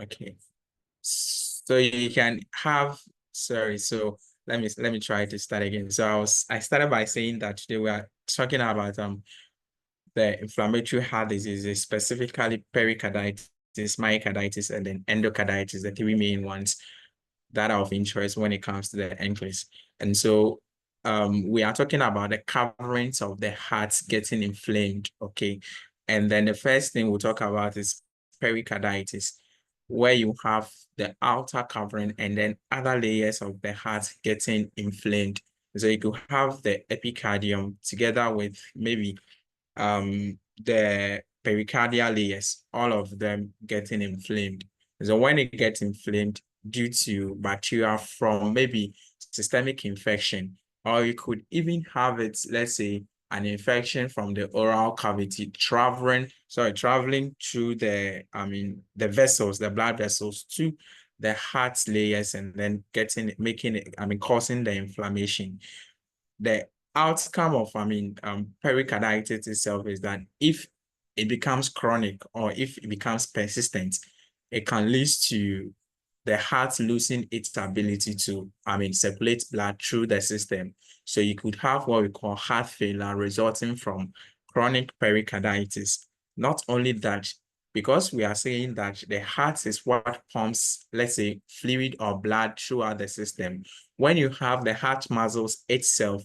Okay. So you can have, sorry, so let me try to start again. So I started by saying that today we are talking about the inflammatory heart diseases, specifically pericarditis, myocarditis, and then endocarditis, the three main ones that are of interest when it comes to the NCLEX. And so we are talking about the coverings of the heart getting inflamed, okay? And then the first thing we'll talk about is pericarditis, where you have the outer covering and then other layers of the heart getting inflamed. So you could have the epicardium together with maybe the pericardial layers, all of them getting inflamed. So when it gets inflamed due to bacteria from maybe systemic infection, or you could even have it, let's say, an infection from the oral cavity traveling through the vessels, the blood vessels to the heart layers and then causing the inflammation. The outcome of pericarditis itself is that if it becomes chronic or if it becomes persistent, it can lead to the heart losing its ability to circulate blood through the system. So you could have what we call heart failure resulting from chronic pericarditis. Not only that, because we are saying that the heart is what pumps, let's say, fluid or blood throughout the system. When you have the heart muscles itself,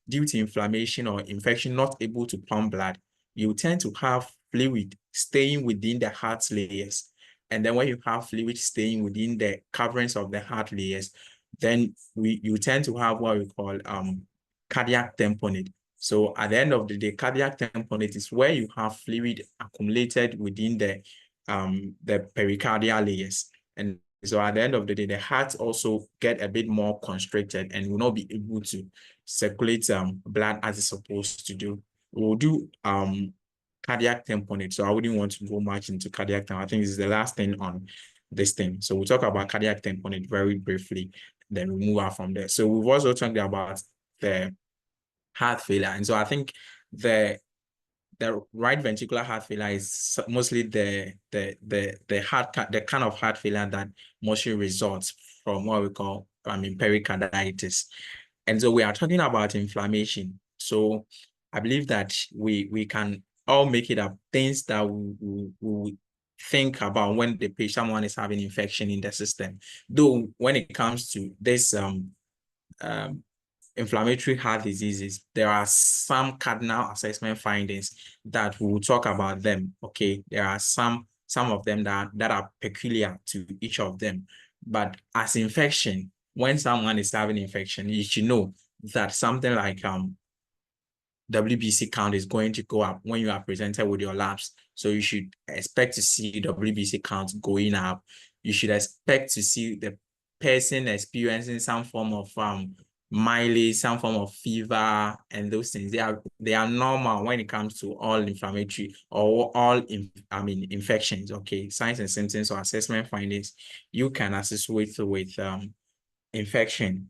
due to inflammation or infection, not able to pump blood, you tend to have fluid staying within the heart layers. And then when you have fluid staying within the coverings of the heart layers, then you tend to have what we call cardiac tamponade. So at the end of the day, cardiac tamponade is where you have fluid accumulated within the pericardial layers. And so at the end of the day, the heart also get a bit more constricted and will not be able to circulate blood as it's supposed to do. We'll do cardiac tamponade. So I wouldn't want to go much into cardiac tamponade. I think this is the last thing on this thing. So we'll talk about cardiac tamponade very briefly, then we'll move out from there. So we've also talked about the heart failure. And so I think the right ventricular heart failure is mostly the kind of heart failure that mostly results from what we call pericarditis. And so we are talking about inflammation. So I believe that we can all make it up things that we think about when someone is having infection in the system. Though when it comes to this inflammatory heart diseases, there are some cardinal assessment findings that we will talk about them. Okay, there are some of them that are peculiar to each of them. But as infection, when someone is having infection, you should know that something like WBC count is going to go up when you are presented with your labs. So you should expect to see WBC count going up. You should expect to see the person experiencing some form of mileage, some form of fever, and those things. They are normal when it comes to all inflammatory or all infections. Okay, signs and symptoms or assessment findings you can associate with infection.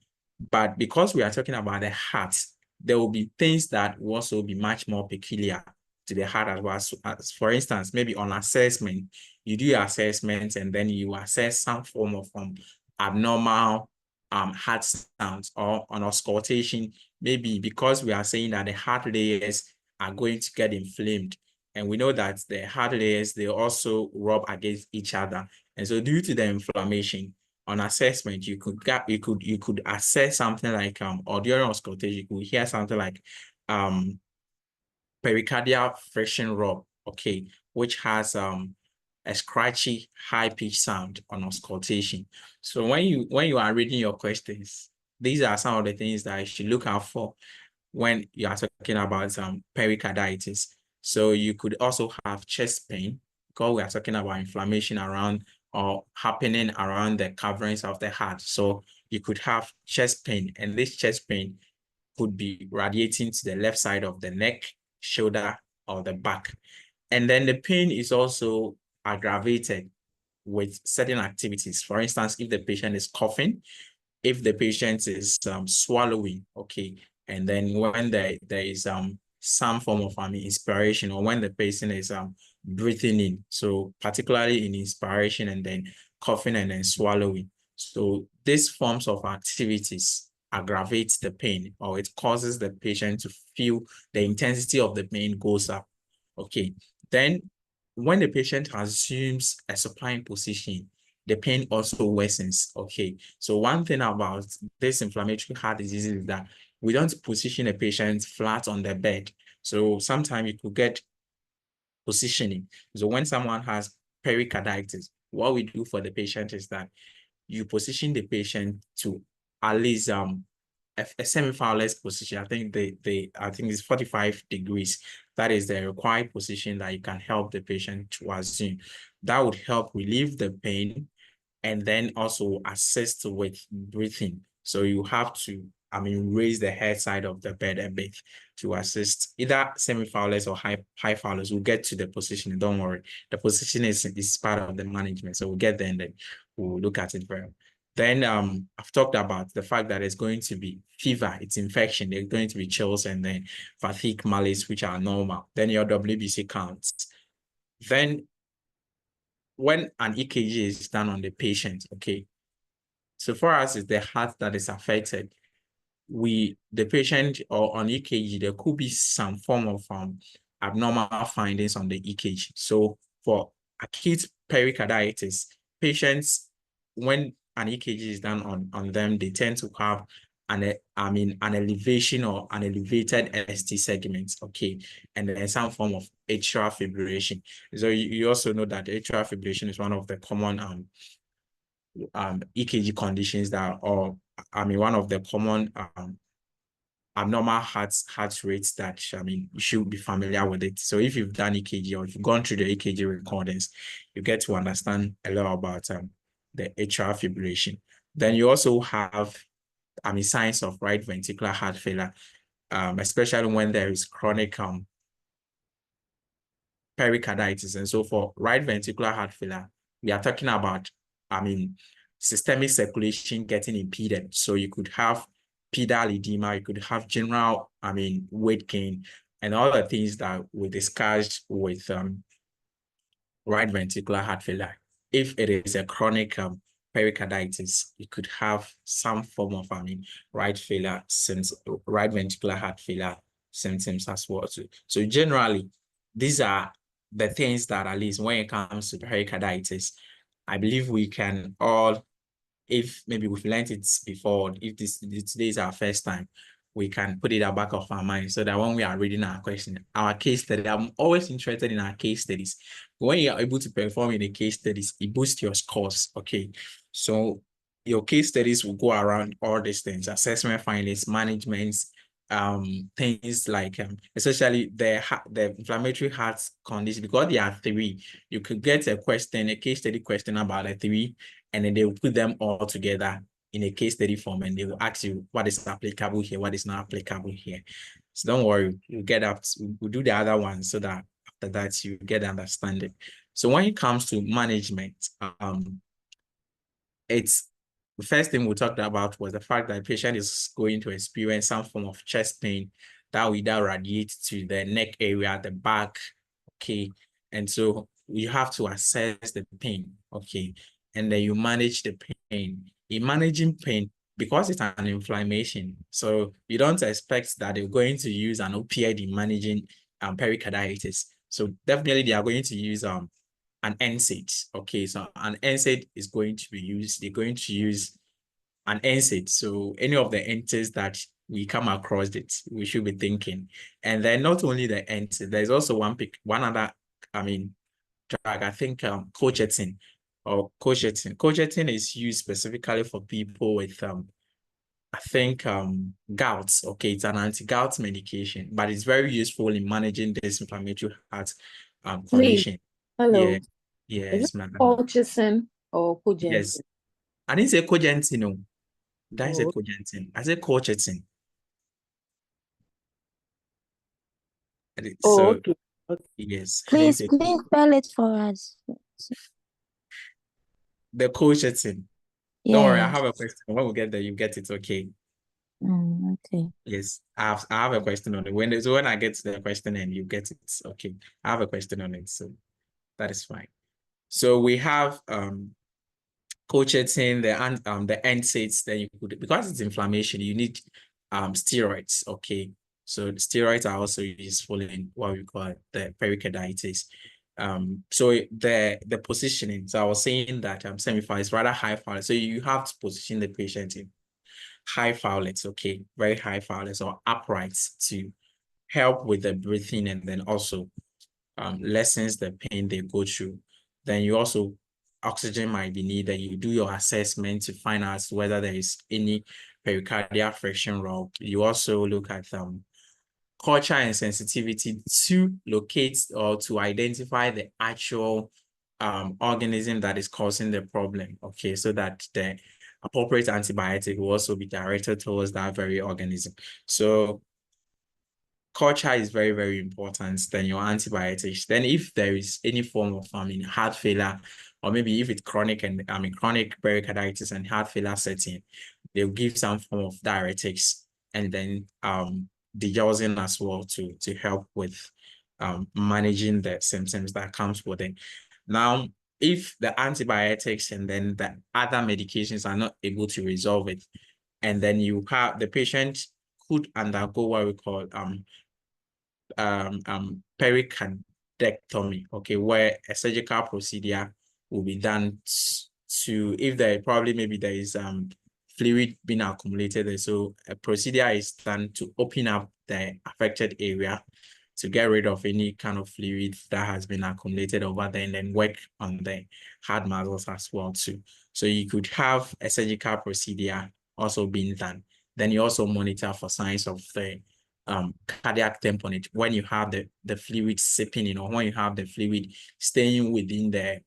But because we are talking about the heart, there will be things that will also be much more peculiar to the heart as well. As for instance, maybe on assessment, you do your assessment and then you assess some form of abnormal heart sounds, or on auscultation, maybe because we are saying that the heart layers are going to get inflamed. And we know that the heart layers, they also rub against each other. And so due to the inflammation, on assessment, you could assess something like or during auscultation, you could hear something like pericardial friction rub, okay, which has a scratchy, high-pitched sound on auscultation. So when you are reading your questions, these are some of the things that you should look out for when you are talking about pericarditis. So you could also have chest pain, because we are talking about inflammation around or happening around the coverings of the heart. So you could have chest pain, and this chest pain could be radiating to the left side of the neck, shoulder, or the back. And then the pain is also aggravated with certain activities. For instance, if the patient is coughing, if the patient is swallowing, okay, and then when there is some form of inspiration, or when the patient is breathing in. So particularly in inspiration and then coughing and then swallowing. So these forms of activities aggravates the pain, or it causes the patient to feel the intensity of the pain goes up. Okay. Then when the patient assumes a supine position, the pain also worsens. Okay. So one thing about this inflammatory heart disease is that we don't position a patient flat on the bed. So sometimes you could get positioning. So when someone has pericarditis, what we do for the patient is that you position the patient to at least a semi-fowler's position. I think I think it's 45 degrees. That is the required position that you can help the patient to assume. That would help relieve the pain and then also assist with breathing. So you have to, raise the head side of the bed a bit to assist either semi-fowlers or high fowlers. We'll get to the position. Don't worry. The position is part of the management. So we'll get there and then we'll look at it very well. Then I've talked about the fact that it's going to be fever, it's infection, there's going to be chills and then fatigue, malaise, which are normal. Then your WBC counts. Then when an EKG is done on the patient, okay, so far as it's the heart that is affected, the patient or on EKG, there could be some form of abnormal findings on the EKG. So for acute pericarditis, patients, when an EKG is done on them, they tend to have an elevation or an elevated ST segment, okay, and then some form of atrial fibrillation. So you also know that atrial fibrillation is one of the common EKG conditions that, or one of the common abnormal heart rates that you should be familiar with it. So if you've done EKG or if you've gone through the EKG recordings, you get to understand a lot about the atrial fibrillation. Then you also have signs of right ventricular heart failure, especially when there is chronic pericarditis. And so for right ventricular heart failure, we are talking about, systemic circulation getting impeded. So you could have pedal edema, you could have general, weight gain, and all the things that we discussed with right ventricular heart failure. If it is a chronic pericarditis, you could have some form of, right ventricular heart failure symptoms as well. So generally, these are the things that, at least when it comes to pericarditis, I believe we can all, if maybe we've learned it before, if today is our first time, we can put it at the back of our mind so that when we are reading our question, our case study, I'm always interested in our case studies. When you are able to perform in the case studies, it boosts your scores, okay? So your case studies will go around all these things: assessment findings, management, things like especially the inflammatory heart condition, because there are three. You could get a case study question about the three, and then they will put them all together in a case study form, and they will ask you what is applicable here, what is not applicable here. So don't worry, we'll get up, we'll do the other one so that after that you get understanding. So when it comes to management, it's the first thing we talked about was the fact that the patient is going to experience some form of chest pain that will either radiate to the neck area, the back, okay? And so you have to assess the pain, okay? And then you manage the pain. In managing pain, because it's an inflammation, so you don't expect that they're going to use an opioid in managing pericarditis. So definitely they are going to use an NSAID. Okay, so an NSAID is going to be used. They're going to use an NSAID. So any of the NSAIDs that we come across it, we should be thinking. And then not only the NSAID, there's also one other, drug, I think cogetin or cogetin. Cogetin is used specifically for people with I think gout. Okay, it's an anti-gout medication, but it's very useful in managing this inflammatory heart Please, condition. Yeah, hello. Is it yes, madam. Colchicine or Yes. Cogentin? I didn't say cogentin, no. Did I say Oh, cogentin? I said cogetin. oh, So okay. Okay. yes, I didn't Please, say please spell it for us. the cogetin. Don't worry, I Yes. have a question. When we get there, you get it, okay. Okay. Yes, I have a question on it. When I get to the question and you get it, okay. I have a question on it, so that is fine. So we have coaching the NSAIDs that you could, because it's inflammation, you need steroids. Okay. So steroids are also useful in what we call the pericarditis. So the positioning. So I was saying that semi-foul is rather high foul. So you have to position the patient in high foulets, okay, very high foulets or uprights to help with the breathing and then also lessens the pain they go through. Then you also, oxygen might be needed. You do your assessment to find out whether there is any pericardial friction role. You also look at culture and sensitivity to locate or to identify the actual organism that is causing the problem. Okay, so that the appropriate antibiotic will also be directed towards that very organism. So culture is very, very important than your antibiotics. Then if there is any form of heart failure, or maybe if it's chronic and chronic pericarditis and heart failure setting, they'll give some form of diuretics and then digoxin as well to help with managing the symptoms that comes with it. Now, if the antibiotics and then the other medications are not able to resolve it, and then you have the patient could undergo what we call pericardectomy, okay, where a surgical procedure will be done to, if there probably maybe there is fluid being accumulated there. So a procedure is done to open up the affected area to get rid of any kind of fluid that has been accumulated over there and then work on the heart muscles as well too. So you could have a surgical procedure also being done. Then you also monitor for signs of the cardiac tamponade when you have the fluid sipping in, or when you have the fluid staying within the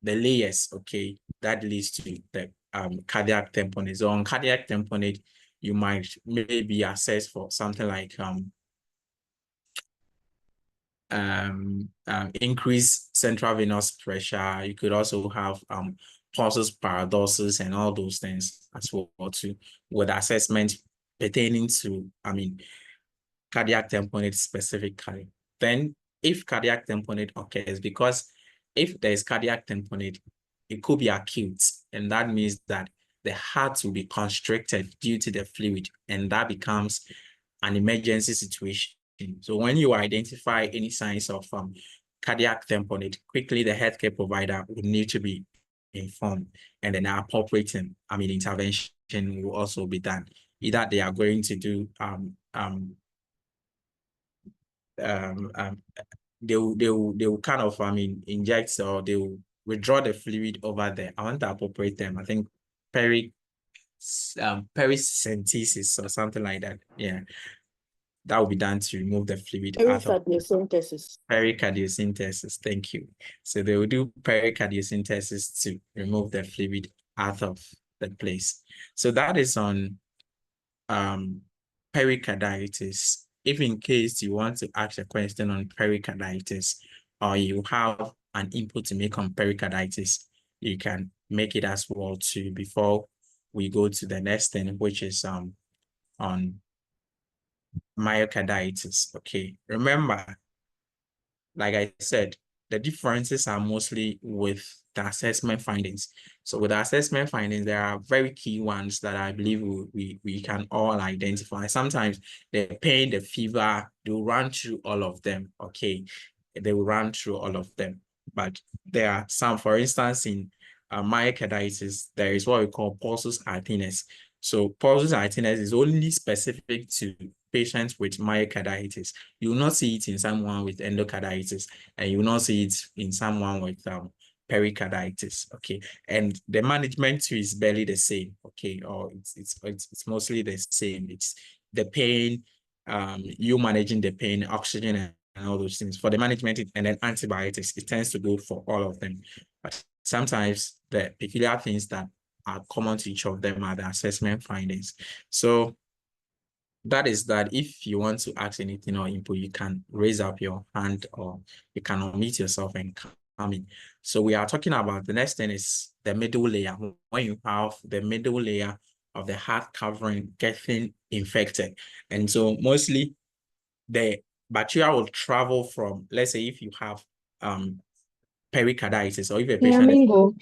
layers, okay, that leads to the cardiac tamponade. So on cardiac tamponade, you might maybe assess for something like increased central venous pressure. You could also have pulsus paradoxus and all those things as well too, with assessment pertaining to cardiac tamponade specifically. Then if cardiac tamponade occurs, because if there is cardiac tamponade, it could be acute, and that means that the heart will be constricted due to the fluid, and that becomes an emergency situation. So when you identify any signs of cardiac tamponade, quickly the healthcare provider would need to be informed, and then appropriate intervention will also be done. Either they are going to do they will kind of inject, or they will withdraw the fluid over there. I want to appropriate them. I think pericentesis or something like that. Yeah, that will be done to remove the fluid out of pericardiocentesis. Thank you. So they will do pericardiocentesis to remove the fluid out of the place. So that is on pericarditis. If in case you want to ask a question on pericarditis, or you have an input to make on pericarditis, you can make it as well too before we go to the next thing, which is on myocarditis. Okay, remember, like I said, the differences are mostly with the assessment findings. So with the assessment findings, there are very key ones that I believe we can all identify. Sometimes the pain, the fever, they'll run through all of them. Okay, they will run through all of them. But there are some, for instance, in myocarditis, there is what we call pulsus arteriosus. So pulsus arteriosus is only specific to patients with myocarditis. You will not see it in someone with endocarditis, and you will not see it in someone with pericarditis. Okay, and the management too is barely the same. Okay, or it's mostly the same. It's the pain, you managing the pain, oxygen, and all those things for the management, and then antibiotics. It tends to go for all of them, but sometimes the peculiar things that are common to each of them are the assessment findings. So that is that. If you want to ask anything or input, you can raise up your hand, or you can unmute yourself and come in. So we are talking about the next thing is the middle layer. When you have the middle layer of the heart covering getting infected. And so mostly the bacteria will travel from, let's say if you have pericarditis, or if a Yeah, patient is, Mingo.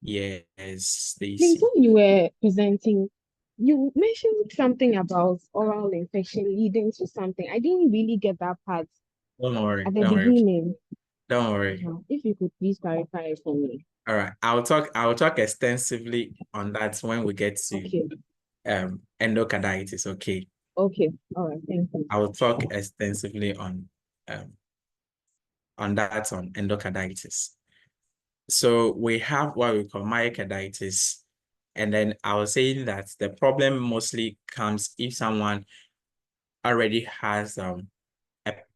yes, they Please, see. when you were presenting, you mentioned something about oral infection leading to something. I didn't really get that part Don't worry, at the don't worry, beginning. don't worry. If you could please clarify it for me. All right, I'll talk extensively on that when we get to Okay. endocarditis. Okay, Okay. All right. Thank you. I will talk extensively on that on endocarditis. So we have what we call myocarditis, and then I was saying that the problem mostly comes if someone already has a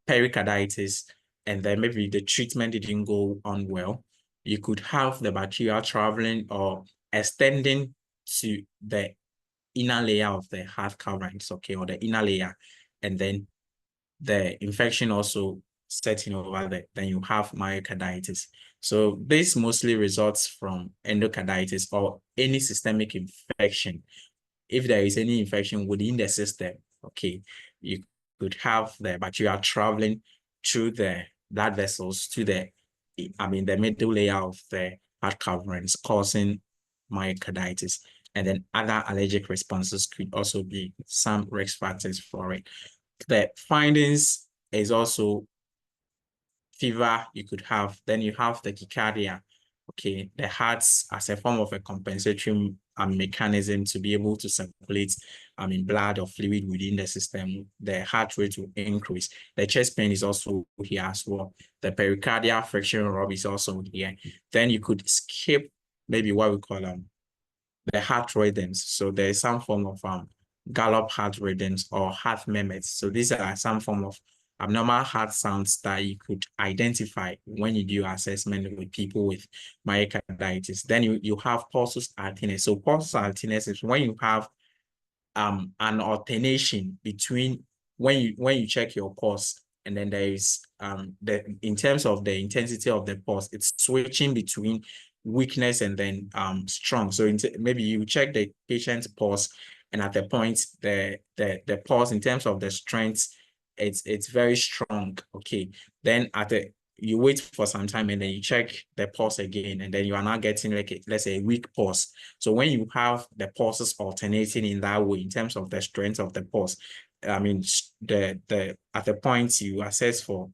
pericarditis, and then maybe the treatment didn't go on well. You could have the bacteria traveling or extending to the inner layer of the heart coverings, okay, or the inner layer, and then the infection also setting over there, then you have myocarditis. So this mostly results from endocarditis or any systemic infection. If there is any infection within the system, okay, you could have the bacteria traveling through the blood vessels to the middle layer of the heart coverings, causing myocarditis. And then other allergic responses could also be some risk factors for it. The findings is also fever you could have. Then you have the tachycardia. Okay, the heart as a form of a compensatory mechanism to be able to circulate blood or fluid within the system. The heart rate will increase. The chest pain is also here as well. The pericardial friction rub is also here. Then you could skip maybe what we call the heart rhythms. So there is some form of gallop heart rhythms or heart murmurs. So these are some form of abnormal heart sounds that you could identify when you do assessment with people with myocarditis. Then you have pulsus alternatus. So pulsus alternatus is when you have an alternation between when you check your pulse, and then there is in terms of the intensity of the pulse, it's switching between weakness and then strong. So maybe you check the patient's pulse, and at the point the pulse in terms of the strength, it's very strong. Okay, then you wait for some time, and then you check the pulse again, and then you are now getting like let's say a weak pulse. So when you have the pulses alternating in that way in terms of the strength of the pulse, the at the point you assess for,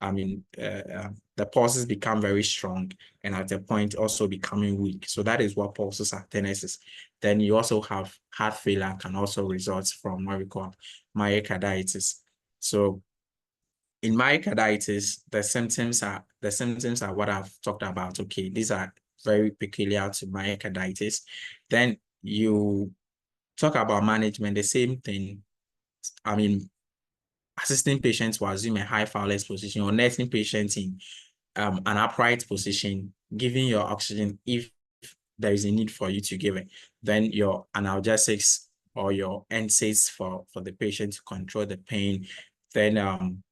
the pulses become very strong, and at the point also becoming weak. So that is what pulses alternates. Then you also have heart failure can also result from what we call myocarditis. So in myocarditis, the symptoms are what I've talked about. Okay, these are very peculiar to myocarditis. Then you talk about management, the same thing. Assisting patients to assume a high Fowler's position, or nursing patients in an upright position, giving your oxygen if there is a need for you to give it. Then your analgesics or your NSAIDs for the patient to control the pain. Then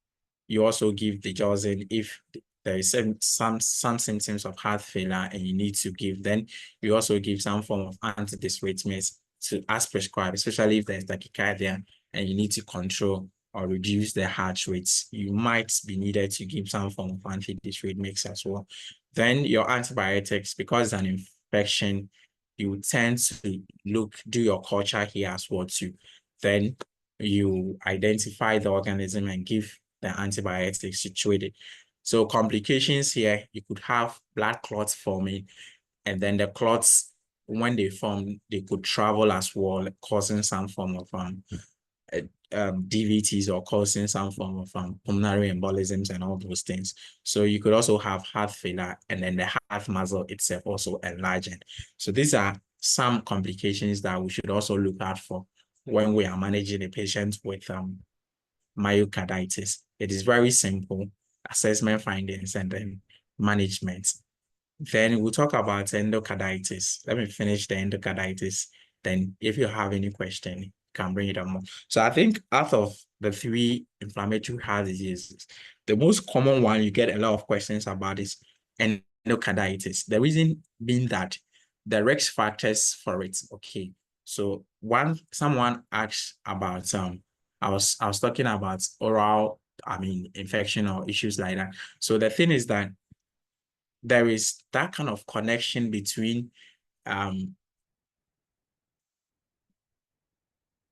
you also give the digoxin if there is some symptoms of heart failure and you need to give. Then you also give some form of antidysrhythmics as prescribed, especially if there's tachycardia and you need to control or reduce the heart rates. You might be needed to give some form of antidysrhythmics as well. Then your antibiotics, because it's an infection, you tend to do your culture here as well too. Then you identify the organism and give the antibiotics situated. So complications here, you could have blood clots forming, and then the clots, when they form, they could travel as well, causing some form of DVTs or causing some form of pulmonary embolisms and all those things. So you could also have heart failure, and then the heart muscle itself also enlarging. So these are some complications that we should also look out for when we are managing a patient with myocarditis. It is very simple: assessment findings and then management. Then we'll talk about endocarditis. Let me finish the endocarditis. Then if you have any question, you can bring it up more. So I think out of the three inflammatory heart diseases, the most common one you get a lot of questions about is endocarditis. The reason being that the risk factors for it, okay, So someone asked about I was talking about oral, infection or issues like that. So the thing is that there is that kind of connection between um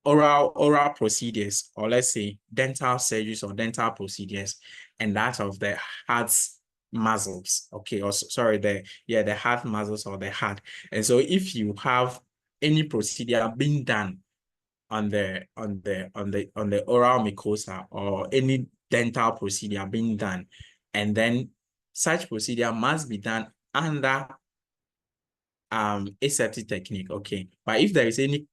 oral procedures, or let's say dental surgeries or dental procedures, and that of the heart's muscles. Okay, or sorry, the heart muscles or the heart. And so if you have any procedure being done on the oral mucosa, or any dental procedure being done, and then such procedure must be done under aseptic technique. Okay, but if there is any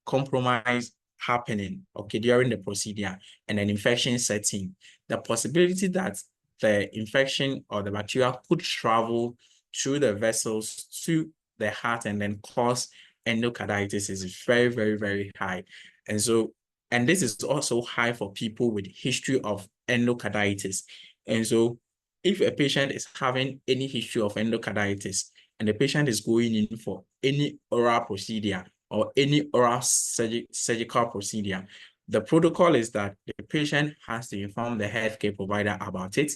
compromise happening, okay, during the procedure and an infection setting, the possibility that the infection or the bacteria could travel through the vessels to the heart and then cause endocarditis is very, very, very high. And so, and this is also high for people with history of endocarditis. And so if a patient is having any history of endocarditis and the patient is going in for any oral procedure or any oral surgical procedure, the protocol is that the patient has to inform the healthcare provider about it,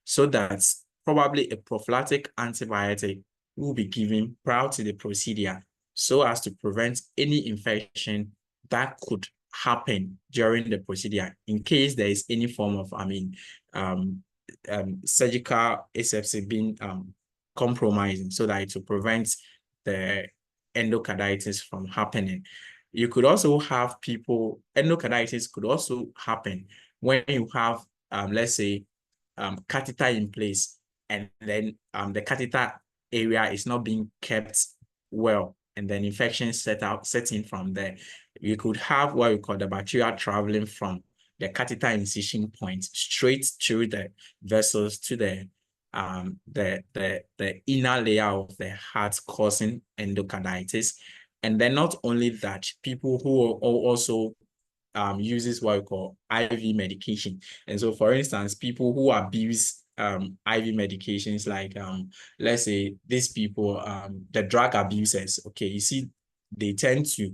so that probably a prophylactic antibiotic will be given prior to the procedure, so as to prevent any infection that could happen during the procedure in case there is any form of surgical asepsis being compromising, so that it will prevent the endocarditis from happening. You could also have people, endocarditis could also happen when you have, let's say, catheter in place, and then the catheter area is not being kept well, and then infection setting from there. You could have what we call the bacteria traveling from the catheter incision point straight through the vessels to the inner layer of the heart, causing endocarditis. And then not only that, people who are also uses what we call IV medication. And so, for instance, people who abuse IV medications, like let's say these people, the drug abusers, okay, you see, they tend to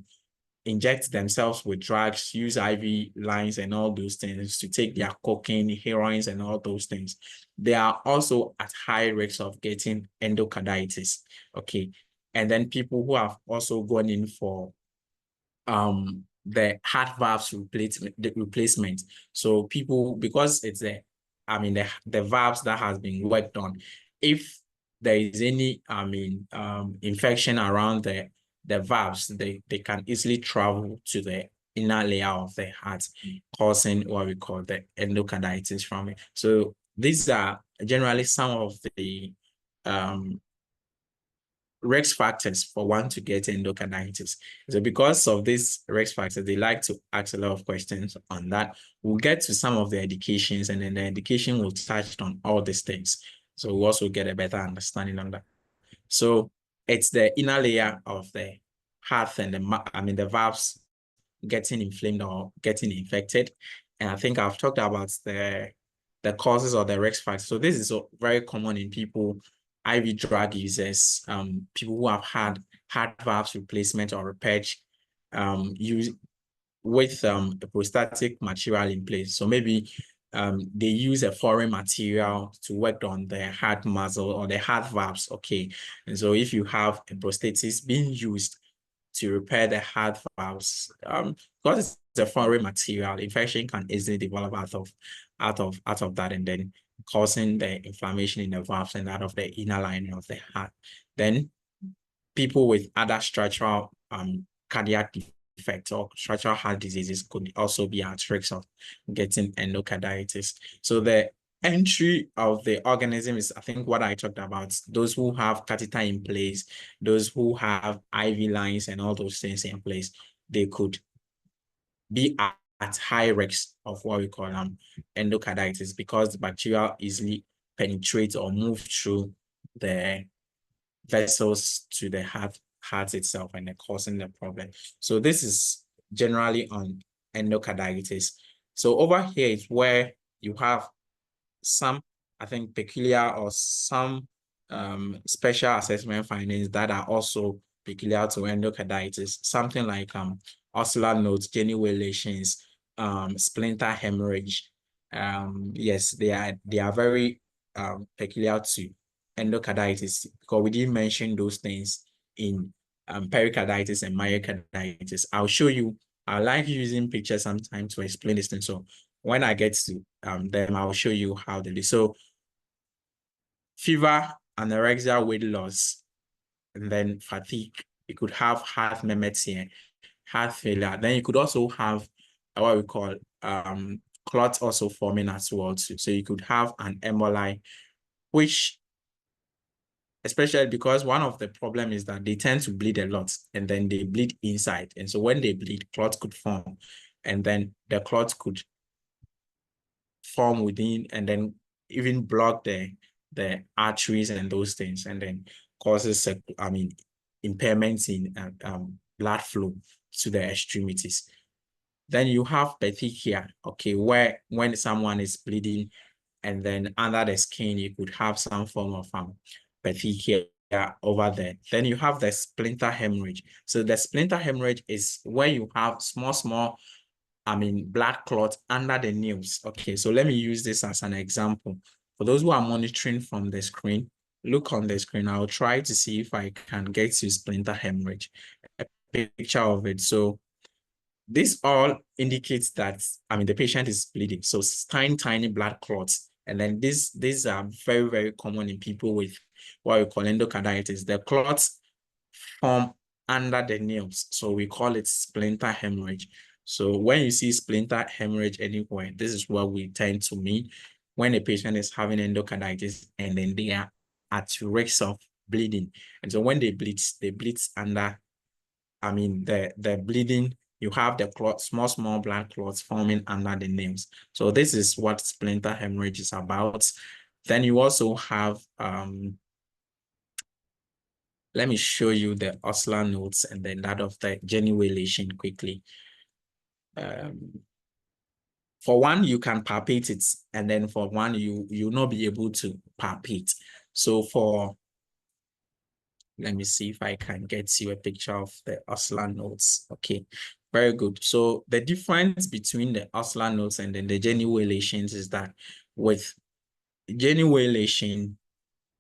inject themselves with drugs, use IV lines and all those things to take their cocaine, heroines, and all those things. They are also at high risk of getting endocarditis. Okay. And then people who have also gone in for the heart valves replacement. So people, because it's the valves that has been worked on, if there is any infection around the valves, they can easily travel to the inner layer of the heart, causing what we call the endocarditis from it. So these are generally some of the risk factors for one to get endocarditis. So because of these risk factors, they like to ask a lot of questions on that. We'll get to some of the educations, and then the education will touch on all these things. So we'll also get a better understanding on that. So it's the inner layer of the heart and the valves getting inflamed or getting infected. And I think I've talked about the causes or the risk factors. So this is very common in people, IV drug users, people who have had heart valves replacement or repaired, use with a prosthetic material in place. So maybe they use a foreign material to work on the heart muscle or the heart valves. Okay. And so if you have a prosthesis being used to repair the heart valves, because it's a foreign material, infection can easily develop out of that, and then causing the inflammation in the valves and out of the inner lining of the heart. Then people with other structural cardiac defects or structural heart diseases could also be at risk of getting endocarditis. So the entry of the organism is, I think, what I talked about. Those who have catheter in place, those who have IV lines and all those things in place, they could be at high risk of what we call endocarditis, because the bacteria easily penetrate or move through the vessels to the heart itself, and they're causing the problem. So this is generally on endocarditis. So over here is where you have some, I think, peculiar or some special assessment findings that are also peculiar to endocarditis, something like ocular nodes, generations, splinter hemorrhage. Yes, they are very peculiar to endocarditis because we didn't mention those things in pericarditis and myocarditis. I'll show you. I like using pictures sometimes to explain this thing. So when I get to them, I'll show you how they do. So fever, anorexia, weight loss, and then fatigue. You could have heart murmurs here, heart failure. Then you could also have what we call clots also forming as well too. So you could have an emboli, which especially because one of the problem is that they tend to bleed a lot and then they bleed inside. And so when they bleed, clots could form, and then the clots could form within and then even block the arteries and those things, and then causes impairments in blood flow to the extremities. Then you have petechiae, okay, where when someone is bleeding and then under the skin, you could have some form of petechiae over there. Then you have the splinter hemorrhage. So the splinter hemorrhage is where you have small blood clot under the nails. Okay, so let me use this as an example. For those who are monitoring from the screen, look on the screen. I'll try to see if I can get you splinter hemorrhage, a picture of it. So this all indicates that, the patient is bleeding. So tiny blood clots. And then these are very, very common in people with what we call endocarditis. The clots form under the nails. So we call it splinter hemorrhage. So when you see splinter hemorrhage anywhere, this is what we tend to mean when a patient is having endocarditis and then they are at risk of bleeding. And so when they bleed under, the bleeding, you have the clot, small blood clots forming under the nails. So this is what splinter hemorrhage is about. Then you also have, let me show you the ocular nodes and then that of the genuvulation quickly. For one, you can palpate it, and then for one, you'll not be able to palpate. So let me see if I can get you a picture of the ocular nodes. Okay, very good. So the difference between the ocular nodes and then the genuvulations is that with genuvulation,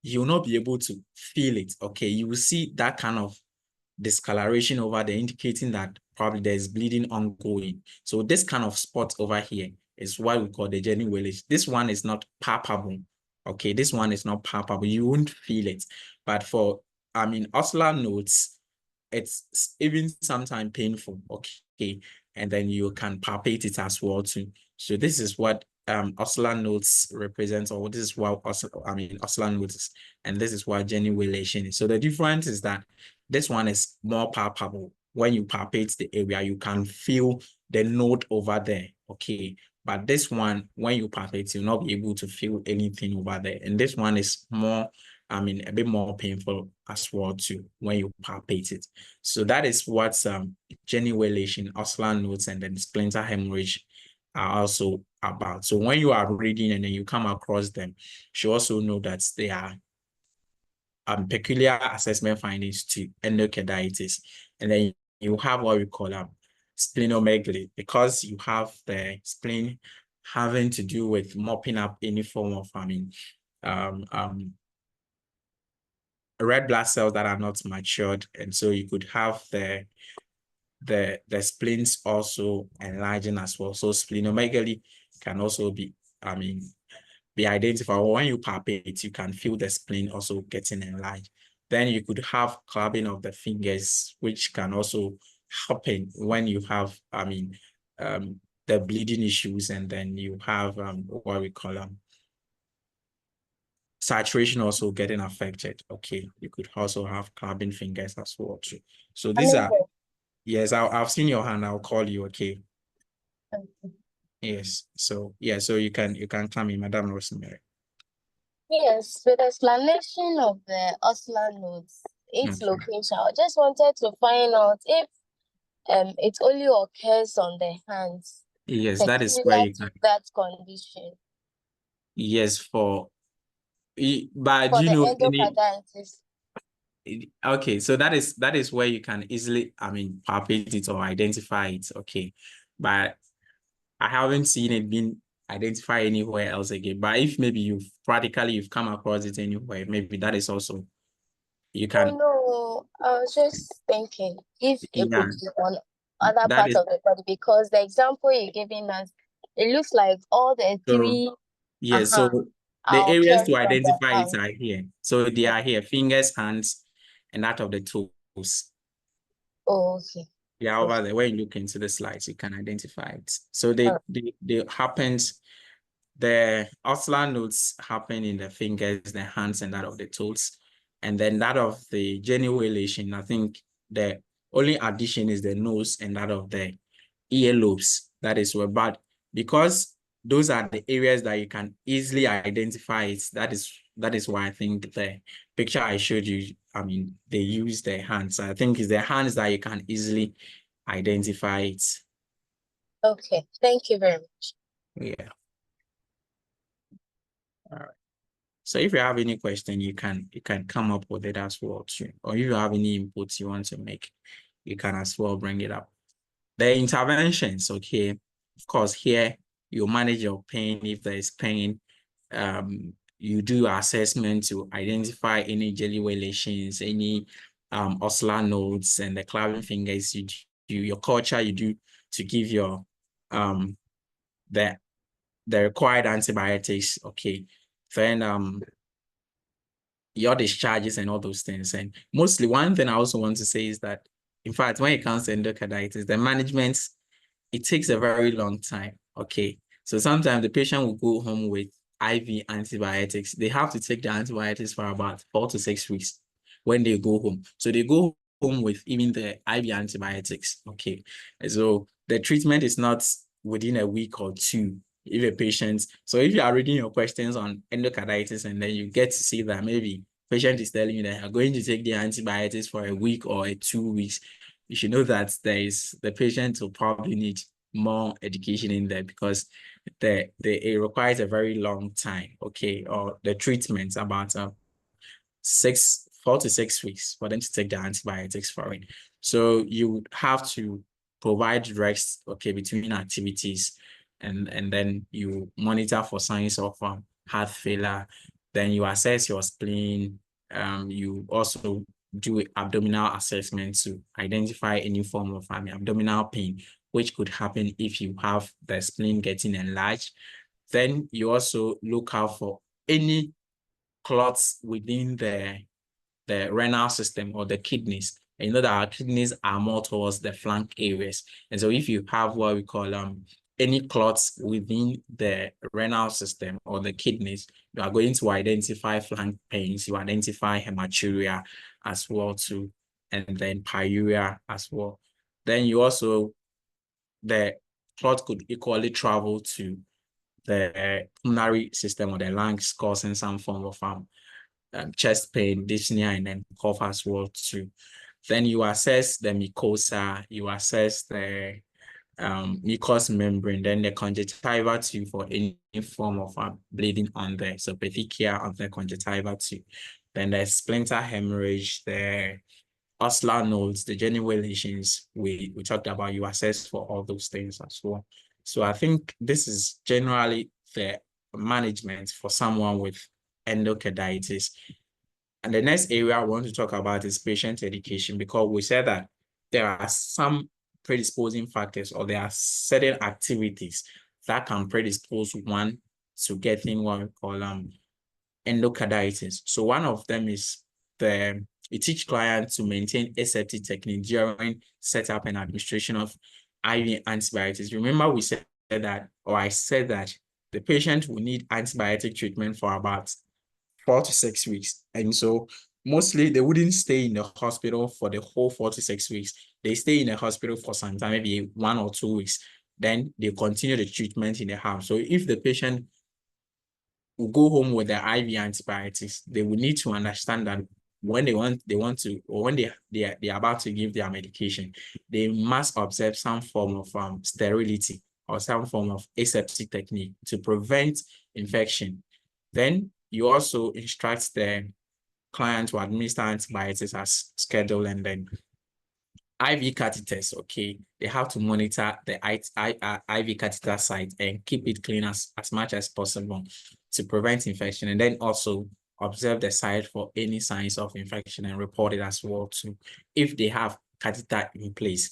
you'll not be able to feel it. Okay, you will see that kind of discoloration over there, indicating that probably there's bleeding ongoing. So this kind of spot over here is what we call the genuvulation. This one is not palpable. Okay, this one is not palpable. You won't feel it. But for ocular nodes, it's even sometimes painful. Okay, and then you can palpate it as well too. So this is what ocular nodes represents, or this is what ocular nodes is, and this is what genuvulation is. So the difference is that this one is more palpable. When you palpate the area, you can feel the node over there. Okay, but this one, when you palpate, you'll not be able to feel anything over there. And this one is more, a bit more painful as well too when you palpate it. So that is what genuvulation, ocular nodes, and then splinter hemorrhage are also about. So when you are reading and then you come across them, you should also know that they are peculiar assessment findings to endocarditis. And then you have what we call splenomegaly, because you have the spleen having to do with mopping up any form of red blood cells that are not matured. And so you could have the spleens also enlarging as well. So splenomegaly can also be identified. When you palpate, you can feel the spleen also getting enlarged. Then you could have clubbing of the fingers, which can also happen when you have the bleeding issues, and then you have what we call saturation also getting affected. Okay, you could also have clubbing fingers as well too. So these are, yes, I've seen your hand. I'll call you. Okay. Yes. So yeah. So you can come in, Madam Rosemary. Yes, with explanation of the ocular nodes, its location, I just wanted to find out if it only occurs on the hands. Yes, that is where you can. That condition. Yes, but For do you the know any? endocarditis. Okay, so that is where you can easily, I mean, palpate it or identify it. Okay, but I haven't seen it being identified anywhere else again. But if maybe you've come across it anywhere, maybe that is also you Oh can. no, I was just thinking if it Yeah, could be on other that parts is of the body, because the example you're giving us, it looks like all the so. three Yeah, uh-huh so the are areas to occurring on the identify it hand. are here. So they are here: fingers, hands, and that of the toes. Oh, okay. They are over Okay. there. When you look into the slides, you can identify it. So Uh, they happens. The oscillator nodes happen in the fingers, the hands, and that of the toes. And then that of the genioelation, I think the only addition is the nose and that of the earlobes. That is where, but because those are the areas that you can easily identify it, that is why I think the picture I showed you, I mean, they use their hands. I think it's the hands that you can easily identify it. okay. Thank you very much. Yeah. All right. So if you have any question, you can come up with it as well too. Or if you have any inputs you want to make, you can as well bring it up. The interventions, okay. Of course, here you manage your pain if there is pain. You do assessment to identify any jelly lesions, any oscillator nodes, and the claving fingers. You do your culture. You do to give your the required antibiotics. Okay, then your discharges and all those things. And mostly one thing I also want to say is that, in fact, when it comes to endocarditis, the management, it takes a very long time. Okay. So sometimes the patient will go home with IV antibiotics. They have to take the antibiotics for about 4 to 6 weeks when they go home. So they go home with even the IV antibiotics. Okay. So the treatment is not within a week or two. If a patient, so if you are reading your questions on endocarditis and then you get to see that maybe patient is telling you that you're going to take the antibiotics for a week or 2 weeks, you should know that the patient will probably need more education in there because it requires a very long time, okay, or the treatment about 4 to 6 weeks for them to take the antibiotics for it. So you have to provide rest, okay, between activities, and then you monitor for signs of heart failure. Then you assess your spleen. You also do abdominal assessment to identify any form of abdominal pain, which could happen if you have the spleen getting enlarged. Then you also look out for any clots within the renal system or the kidneys. And you know that our kidneys are more towards the flank areas. And so if you have what we call any clots within the renal system or the kidneys, you are going to identify flank pains, you identify hematuria as well too, and then pyuria as well. Then you also, the clot could equally travel to the pulmonary system or the lungs, causing some form of chest pain, dyspnea, and then cough as well too. Then you assess the mucosa, you assess the mucous membrane, then the conjunctiva too for any form of bleeding on there. So petechiae on the conjunctiva too. Then the splinter hemorrhage, the oscillator nodes, the genuine lesions we talked about, you assess for all those things as well. So I think this is generally the management for someone with endocarditis. And the next area I want to talk about is patient education, because we said that there are some predisposing factors or there are certain activities that can predispose one to getting what we call endocarditis. So one of them is we teach clients to maintain aseptic technique during setup and administration of IV antibiotics. Remember we said that, or I said that the patient will need antibiotic treatment for about 4 to 6 weeks. And so mostly they wouldn't stay in the hospital for the whole 4 to 6 weeks. They stay in the hospital for some time, maybe 1 or 2 weeks. Then they continue the treatment in the house. So if the patient will go home with the IV antibiotics, they will need to understand that when they want to, or when they are about to give their medication, they must observe some form of sterility or some form of aseptic technique to prevent infection. Then you also instruct the client to administer antibiotics as scheduled, and then IV catheters, okay, they have to monitor the IV catheter site and keep it clean as much as possible to prevent infection, and then also observe the site for any signs of infection and report it as well too if they have catheter in place.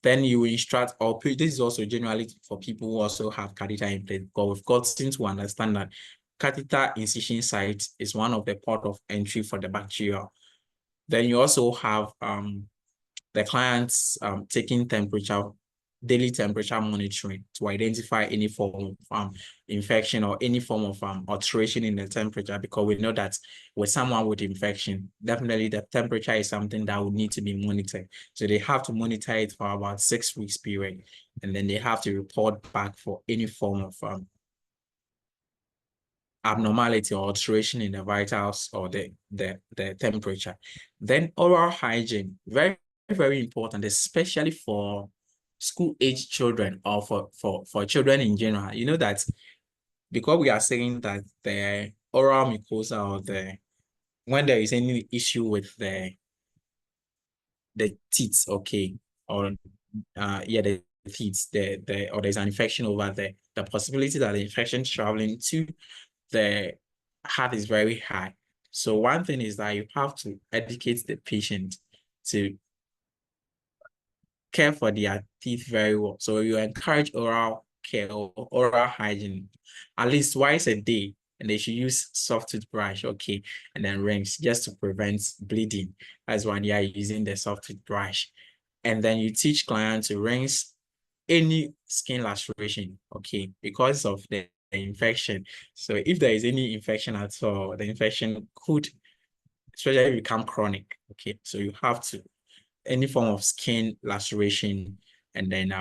Then you instruct, or this is also generally for people who also have catheter in place, but we've gotten to understand that catheter incision site is one of the port of entry for the bacteria. Then you also have the clients taking daily temperature monitoring to identify any form of infection or any form of alteration in the temperature, because we know that with someone with infection, definitely the temperature is something that would need to be monitored. So they have to monitor it for about 6 weeks period, and then they have to report back for any form of abnormality or alteration in the vitals or the temperature. Then oral hygiene, very, very important, especially for school-age children or for children in general. You know that because we are saying that the oral mucosa or when there is any issue with the teeth, okay, or the teeth, or there's an infection over there, the possibility that the infection traveling to the heart is very high. So one thing is that you have to educate the patient to care for their teeth very well. So you encourage oral care or oral hygiene at least twice a day, and they should use soft toothbrush, okay, and then rinse just to prevent bleeding. That's why they are using the soft toothbrush. And then you teach clients to rinse any skin laceration, okay, because of the infection. So if there is any infection at all, the infection could especially become chronic, okay. So you have to, any form of skin laceration, and then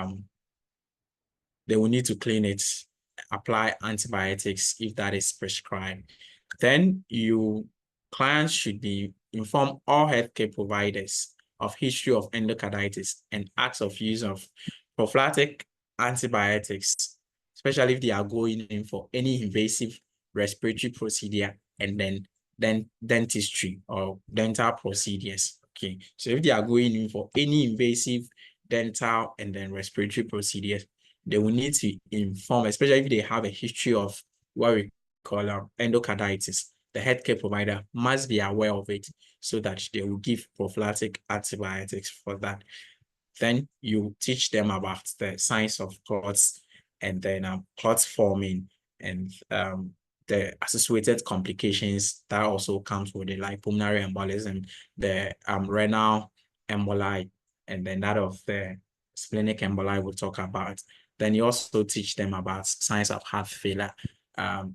they will need to clean it, apply antibiotics if that is prescribed. Then clients should be inform all healthcare providers of history of endocarditis and acts of use of prophylactic antibiotics, especially if they are going in for any invasive respiratory procedure, and then dentistry or dental procedures. Okay, so if they are going in for any invasive dental and then respiratory procedures, they will need to inform, especially if they have a history of what we call endocarditis. The healthcare provider must be aware of it so that they will give prophylactic antibiotics for that. Then you teach them about the signs of clots, and then clots forming, and the associated complications that also comes with it, like pulmonary embolism, the renal emboli, and then that of the splenic emboli we'll talk about. Then you also teach them about signs of heart failure.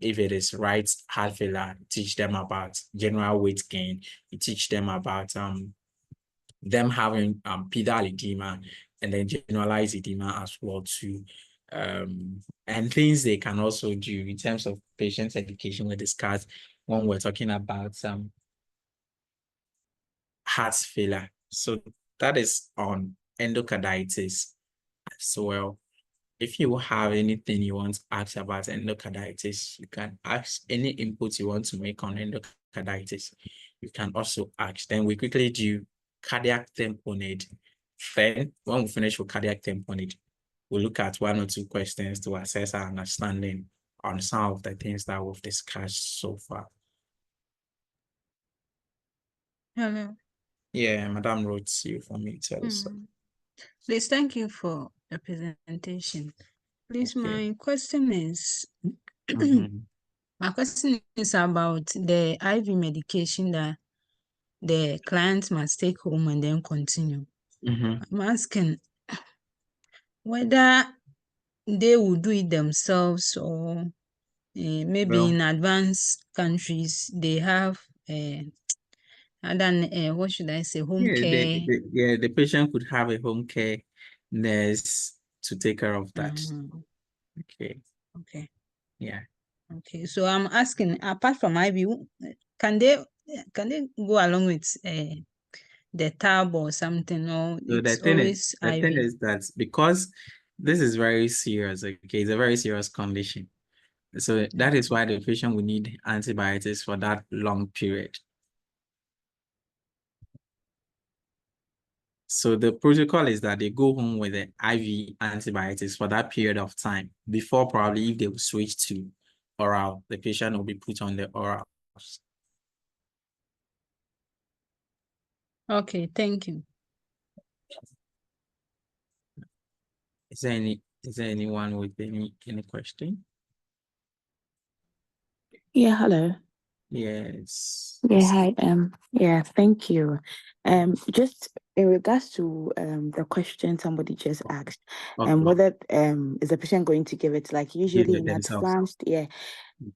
If it is right heart failure, teach them about general weight gain. You teach them about them having pedal edema, and then generalized edema as well too. And things they can also do in terms of patient education we discussed when we're talking about heart failure. So that is on endocarditis as well. If you have anything you want to ask about endocarditis, you can ask any input you want to make on endocarditis. You can also ask. Then we quickly do cardiac tamponade. Then when we finish with cardiac tamponade, we'll look at 1 or 2 questions to assess our understanding on some of the things that we've discussed so far. Hello. Yeah, Madam wrote you for me to tell us. Please, thank you for the presentation. Please, Okay. my question is Mhm. my question is about the IV medication that the client must take home and then continue. Mhm. I'm asking whether they will do it themselves, or maybe Well, in advanced countries they have what should I say, home yeah, care. the patient could have a home care nurse to take care of that. Okay. Okay. Yeah. Okay. So I'm asking, apart from IV, can they go along with the tab or something, or So it's always the thing IV? is that because this is very serious, okay, it's a very serious condition. So that is why the patient will need antibiotics for that long period. So the protocol is that they go home with the IV antibiotics for that period of time before probably if they will switch to oral, the patient will be put on the oral. Okay, thank you. Is there anyone with any question? Yeah, hello. Yes. Yeah, hi. Yeah, thank you. Just in regards to the question somebody just asked, Okay. whether is the patient going to give it, like usually in themselves. advanced,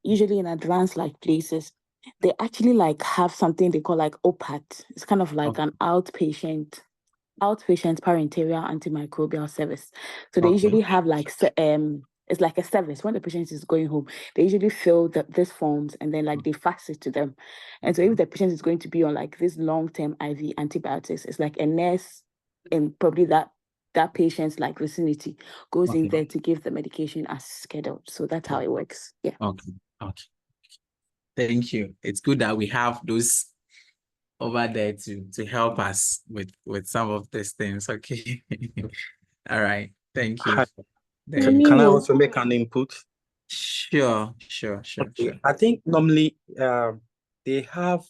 usually in advanced like places, they actually like have something they call like OPAT. It's kind of like an outpatient parenteral antimicrobial service. So they usually have like it's like a service when the patient is going home. They usually fill these forms and then like they fax it to them. And so if the patient is going to be on like this long-term IV antibiotics, it's like a nurse in probably that patient's like vicinity goes in there to give the medication as scheduled. So that's how it works. Yeah. Okay. Thank you. It's good that we have those over there to help us with some of these things. Okay. All right. Thank you. Can I also make an input? Sure. I think normally they have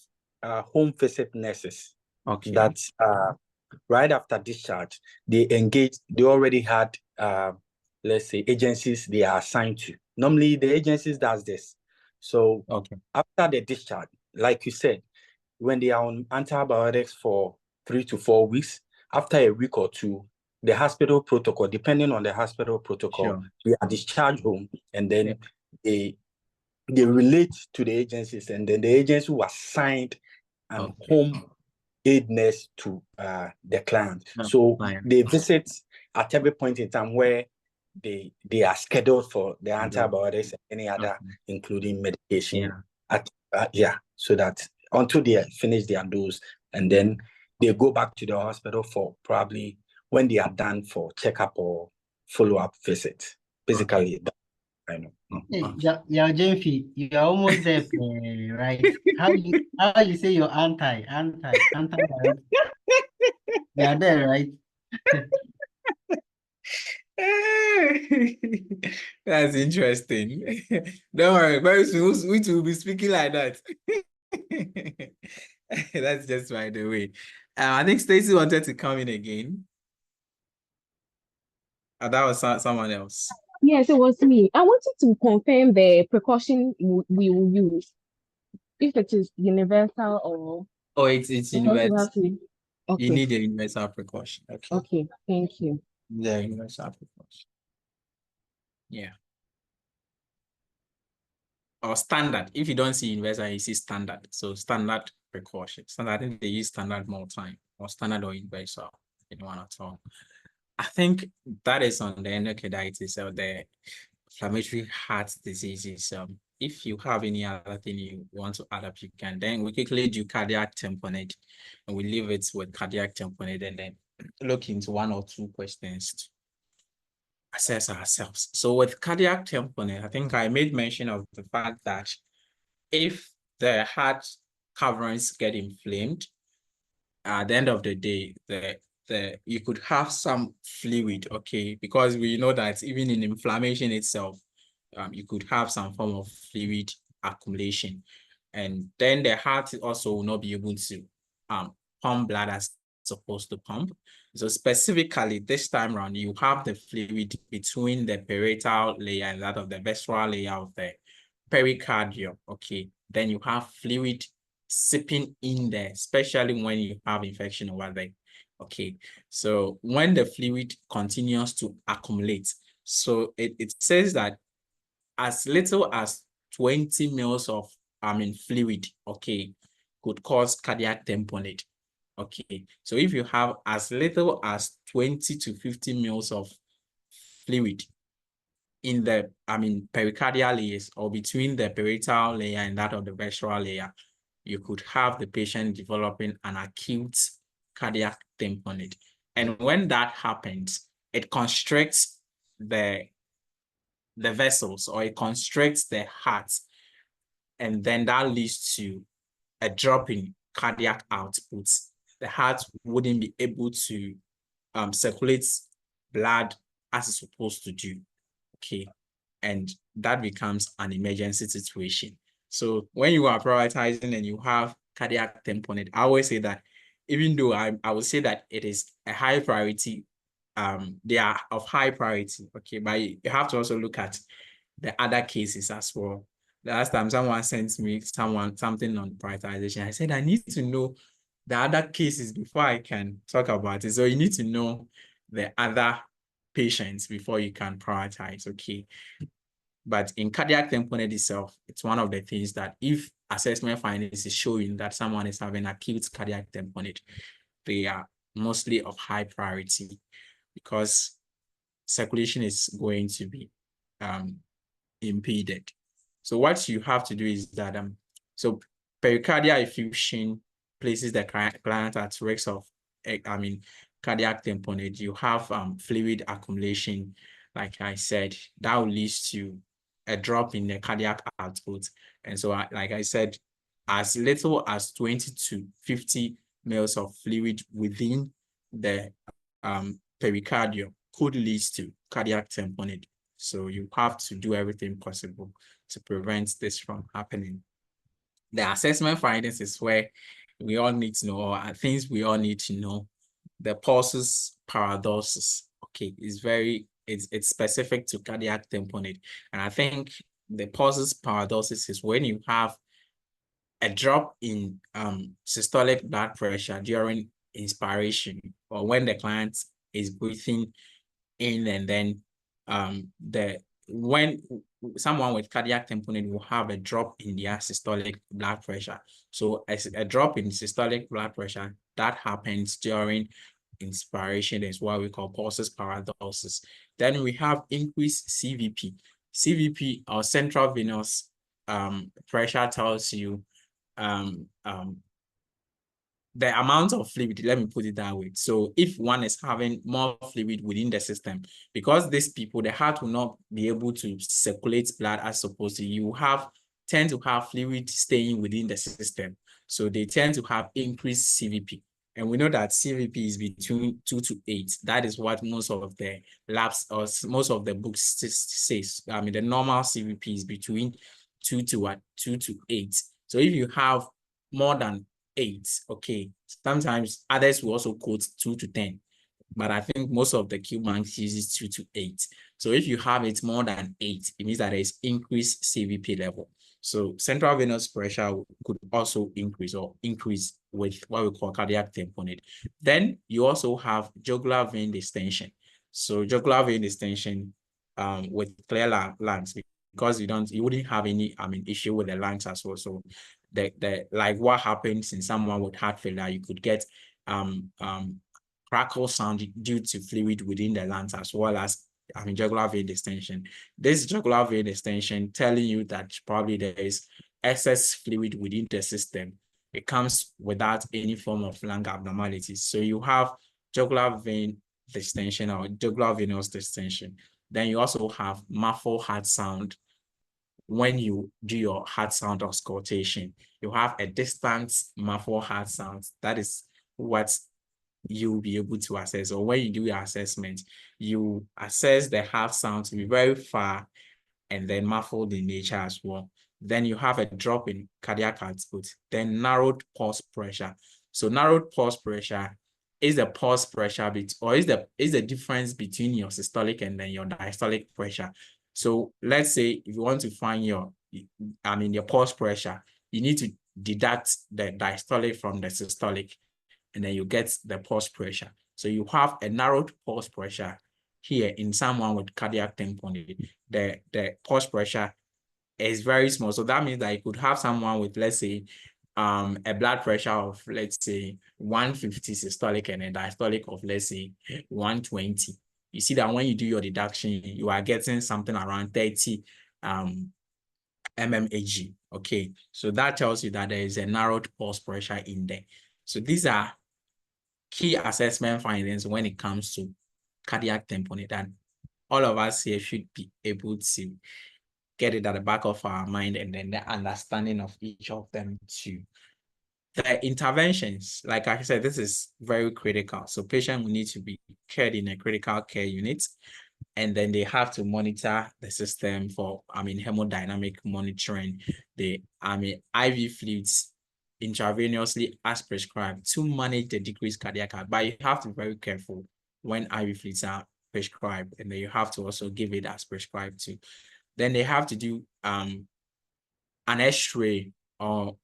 home visit nurses that right after discharge, they already had let's say agencies they are assigned to. Normally the agencies does this. So after the discharge, like you said, when they are on antibiotics for 3 to 4 weeks, after a week or two, the hospital protocol, depending on the hospital protocol, they are discharged home, and then they relate to the agencies, and then the agency was assigned an home aid nurse to the client. So they visit at every point in time where they are scheduled for the antibiotics and any other, including medication. So that until they finish their dose, and then they go back to the hospital for probably when they are done for checkup or follow-up visit. Basically, I know. Yeah, Jenfi, you are almost there, right? How you say you're anti? You are there, right? That's interesting. Don't worry, very soon we will be speaking like that. That's just by the way. I think Stacy wanted to come in again. That was someone else. Yes, it was me. I wanted to confirm the precaution we will use, if it is universal or. Oh, it's universal. Okay. You need a universal precaution. Okay, thank you. The universal precaution. Yeah. Or standard. If you don't see universal, you see standard. So standard precaution. Standard, I think they use standard more time, or standard or universal, anyone at all. I think that is on the endocarditis or the inflammatory heart diseases. If you have any other thing you want to add up, you can. Then we quickly do cardiac tamponade, and we leave it with cardiac tamponade, and then look into one or two questions to assess ourselves. So with cardiac tamponade, I think I made mention of the fact that if the heart coverings get inflamed, at the end of the day, you could have some fluid, because we know that even in inflammation itself, you could have some form of fluid accumulation, and then the heart also will not be able to pump blood as supposed to pump. So specifically this time around, you have the fluid between the parietal layer and that of the visceral layer of the pericardium. Then you have fluid seeping in there, especially when you have infection over there. So when the fluid continues to accumulate, so it says that as little as 20 mils of fluid, could cause cardiac tamponade. So if you have as little as 20 to 50 mils of fluid in the pericardial layers, or between the parietal layer and that of the visceral layer, you could have the patient developing an acute cardiac tamponade. And when that happens, it constricts the vessels, or it constricts the heart, and then that leads to a drop in cardiac output. the heart wouldn't be able to circulate blood as it's supposed to do. Okay. And that becomes an emergency situation. So when you are prioritizing and you have cardiac tamponade, I always say that even though I would say that it is a high priority, they are of high priority, okay, but you have to also look at the other cases as well. The last time someone sent me something on prioritization, I said I need to know the other cases before I can talk about it. So you need to know the other patients before you can prioritize, okay? But in cardiac tamponade itself, it's one of the things that if assessment findings is showing that someone is having acute cardiac tamponade, they are mostly of high priority because circulation is going to be impeded. So what you have to do is that so pericardial effusion places the client at risk of cardiac tamponade. You have fluid accumulation, like I said, that will lead to a drop in the cardiac output. And so like I said, as little as 20 to 50 mils of fluid within the pericardium could lead to cardiac tamponade. So you have to do everything possible to prevent this from happening. The assessment findings is where we all need to know, or things we all need to know. The pulsus paradoxus, okay, is it's specific to cardiac tamponade. And I think the pulsus paradoxus is when you have a drop in systolic blood pressure during inspiration, or when the client is breathing in, and then when someone with cardiac tamponade will have a drop in their systolic blood pressure. So as a drop in systolic blood pressure that happens during inspiration is what we call pulsus paradoxus. Then we have increased CVP. CVP, or central venous pressure, tells you the amount of fluid, let me put it that way. So if one is having more fluid within the system, because these people, the heart will not be able to circulate blood as supposed to, you tend to have fluid staying within the system. So they tend to have increased CVP. And we know that CVP is between 2 to 8. That is what most of the labs or most of the books says. I mean, the normal CVP is between 2 to 8. So if you have more than 8, okay, sometimes others will also quote 2 to 10, but I think most of the Q banks uses 2 to 8. So if you have it more than 8, it means that there is increased CVP level. So central venous pressure could also increase with what we call cardiac tamponade. Then you also have jugular vein distension. So jugular vein distension with clear lungs, because you wouldn't have any issue with the lungs as well. So like what happens in someone with heart failure, you could get crackle sound due to fluid within the lungs, as well as jugular vein distension. This jugular vein distension telling you that probably there is excess fluid within the system. It comes without any form of lung abnormalities. So you have jugular vein distension or jugular venous distension. Then you also have muffled heart sound. When you do your heart sound auscultation, you have a distant muffled heart sound. That is what you'll be able to assess. Or when you do your assessment, you assess the heart sound to be very far and then muffled in nature as well. Then you have a drop in cardiac output, then narrowed pulse pressure. So narrowed pulse pressure is the pulse pressure is the difference between your systolic and then your diastolic pressure. So let's say if you want to find your pulse pressure, you need to deduct the diastolic from the systolic, and then you get the pulse pressure. So you have a narrowed pulse pressure here in someone with cardiac tamponade. The pulse pressure is very small. So that means that you could have someone with, let's say, a blood pressure of, let's say, 150 systolic and a diastolic of, let's say, 120. You see that when you do your deduction, you are getting something around 30 mmHg. Okay, so that tells you that there is a narrowed pulse pressure in there. So these are key assessment findings when it comes to cardiac tamponade, and all of us here should be able to get it at the back of our mind, and then the understanding of each of them too. the interventions, like I said, this is very critical. So patient will need to be cared in a critical care unit, and then they have to monitor the system for, hemodynamic monitoring, the, IV fluids intravenously as prescribed to manage the decreased cardiac output. But you have to be very careful when IV fluids are prescribed, and then you have to also give it as prescribed too. Then they have to do an X-ray or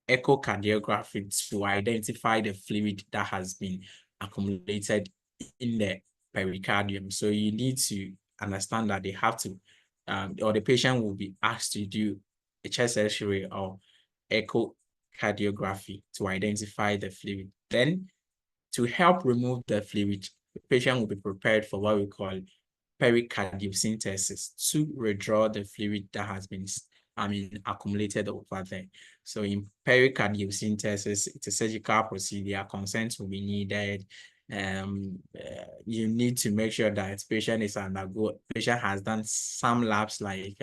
echocardiography to identify the fluid that has been accumulated in the pericardium. So you need to understand that they have to, or the patient will be asked to do a chest X-ray or echocardiography to identify the fluid. Then, to help remove the fluid, the patient will be prepared for what we call pericardiocentesis to withdraw the fluid that has been accumulated over there. So in pericardiocentesis, it's a surgical procedure. Consent will be needed. You need to make sure that patient has done some labs like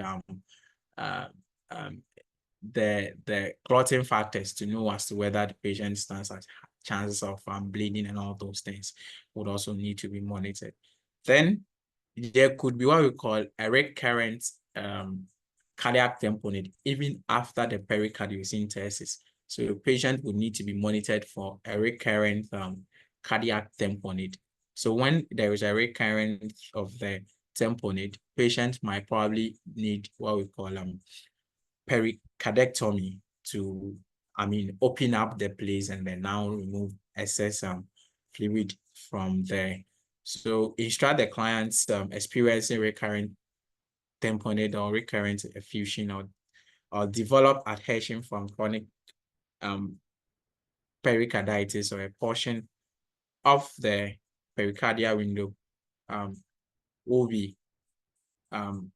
the clotting factors to know as to whether the patient stands at chances of bleeding, and all those things would also need to be monitored. Then there could be what we call a recurrent cardiac tamponade even after the pericardiocentesis. So the patient would need to be monitored for a recurrent cardiac tamponade. So when there is a recurrence of the tamponade, patient might probably need what we call pericardectomy to open up the place and then now remove excess fluid from there. So instruct the clients experiencing recurrent tamponade or recurrent effusion or develop adhesion from chronic pericarditis, or a portion of the pericardial window will be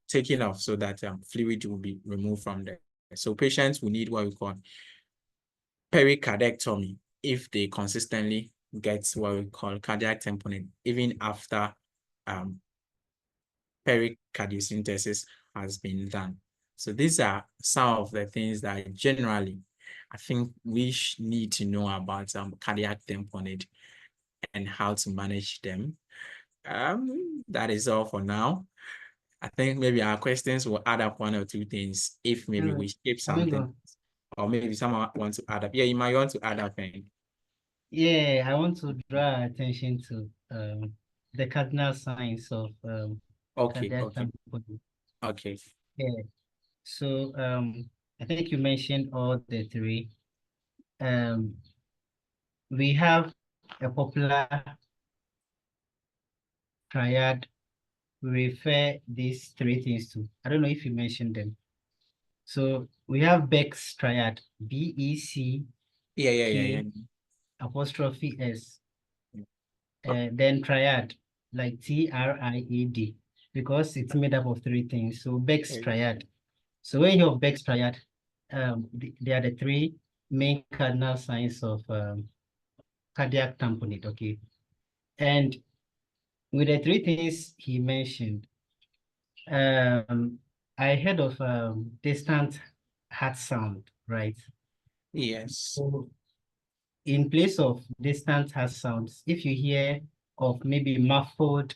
taken off so that fluid will be removed from there. So patients will need what we call pericardectomy if they consistently get what we call cardiac tamponade even after pericardiocentesis has been done. So these are some of the things that generally I think we need to know about cardiac tamponade and how to manage them. That is all for now. I think maybe our questions will add up one or two things if maybe we skip something, or maybe someone wants to add up. Yeah, you might want to add up. Yeah, I want to draw attention to the cardinal signs of cardiac tamponade. Okay. Yeah. So I think you mentioned all the three. We have a popular triad. We refer these three things to. I don't know if you mentioned them. So we have Beck's triad, B-E-C. Yeah. Apostrophe S. Then triad, like T-R-I-A-D, because it's made up of three things. So Beck's triad. So when you have Beck's triad, they are the three main cardinal signs of cardiac tamponade, okay? And with the three things he mentioned, I heard of distant heart sound, right? Yes. So in place of distant heart sounds, if you hear of maybe muffled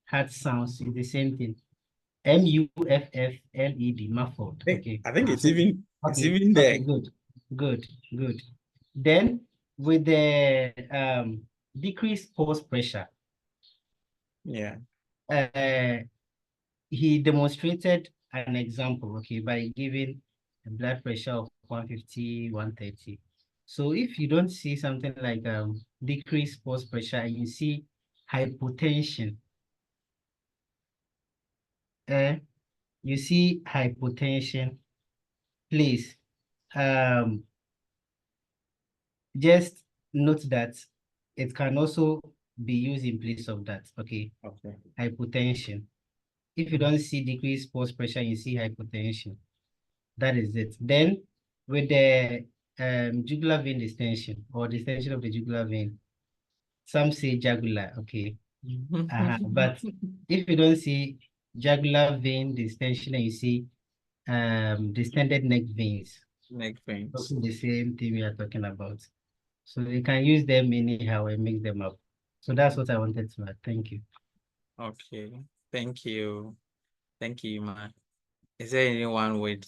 heart sounds, it's the same thing. M-U-F-F-L-E-D, muffled. Okay. I think it's even there. Okay, good. Then with the decreased pulse pressure, yeah, he demonstrated an example, okay, by giving a blood pressure of 150, 130. So if you don't see something like decreased pulse pressure and you see hypotension, please just note that it can also be used in place of that, okay? Okay. Hypotension. If you don't see decreased pulse pressure, you see hypotension. That is it. Then with the jugular vein distension or distension of the jugular vein, some say jugular, okay? But if you don't see jugular vein distension and you see distended neck veins, neck veins. Also the same thing we are talking about. So you can use them anyhow and mix them up. So that's what I wanted to add. Thank you. Okay, thank you. Thank you, Ma. Is there anyone with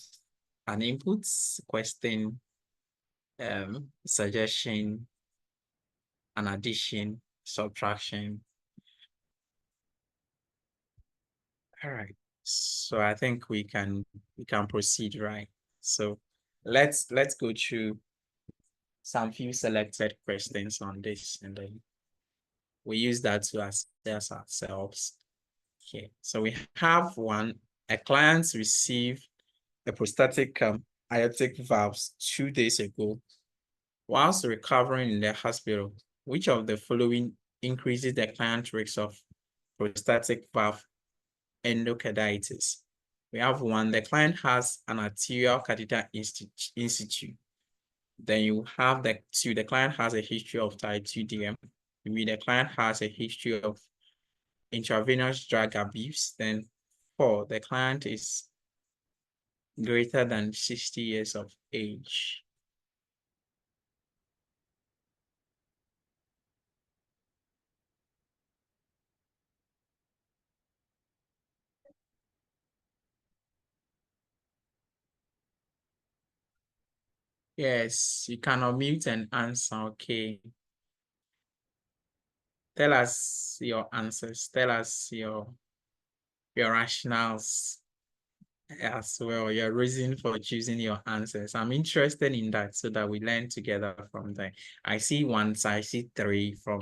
an input, question, suggestion, an addition, subtraction? All right. So I think we can proceed, right? So let's go through some few selected questions on this, and then we use that to assess ourselves. Okay. So we have one. A client received a prostatic aortic valves 2 days ago. Whilst recovering in the hospital, which of the following increases the client's risk of prostatic valve endocarditis? We have one, the client has an arterial catheter institute. Then you have the two, the client has a history of type 2 DM. Maybe the client has a history of intravenous drug abuse. Then 4, the client is greater than 60 years of age. Yes, you can unmute and answer. Okay. Tell us your answers. Tell us your rationales as well, your reason for choosing your answers. I'm interested in that so that we learn together from there. I see 1, so I see 3 from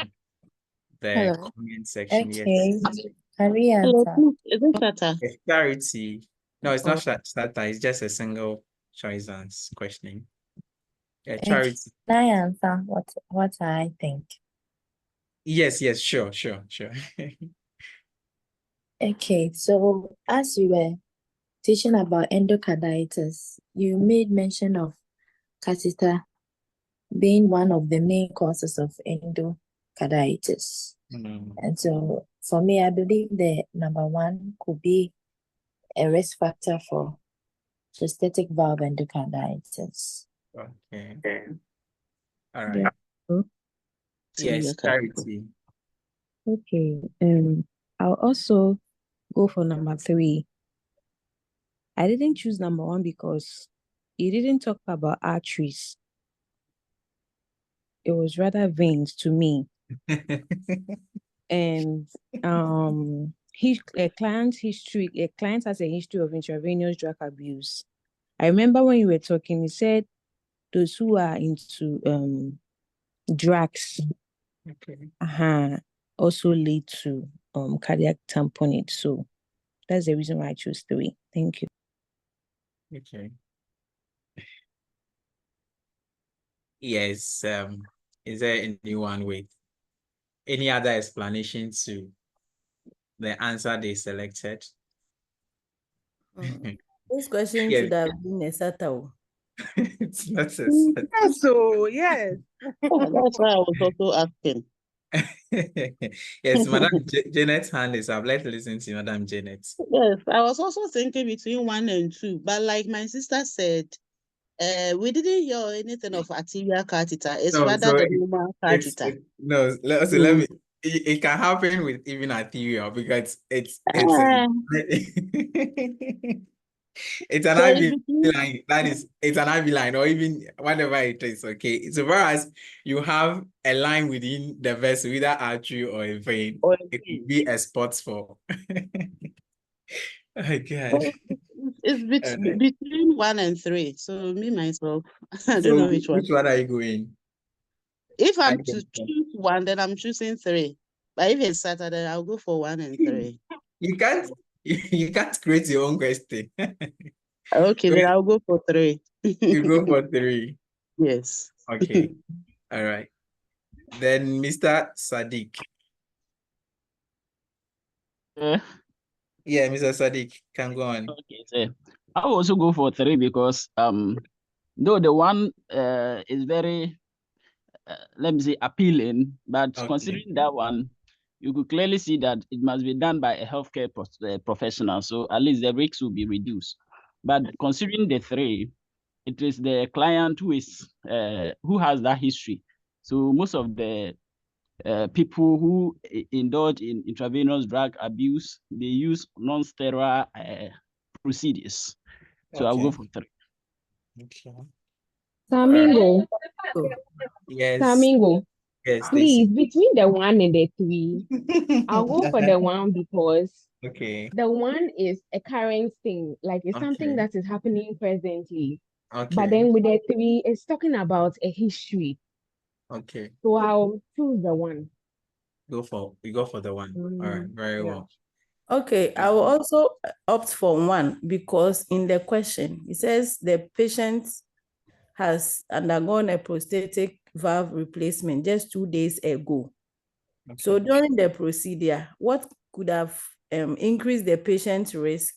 the Hello. comment section. Okay. Yes. Can we Hello, answer? please, is it Tata? It's Charity. No, it's not Oh, Shata. It's just a single choice and questioning. Yeah, okay. Charity. Can I answer what I think? Yes, sure. Okay, so as you were teaching about endocarditis, you made mention of catheter being one of the main causes of endocarditis. And so for me, I believe the number 1 could be a risk factor for prostatic valve endocarditis. Okay. All right. Yeah. Yes, Charity. Okay. I'll also go for number 3. I didn't choose number 1 because it didn't talk about arteries. It was rather veins to me. And a client has a history of intravenous drug abuse. I remember when you were talking, you said those who are into drugs also lead to cardiac tamponade. So that's the reason why I chose 3. Thank you. Okay. Yes. Is there anyone with any other explanation to the answer they selected? This question Yes. should have been a SATA. It's not a set. So yes. That's why I was also asking. Yes, Madam Janet's hand is up. Let's listen to Madam Janet. Yes, I was also thinking between 1 and 2, but like my sister said, we didn't hear anything of arterial catheter. It's No, rather so the normal catheter. it can happen with even arterial because it's Ah, it's an so it's IV between line. It's an IV line or even whatever it is. Okay, so whereas you have a line within the vessel, either artery or a vein, or it could be a spot for. Oh God. so it's between 1 and 3. So me myself, I don't So know which one. which one are you going? If I I'm get to that. choose 1, then I'm choosing 3. But if it's Saturday, I'll go for 1 and 3. You can't you can't create your own question. Okay, then I'll go for 3. You go for 3. Yes. Okay. All right. Then Mr. Sadiq. Yeah, Mr. Sadiq, can go on. Okay, so I will also go for 3 because though the one is very let me say appealing, but Okay. considering that one, you could clearly see that it must be done by a healthcare professional, so at least the risks will be reduced. But considering the 3, it is the client who is who has that history. So most of the people who indulge in intravenous drug abuse, they use non-steroidal procedures. So I'll go for 3. Okay. Samingo, Yes. Samingo, Yes, please, Stacy. between the 1 and the 3, I'll go for the 1 because Okay. the 1 is a current thing, like it's something Okay. that is happening presently. But Okay. then with the 3, it's talking about a history. Okay. So I'll choose the 1. We go for the 1. All right. Very Yeah. well. Okay, I will also opt for 1 because in the question, it says the patient has undergone a prosthetic valve replacement just 2 days ago. Okay. So during the procedure, what could have increased the patient's risk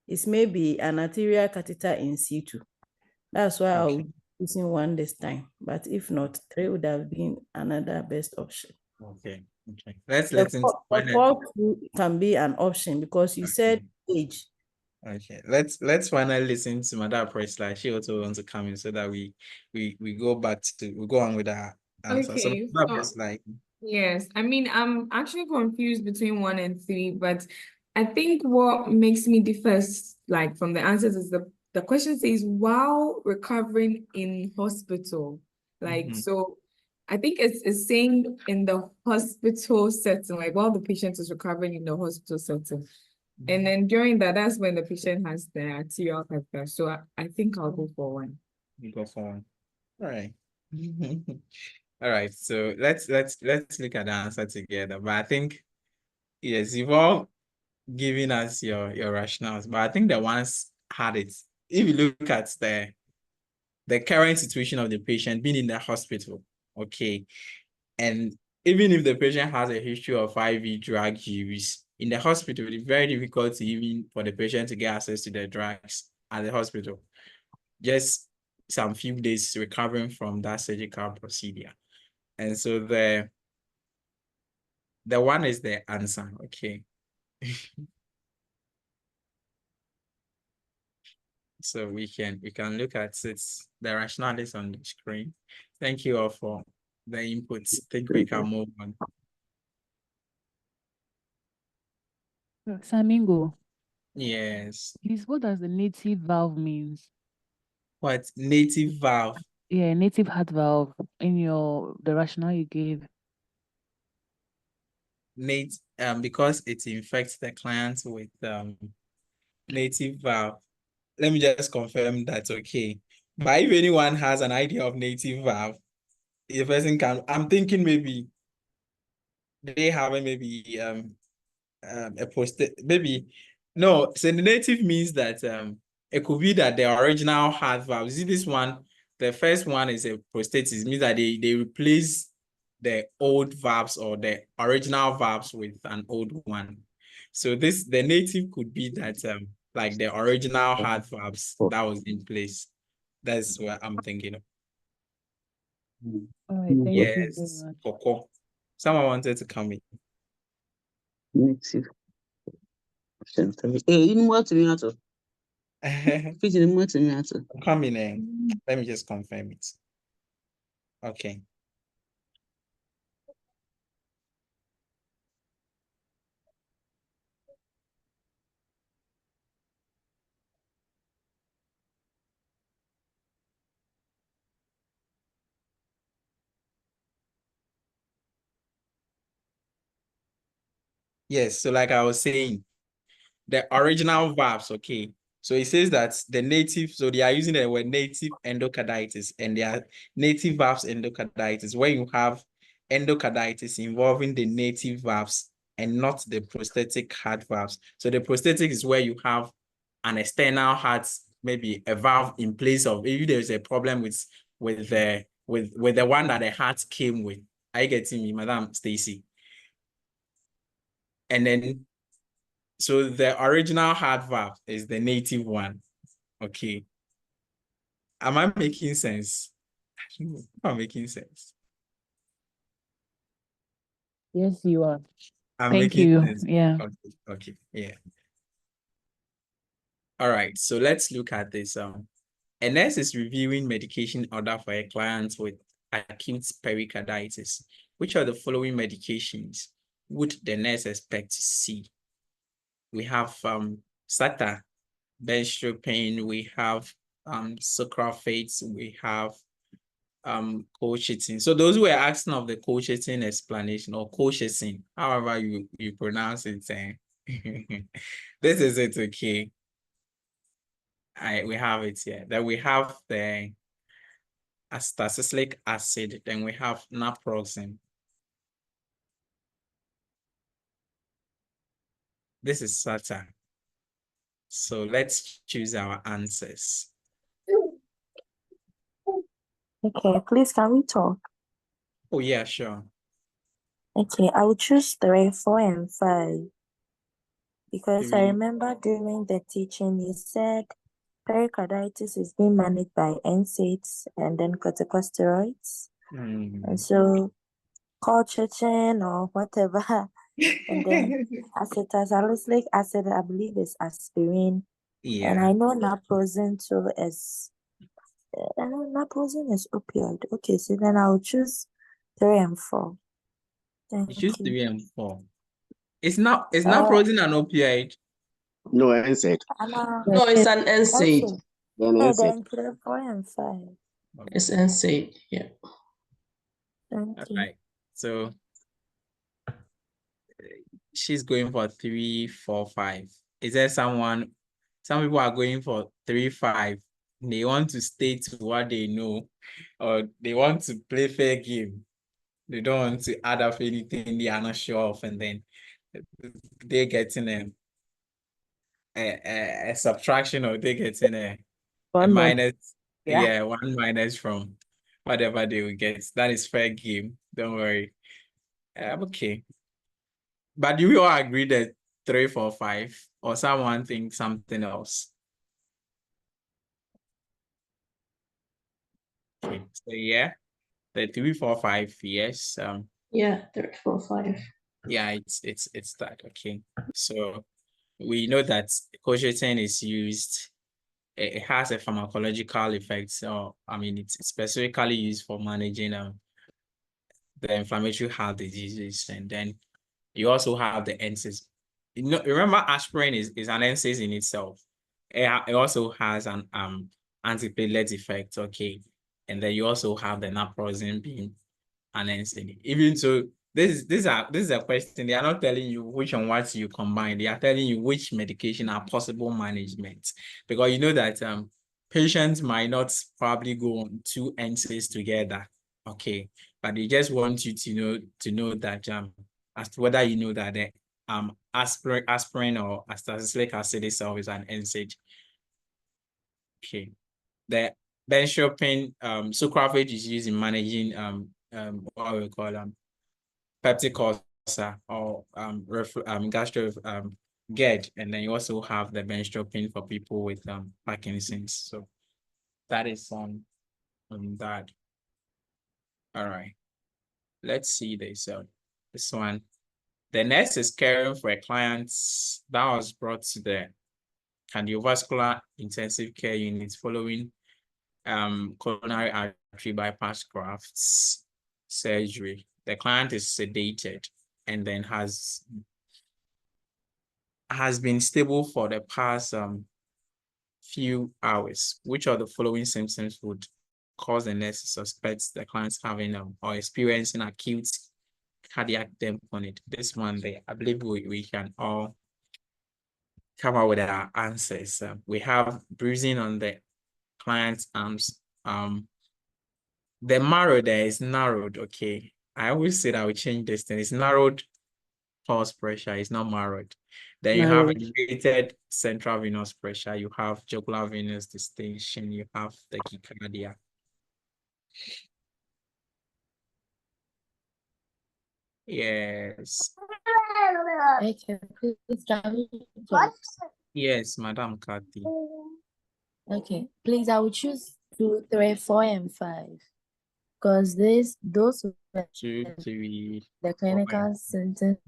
is maybe an arterial catheter in situ. That's why I'll be using 1 this time. But if not, 3 would have been another best option. Okay. Okay. Let's The listen to the 4 can be an option because you said age. Okay, let's finally listen to Madam Presla. She also wants to come in so that we go back to we go on with our answer. So Okay, Madam so Presla, yes, I mean, I'm actually confused between 1 and 3, but I think what makes me differ, like from the answers, is the question says while recovering in hospital. Like, so I think it's saying in the hospital setting, like while the patient is recovering in the hospital setting. And then during that, that's when the patient has the arterial catheter. So I think I'll go for 1. you go for 1. All right. All right. So let's look at the answer together. But I think yes, you've all given us your rationales, but I think the ones had it. If you look at the current situation of the patient being in the hospital, okay, and even if the patient has a history of IV drug use in the hospital, it's very difficult even for the patient to get access to the drugs at the hospital. Just some few days recovering from that surgical procedure. And so the 1 is the answer, okay. So we can look at it. The rationale is on the screen. Thank you all for the inputs. I think we can move on. Samingo, Yes. please, what does the native valve means? What native valve? Yeah, native heart valve in the rationale you gave. Because it infects the client with native valve. Let me just confirm that's okay. But if anyone has an idea of native valve, the person can. I'm thinking maybe they have maybe a post maybe no. So the native means that it could be that the original heart valve. See this one. The first one is a prosthesis, means that they replace the old valves or the original valves with an old one. So the native could be that like the original heart valves that was in place. That's what I'm thinking of. All right, thank you very Yes, much. Coco. Someone wanted to come in. Native. Come in. Let me just confirm it. Okay. Yes, so like I was saying, the original valves, okay. So it says that the native, so they are using the word native endocarditis, and they are native valves endocarditis, where you have endocarditis involving the native valves and not the prosthetic heart valves. So the prosthetic is where you have an external heart, maybe a valve in place of, if there's a problem with the one that the heart came with. Are you getting me, Madam Stacy? And then so the original heart valve is the native one. Okay. Am I making sense? I'm making sense. Yes, you are. I'm Thank making you. sense. Yeah. Okay. Yeah. All right. So let's look at this. A nurse is reviewing medication order for a client with acute pericarditis. Which of the following medications would the nurse expect to see? We have SATA, benztropine, we have sucralfate, we have colchicine. So those who were asking of the colchicine explanation or colchicine, however you pronounce it, this is it, okay. We have it here. Then we have the acetylsalicylic acid. Then we have naproxen. This is SATA. So let's choose our answers. Okay, please can we talk? Oh yeah, sure. Okay, I will choose 3, 4, and 5 because I 3. remember during the teaching you said pericarditis is being managed by NSAIDs and then corticosteroids. And so colchicine or whatever, and then acetylsalicylic acid, I believe is aspirin. And Yeah. I know naproxen too is, I know naproxen is opioid. Okay, so then I'll choose 3 and 4. You Thank choose you. 3 and 4. It's not naproxen an opioid. No, NSAID. No, it's an NSAID. NSAID. Then Yeah, NSAID. then 3, 4, and 5. It's NSAID, yeah. Thank you. Right. So she's going for 3, 4, 5. Is there someone? Some people are going for 3, 5. They want to state what they know, or they want to play fair game. They don't want to add up anything they are not sure of, and then they're getting a subtraction, or they're getting a minus. Yeah, 1 minus from whatever they will get. That is fair game. Don't worry. Okay. But do we all agree that 3, 4, 5, or someone thinks something else? Okay, so yeah, the 3, 4, 5, yes. Yeah, 3, 4, 5. Yeah, it's that. Okay. So we know that colchicine is used. It has a pharmacological effect. So I mean, it's specifically used for managing the inflammatory heart diseases, and then you also have the NSAIDs. Remember aspirin is an NSAID in itself. It also has an antiplatelet effect, okay. And then you also have the naproxen being an NSAID. Even so, this is a question. They are not telling you which and what you combine. They are telling you which medication are possible management. Because you know that patients might not probably go on 2 NSAIDs together. Okay. But they just want you to know that as to whether you know that the aspirin or acetylsalicylic acid itself is an NSAID. Okay. The benztropine sucralfate is used in managing what we call peptic ulcer or gastro GERD, and then you also have the benztropine for people with Parkinson's. So that is on that. All right. Let's see this. This one. The nurse is caring for a client that was brought to the cardiovascular intensive care unit following coronary artery bypass grafts surgery. The client is sedated and then has been stable for the past few hours. Which of the following symptoms would cause the nurse to suspect the client's having or experiencing acute cardiac tamponade? This one there, I believe we can all come up with our answers. We have bruising on the client's arms. The marrow there is narrowed. Okay, I always say that we change this thing. It's narrowed pulse pressure. It's not narrowed. Then you have elevated central venous pressure. You have jugular venous distension. You have tachycardia. Yes. Okay, please can we talk? Yes, Madam Kathy. Okay, please, I will choose 2, 3, 4, and 5 because those were 2, 3, the 4. clinical symptoms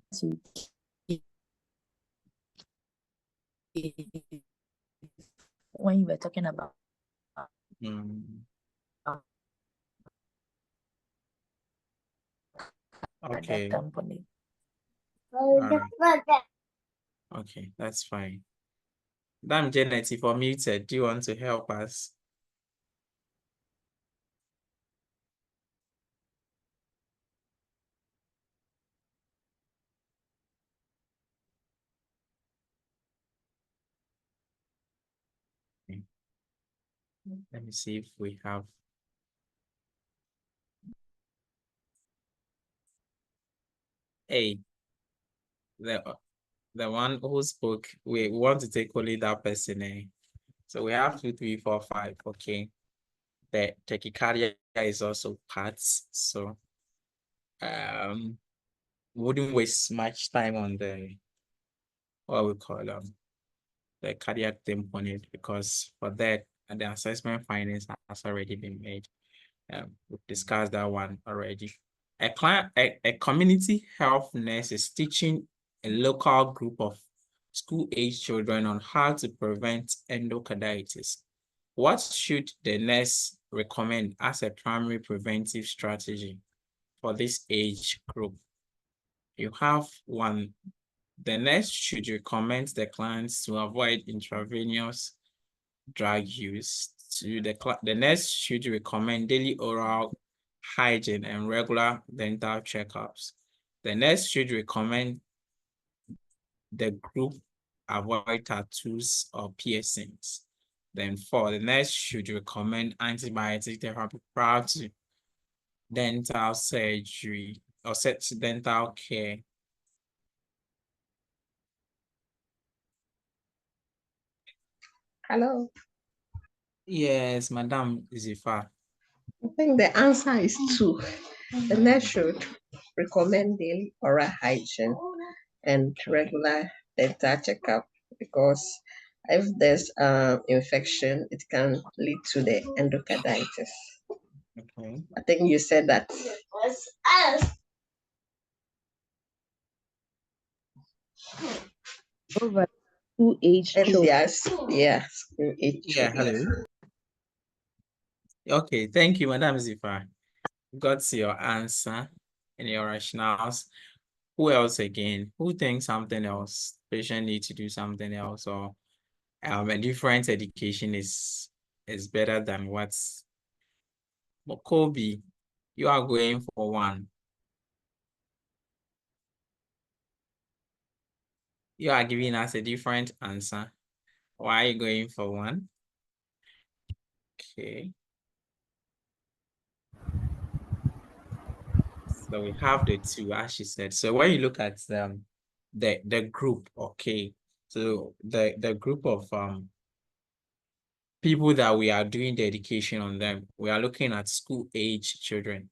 when you were talking about Mm. Okay. All right. Okay, that's fine. Madam Janet, if you're muted, do you want to help us? Okay. Let me see if we have. Hey, the one who spoke, we want to take only that person. So we have 2, 3, 4, 5. Okay. The tachycardia is also parts. So wouldn't waste much time on the what we call the cardiac tamponade, because for that the assessment findings has already been made. We've discussed that one already. A community health nurse is teaching a local group of school-age children on how to prevent endocarditis. What should the nurse recommend as a primary preventive strategy for this age group? You have one. The nurse should recommend the clients to avoid intravenous drug use. The nurse should recommend daily oral hygiene and regular dental checkups. The nurse should recommend the group avoid tattoos or piercings. Then 4, the nurse should recommend antibiotic therapy prior to dental surgery or set dental care. Hello. Yes, Madam Zifa. I think the answer is 2. The nurse should recommend daily oral hygiene and regular dental checkup, because if there's infection, it can lead to the endocarditis. Okay. I think you said that. Over school-age children. Yes, yeah, school-age Yeah, children. hello. Okay, thank you, Madam Zifa. Got your answer and your rationales. Who else again? Who thinks something else? Patient need to do something else, or a different education is better than what's. But Kobe, you are going for 1. You are giving us a different answer. Why are you going for 1? Okay. So we have the 2, as she said. So when you look at the group, okay. So the group of people that we are doing the education on them, we are looking at school age children.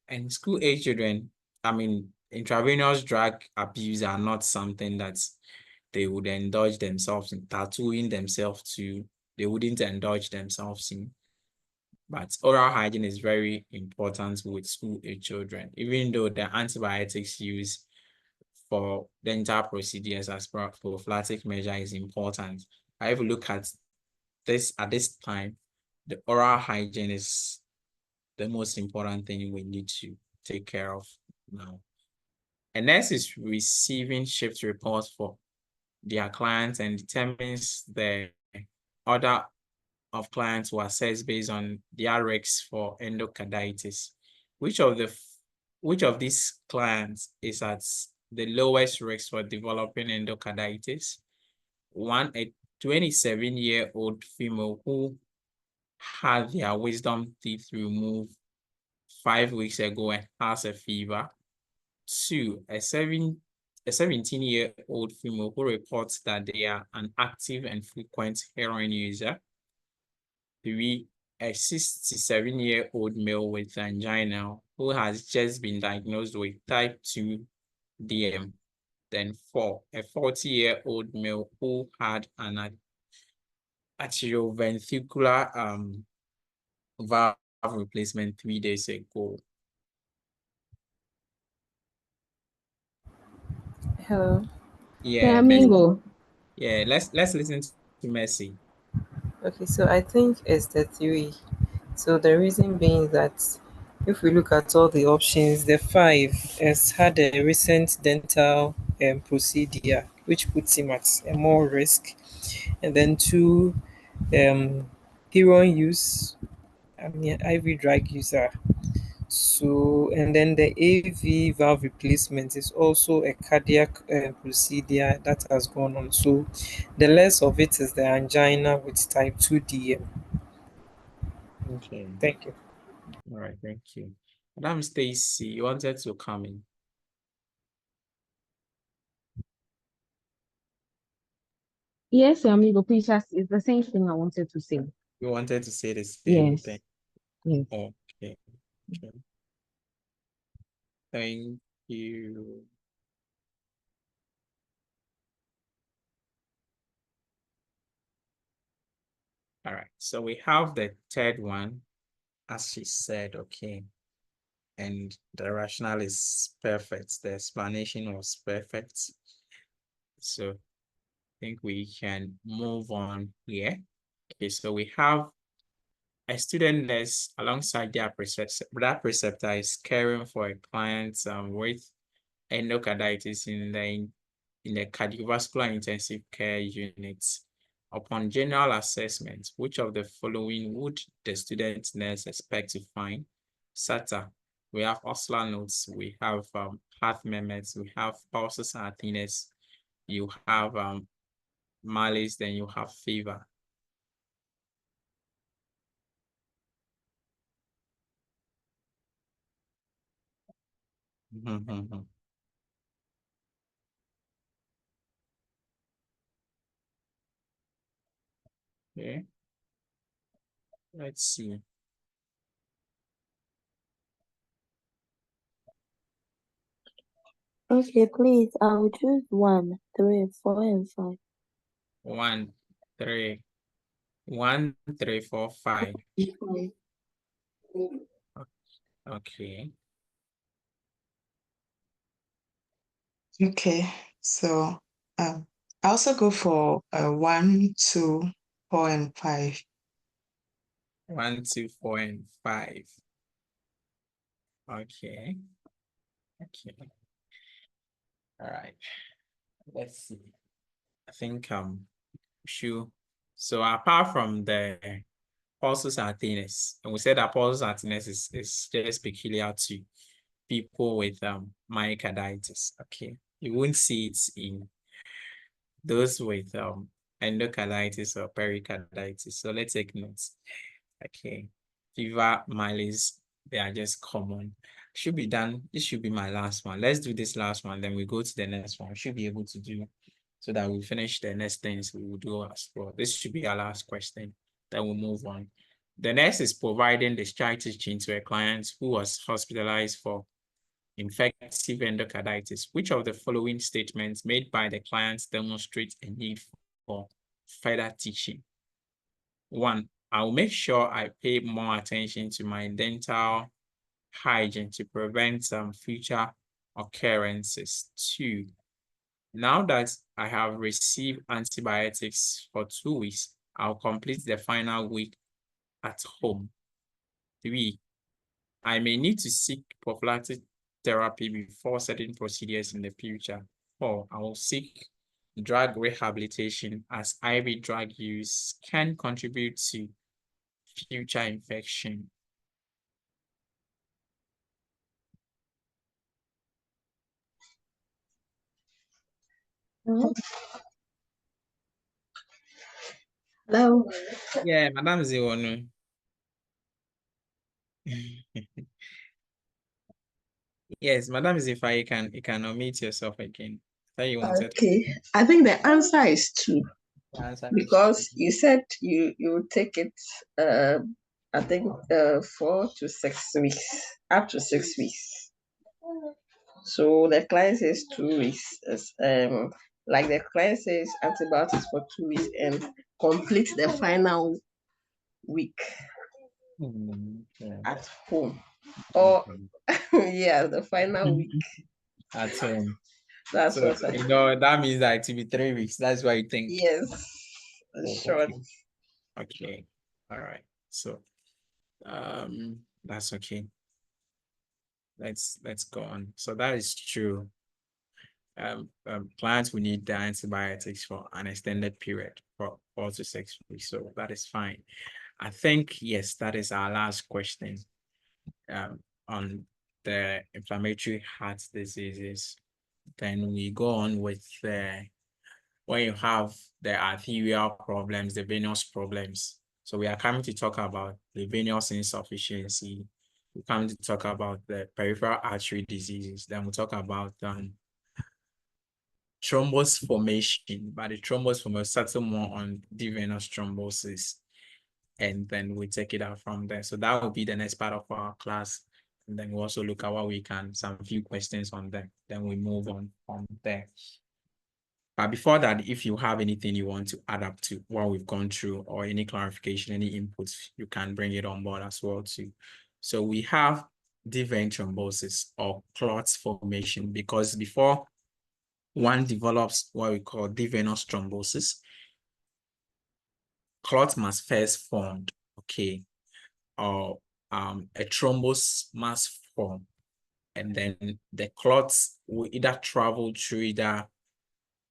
And school age children, I mean, intravenous drug abuse are not something that they would indulge themselves in. Tattooing themselves to, they wouldn't indulge themselves in. But oral hygiene is very important with school age children, even though the antibiotics used for dental procedures as prophylactic measure is important. I have a look at this at this time, the oral hygiene is the most important thing we need to take care of now. A nurse is receiving shift reports for their clients and determines the order of clients who assess based on their risks for endocarditis. Which of these clients is at the lowest risk for developing endocarditis? 1, a 27-year-old female who had their wisdom teeth removed 5 weeks ago and has a fever. 2, a 17-year-old female who reports that they are an active and frequent heroin user. 3, a 67-year-old male with angina who has just been diagnosed with type 2 DM. Then 4, a 40-year-old male who had an atrioventricular valve replacement 3 days ago. Hello. Yeah, Mingo. yeah, let's listen to Mercy. Okay, so I think it's the 3. So the reason being that if we look at all the options, the 5 has had a recent dental procedure, which puts him at a more risk. And then 2, heroin use, IV drug user. So, and then the AV valve replacement is also a cardiac procedure that has gone on. So, the less of it is the angina with type 2 DM. Okay. Thank you. All right, thank you. Madam Stacy, you wanted to come in. Yes, amigo, please, it's the same thing I wanted to say. You wanted to say the same Yes. thing. Yes. Okay. Okay. Thank you. All right, so we have the third one, as she said, okay. And the rationale is perfect. The explanation was perfect. So I think we can move on here. Okay, so we have a student nurse alongside their preceptor is caring for a client with endocarditis in the cardiovascular intensive care unit. Upon general assessment, which of the following would the student nurse expect to find? SATA, we have oscillar notes, we have heart murmurs, we have pulses and thinness, you have malaise, then you have fever. Okay, let's see. Okay, please, I'll choose 1, 3, 4, and 5. 1, 3, 1, 3, 4, 5. Okay. Okay, so I also go for 1, 2, 4, and 5. 1, 2, 4, and 5. Okay. Okay. All right. Let's see. I think sure. So apart from the pulsus and thinness, and we said that pulsus and thinness is just peculiar to people with myocarditis. Okay. You won't see it in those with endocarditis or pericarditis. So let's take notes. Okay. Fever, malaise, they are just common. Should be done. This should be my last one. Let's do this last one, then we go to the next one. We should be able to do so that we finish the next things we will do as well. This should be our last question. Then we'll move on. The nurse is providing discharge teaching to a client who was hospitalized for infective endocarditis. Which of the following statements made by the clients demonstrate a need for further teaching? 1, I will make sure I pay more attention to my dental hygiene to prevent some future occurrences. 2, now that I have received antibiotics for 2 weeks, I'll complete the final week at home. 3, I may need to seek prophylactic therapy before certain procedures in the future. 4, I will seek drug rehabilitation as IV drug use can contribute to future infection. Hello. Yeah, Madam Ziwonu. Yes, Madam Zifa, you can unmute yourself again. So you wanted. Okay, I think the answer is 2 The answer is because you said you would take it. I think 4 to 6 weeks, up to 6 weeks. So the client says 2 weeks. Like the client says antibiotics for 2 weeks and complete the final week at home. Or yeah, the final week. At home. That's So, what I you know, that means that it will be 3 weeks. That's what you think. Yes, Oh, short. okay. Okay. All right. So That's okay. Let's go on. So that is true. Clients will need the antibiotics for an extended period, for 4 to 6 weeks. So that is fine. I think, yes, that is our last question on the inflammatory heart diseases. Then we go on with when you have the arterial problems, the venous problems. So we are coming to talk about the venous insufficiency. We're coming to talk about the peripheral artery diseases. Then we'll talk about thrombus formation, but the thrombus formation settle more on the venous thrombosis. And then we take it out from there. So that will be the next part of our class. And then we'll also look at what we can, some few questions on them. Then we move on from there. But before that, if you have anything you want to add up to what we've gone through or any clarification, any inputs, you can bring it on board as well too. So we have deep vein thrombosis or clots formation, because before one develops what we call deep venous thrombosis, clot must first form, okay, or a thrombus must form, and then the clots will either travel through either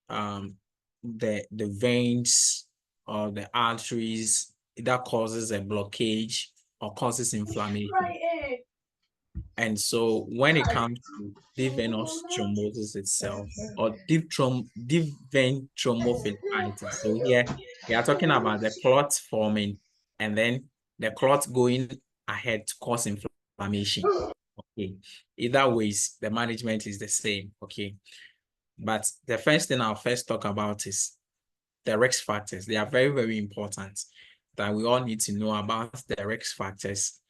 the veins or the arteries, either causes a blockage or causes inflammation. And so when it comes to deep venous thrombosis itself, or deep vein thrombophlebitis, so here we are talking about the clot forming and then the clot going ahead to cause inflammation. Okay, either ways the management is the same. Okay, but the first thing I'll first talk about is the risk factors. They are very, very important that we all need to know about the risk factors.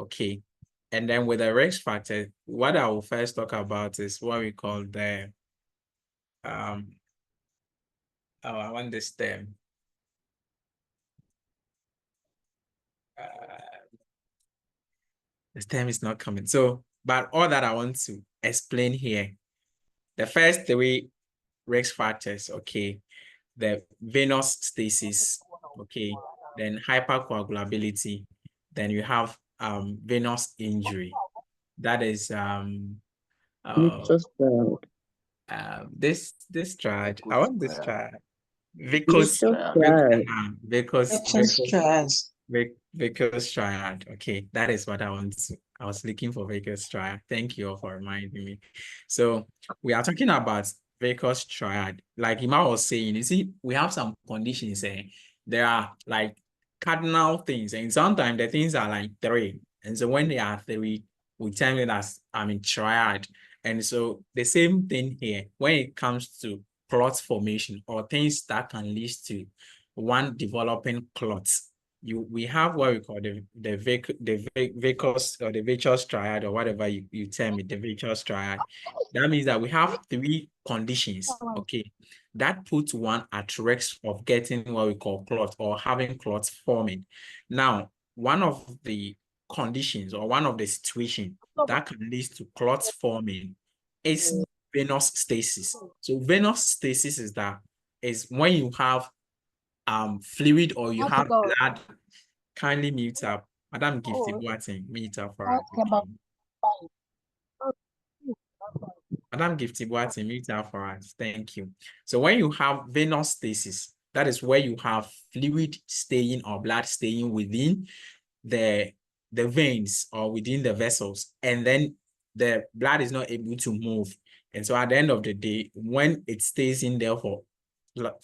Okay. And then with the risk factor, what I will first talk about is what we call the I want this term. This term is not coming. So, but all that I want to explain here, the first three risk factors, okay, the venous stasis, okay, then hypercoagulability, then you have venous injury. That is this triad. I want this triad because Vicus triad. Okay, that is what I want to. I was looking for Vicus triad. Thank you all for reminding me. So we are talking about Vicus triad. Like Ima was saying, you see, we have some conditions. There are like cardinal things, and sometimes the things are like three. And so when they are three, we term it as triad. And so the same thing here, when it comes to clot formation or things that can lead to one developing clots, we have what we call the Vicus or the Vicus triad, or whatever you term it, the Vicus triad. That means that we have three conditions, okay, that puts one at risk of getting what we call clot or having clots forming. Now, one of the conditions or one of the situations that can lead to clots forming is venous stasis. So venous stasis is when you have fluid or you have blood. Kindly mute up. Madam Gifty Boateng, mute up for us. Madam Gifty Boateng, mute up for us. Thank you. So when you have venous stasis, that is where you have fluid staying or blood staying within the veins or within the vessels, and then the blood is not able to move. And so at the end of the day, when it stays in there for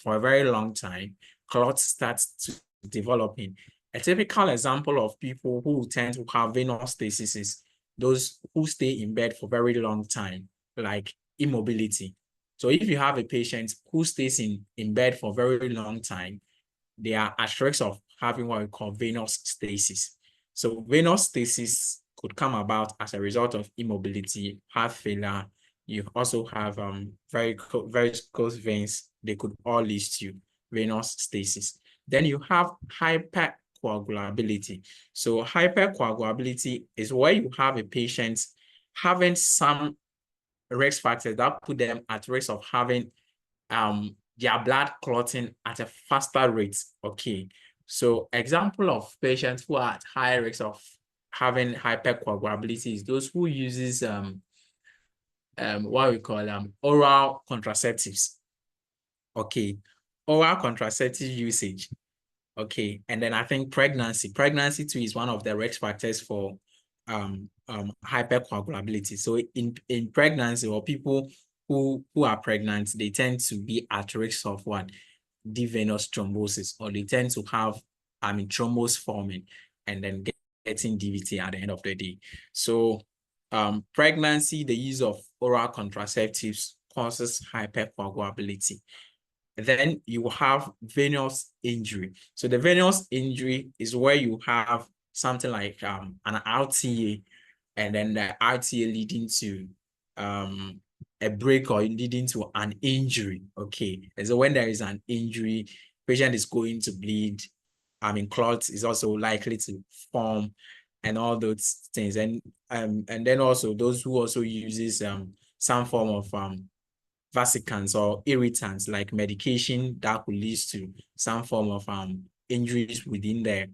a very long time, clots starts to developing. A typical example of people who tend to have venous stasis is those who stay in bed for a very long time, like immobility. So if you have a patient who stays in bed for a very long time, they are at risk of having what we call venous stasis. So venous stasis could come about as a result of immobility, heart failure. You also have very close veins. They could all lead to venous stasis. Then you have hypercoagulability. So hypercoagulability is where you have a patient having some risk factors that put them at risk of having their blood clotting at a faster rate, okay, So example of patients who are at high risk of having hypercoagulability is those who uses what we call oral contraceptives. Okay, oral contraceptive usage. Okay, and then I think pregnancy too is one of the risk factors for hypercoagulability. So in pregnancy, or people who are pregnant, they tend to be at risk of what? Deep venous thrombosis, or they tend to have thrombus forming and then getting DVT at the end of the day. So pregnancy, the use of oral contraceptives causes hypercoagulability. Then you have venous injury. So the venous injury is where you have something like an RTA, and then the RTA leading to a break or leading to an injury. Okay, and so when there is an injury, patient is going to bleed. Clots is also likely to form, and all those things. And then also those who also uses some form of vesicants or irritants like medication that could lead to some form of injuries within the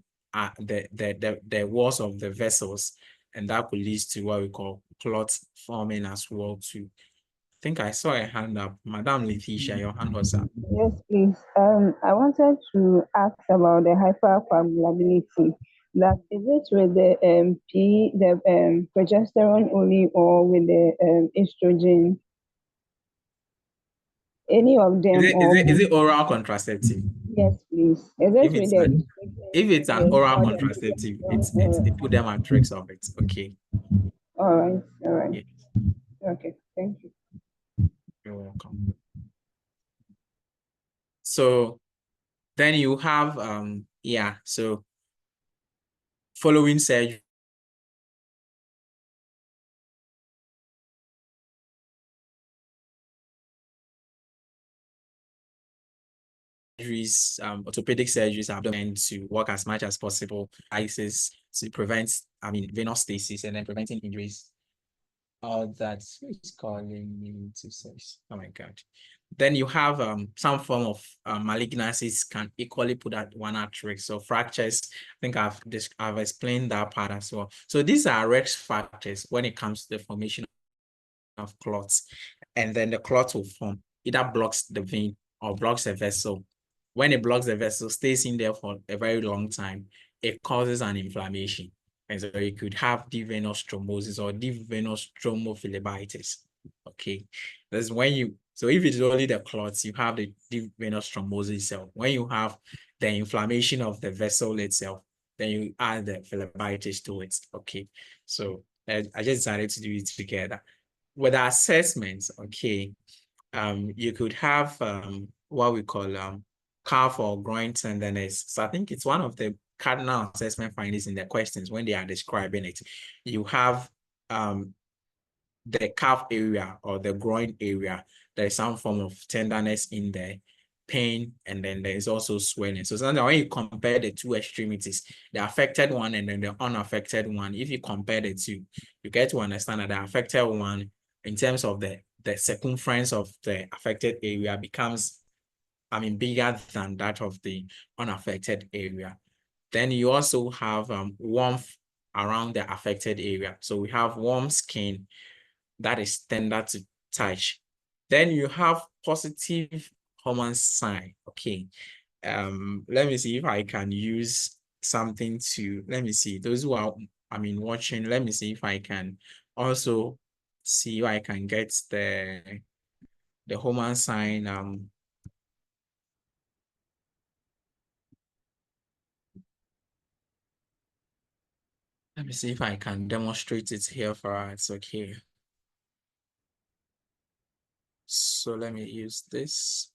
walls of the vessels, and that could lead to what we call clot forming as well too. I think I saw a hand up. Madam Letitia, your hand was up. Yes, please. I wanted to ask about the hypercoagulability. That is it with the progesterone only, or with the estrogen? Any of them? Is it oral contraceptive? Yes, please. Is it If with it's the if it's an yes, oral or contraceptive, they put them at risk of it. Okay. all right, all right. Yes. Okay, thank you. You're welcome. So then you have so following surgery, orthopedic surgeries are done to work as much as possible, ISIS, to prevent venous stasis, and then preventing injuries. All that is calling me to say, oh my God. Then you have some form of malignancies can equally put that one at risk. So fractures, I think I've explained that part as well. So these are risk factors when it comes to the formation of clots, and then the clot will form, either blocks the vein or blocks the vessel. When it blocks the vessel, stays in there for a very long time, it causes an inflammation. And so you could have deep venous thrombosis or deep venous thrombophlebitis. Okay, that's when so if it's only the clots, you have the deep venous thrombosis itself. When you have the inflammation of the vessel itself, then you add the phlebitis to it. Okay, so I just decided to do it together. With the assessments, okay, you could have what we call calf or groin tenderness. So I think it's one of the cardinal assessment findings in the questions when they are describing it. You have the calf area or the groin area. There is some form of tenderness in there, pain, and then there is also swelling. So sometimes when you compare the two extremities, the affected one and then the unaffected one, if you compare the two, you get to understand that the affected one, in terms of the circumference of the affected area, becomes bigger than that of the unaffected area. Then you also have warmth around the affected area. So we have warm skin that is tender to touch. Then you have positive hormone sign. Okay. Let me see if I can use something to, let me see, those who are watching, let me see if I can also see if I can get the hormone sign. Let me see if I can demonstrate it here for us. Okay. So let me use this.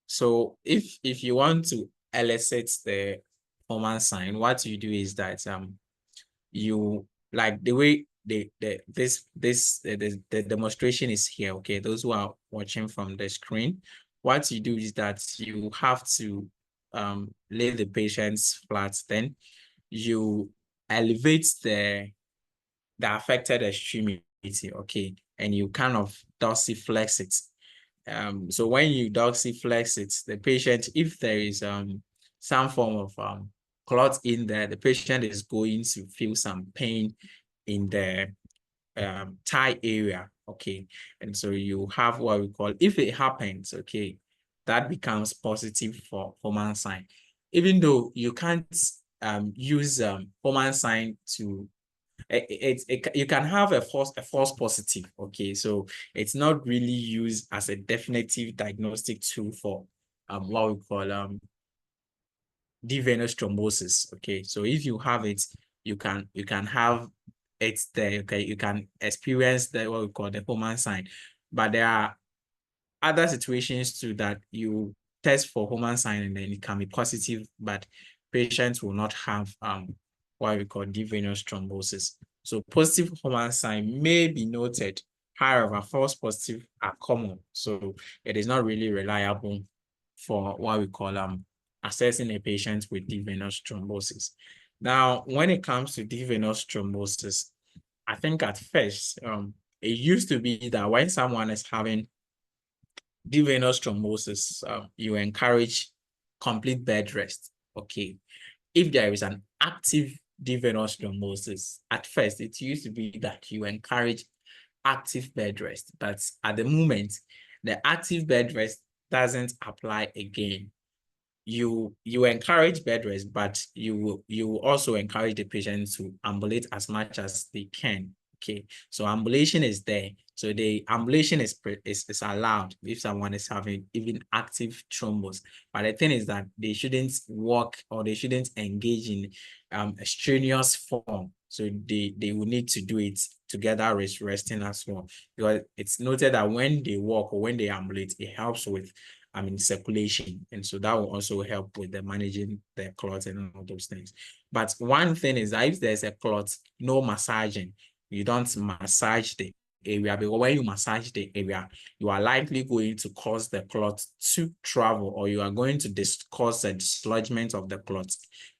So if you want to elicit the hormone sign, what you do is that you, like the way the demonstration is here. Okay, those who are watching from the screen, what you do is that you have to lay the patients flat. Then you elevate the affected extremity, okay, and you kind of dorsiflex it. So when you dorsiflex it, the patient, if there is some form of clot in there, the patient is going to feel some pain in the thigh area, okay? And so you have what we call, if it happens, okay, that becomes positive for Homan sign. Even though you can't use Homan sign to, you can have a false positive, okay? So it's not really used as a definitive diagnostic tool for what we call deep venous thrombosis, okay? So if you have it, you can have it there, okay? You can experience the what we call the Homan sign, but there are other situations too that you test for Homan sign and then it can be positive, but patients will not have what we call deep venous thrombosis. So positive Homan sign may be noted. However, false positive are common, so it is not really reliable for what we call assessing a patient with deep venous thrombosis. Now, when it comes to deep venous thrombosis, I think at first, it used to be that when someone is having deep venous thrombosis, you encourage complete bed rest, okay? If there is an active deep venous thrombosis, at first, it used to be that you encourage active bed rest, but at the moment, the active bed rest doesn't apply again. You encourage bed rest, but you also encourage the patient to ambulate as much as they can. Okay, so ambulation is there. So the ambulation is allowed if someone is having even active thrombus. But the thing is that they shouldn't walk or they shouldn't engage in a strenuous form. So they will need to do it together with resting as well. Because it's noted that when they walk or when they ambulate, it helps with circulation. And so that will also help with the managing the clot and all those things. But one thing is that if there's a clot, no massaging. You don't massage the area, because when you massage the area, you are likely going to cause the clot to travel, or you are going to cause a dislodgement of the clot,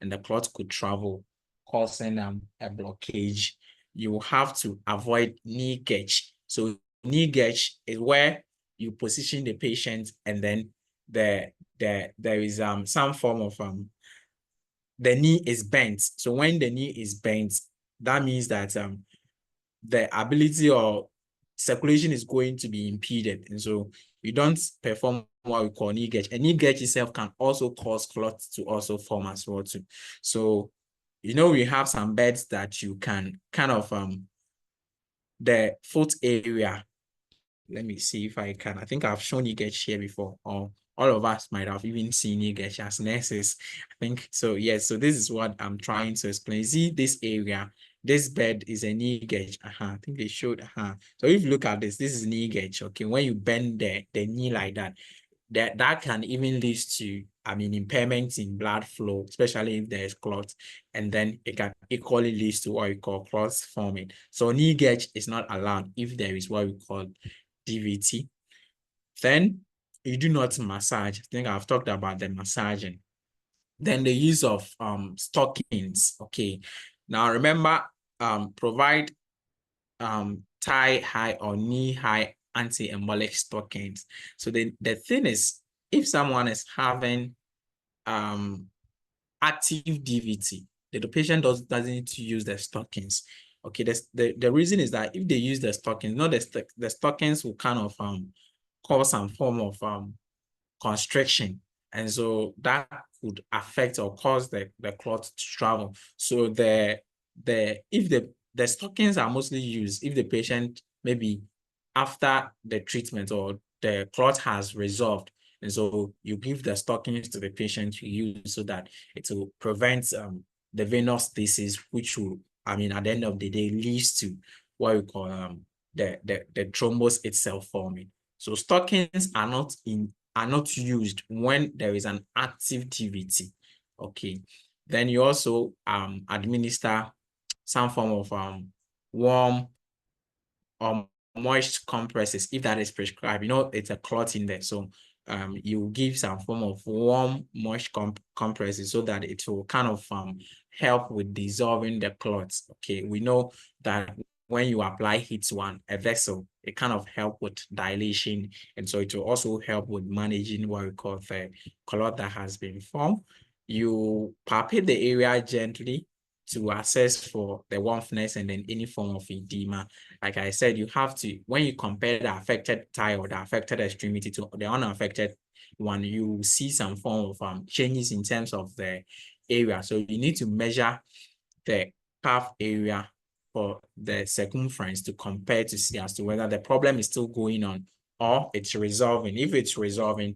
and the clot could travel, causing a blockage. You have to avoid knee gauge. So knee gauge is where you position the patient and then there is some form of the knee is bent. So when the knee is bent, that means that the ability or circulation is going to be impeded, and so you don't perform what we call knee gauge. And knee gauge itself can also cause clots to also form as well too. So we have some beds that you can kind of the foot area. Let me see if I can. I think I've shown knee gauge here before, or all of us might have even seen knee gauge as nurses. I think so. Yes. So this is what I'm trying to explain. See this area. This bed is a knee gauge. I think they showed. So if you look at this is knee gauge. Okay. When you bend the knee like that, that can even lead to impairment in blood flow, especially if there is clot, and then it can equally lead to what we call clots forming. So knee gauge is not allowed if there is what we call DVT. Then you do not massage. I think I've talked about the massaging. Then the use of stockings. Okay. Now remember, provide thigh high or knee high anti-embolic stockings. So the thing is, if someone is having active DVT, the patient doesn't need to use the stockings. Okay, the reason is that if they use the stockings, the stockings will kind of cause some form of constriction, and so that could affect or cause the clot to travel. So if the stockings are mostly used if the patient maybe after the treatment or the clot has resolved, and so you give the stockings to the patient to use so that it will prevent the venous disease, which will at the end of the day leads to what we call the thrombus itself forming. So stockings are not used when there is an active DVT. Okay. Then you also administer some form of warm or moist compresses if that is prescribed. It's a clot in there. So you give some form of warm, moist compresses so that it will kind of help with dissolving the clots. Okay. We know that when you apply heat to a vessel, it kind of help with dilation. And so it will also help with managing what we call the clot that has been formed. you palpate the area gently to assess for the warmthness and then any form of edema. Like I said, you have to, when you compare the affected thigh or the affected extremity to the unaffected one, you see some form of changes in terms of the area. So you need to measure the calf area for the circumference to compare to see as to whether the problem is still going on or it's resolving. If it's resolving,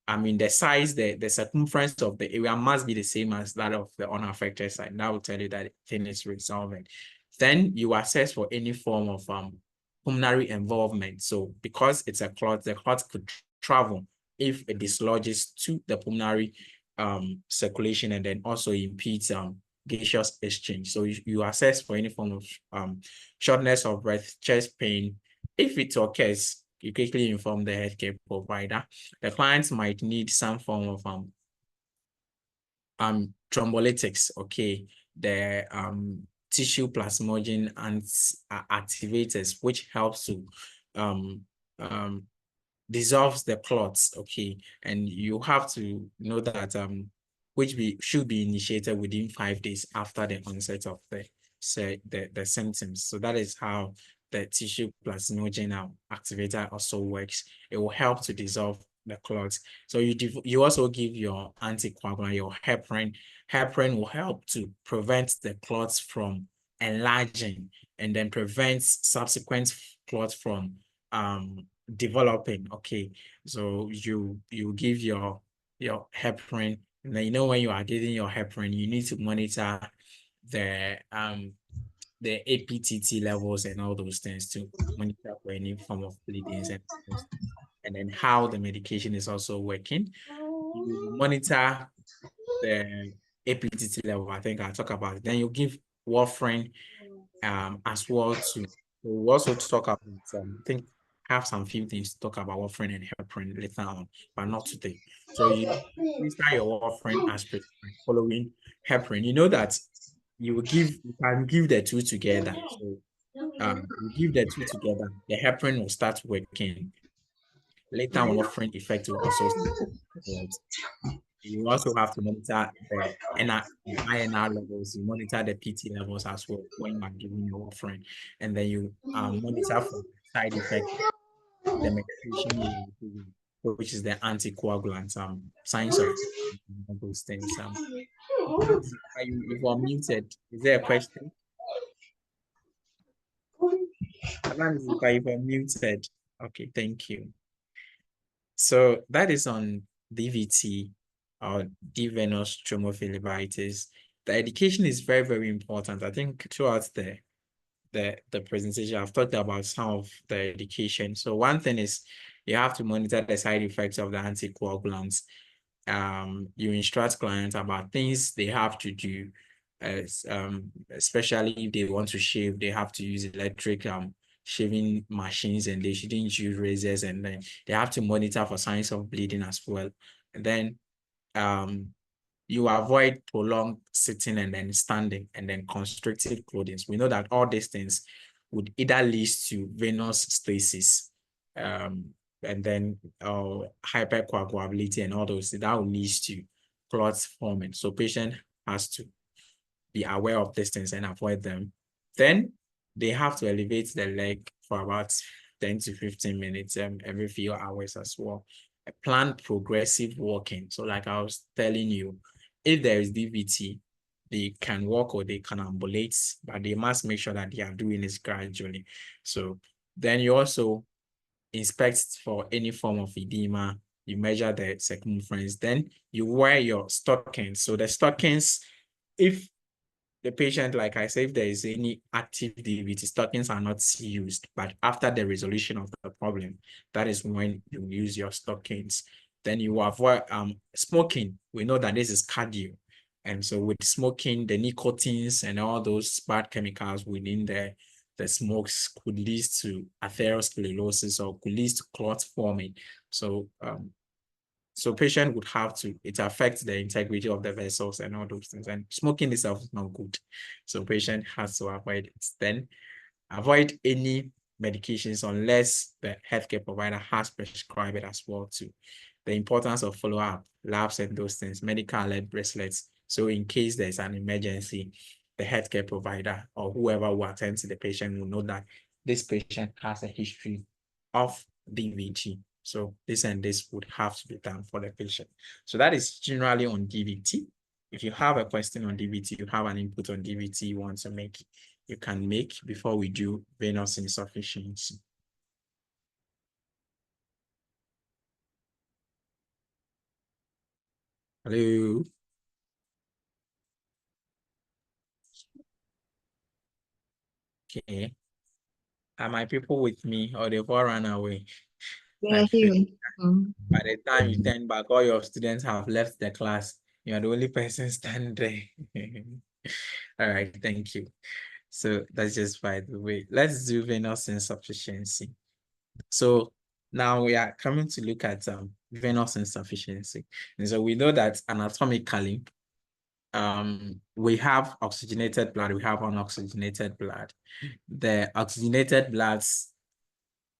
I mean, the size, the circumference of the area must be the same as that of the unaffected side. That will tell you that the thing is resolving. Then you assess for any form of pulmonary involvement. So because it's a clot, the clot could travel if it dislodges to the pulmonary circulation and then also impedes gaseous exchange. So you assess for any form of shortness of breath, chest pain. If it occurs, you quickly inform the healthcare provider. The clients might need some form of thrombolytics, okay, the tissue plasmogen and activators, which helps to dissolves the clots, okay, and you have to know that should be initiated within 5 days after the onset of the symptoms. So that is how the tissue plasminogen activator also works. It will help to dissolve the clots. So you also give your anticoagulant, your heparin. Heparin will help to prevent the clots from enlarging and then prevents subsequent clots from developing. Okay, so you give your heparin, and then when you are giving your heparin, you need to monitor the APTT levels and all those things to monitor for any form of bleedings and then how the medication is also working. You monitor the APTT level. I think I'll talk about it. Then you give warfarin as well too. We'll also talk about I think have some few things to talk about warfarin and heparin later on, but not today. So you start your warfarin as prescribed following heparin. You know that you can give the two together. So you give the two together, the heparin will start working. Later on, warfarin effect will also start. You also have to monitor the INR levels, you monitor the PT levels as well when you are giving your warfarin, and then you monitor for side effect, the medication you are giving, which is the anticoagulant, signs of those things. You are muted. Is there a question? You are muted. Okay, thank you. So that is on DVT or deep venous thrombophlebitis. The education is very, very important. I think throughout the presentation, I've talked about some of the education. So one thing is you have to monitor the side effects of the anticoagulants. You instruct clients about things they have to do, especially if they want to shave, they have to use electric shaving machines and they shouldn't use razors, and then they have to monitor for signs of bleeding as well. And then you avoid prolonged sitting and then standing and then constrictive clothing. We know that all these things would either lead to venous stasis and then hypercoagulability and all those, that will lead to clots forming. So patient has to be aware of these things and avoid them. Then they have to elevate the leg for about 10 to 15 minutes every few hours as well. Plan progressive walking. So like I was telling you, if there is DVT, they can walk or they can ambulate, but they must make sure that they are doing this gradually. So then you also inspect for any form of edema, you measure the circumference, then you wear your stockings. So the stockings, if the patient, like I said, if there is any active DVT, stockings are not used, but after the resolution of the problem, that is when you use your stockings. Then you avoid smoking. We know that this is cardio. And so with smoking, the nicotines and all those bad chemicals within the smokes could lead to atherosclerosis or could lead to clot forming. So so patient would have to, it affects the integrity of the vessels and all those things. And smoking itself is not good. So patient has to avoid it. Then avoid any medications unless the healthcare provider has prescribed it as well too. The importance of follow-up, labs and those things, medical alert bracelets. So in case there's an emergency, the healthcare provider or whoever will attend to the patient will know that this patient has a history of DVT. So this and this would have to be done for the patient. So that is generally on DVT. If you have a question on DVT, you have an input on DVT you want to make, you can make before we do venous insufficiency. Hello. Okay. Are my people with me or they've all run away? Yeah, here. By the time you turn back, all your students have left the class. You are the only person standing there. All right, thank you. So that's just by the way. Let's do venous insufficiency. So now we are coming to look at venous insufficiency. And so we know that anatomically, we have oxygenated blood, we have unoxygenated blood. The oxygenated bloods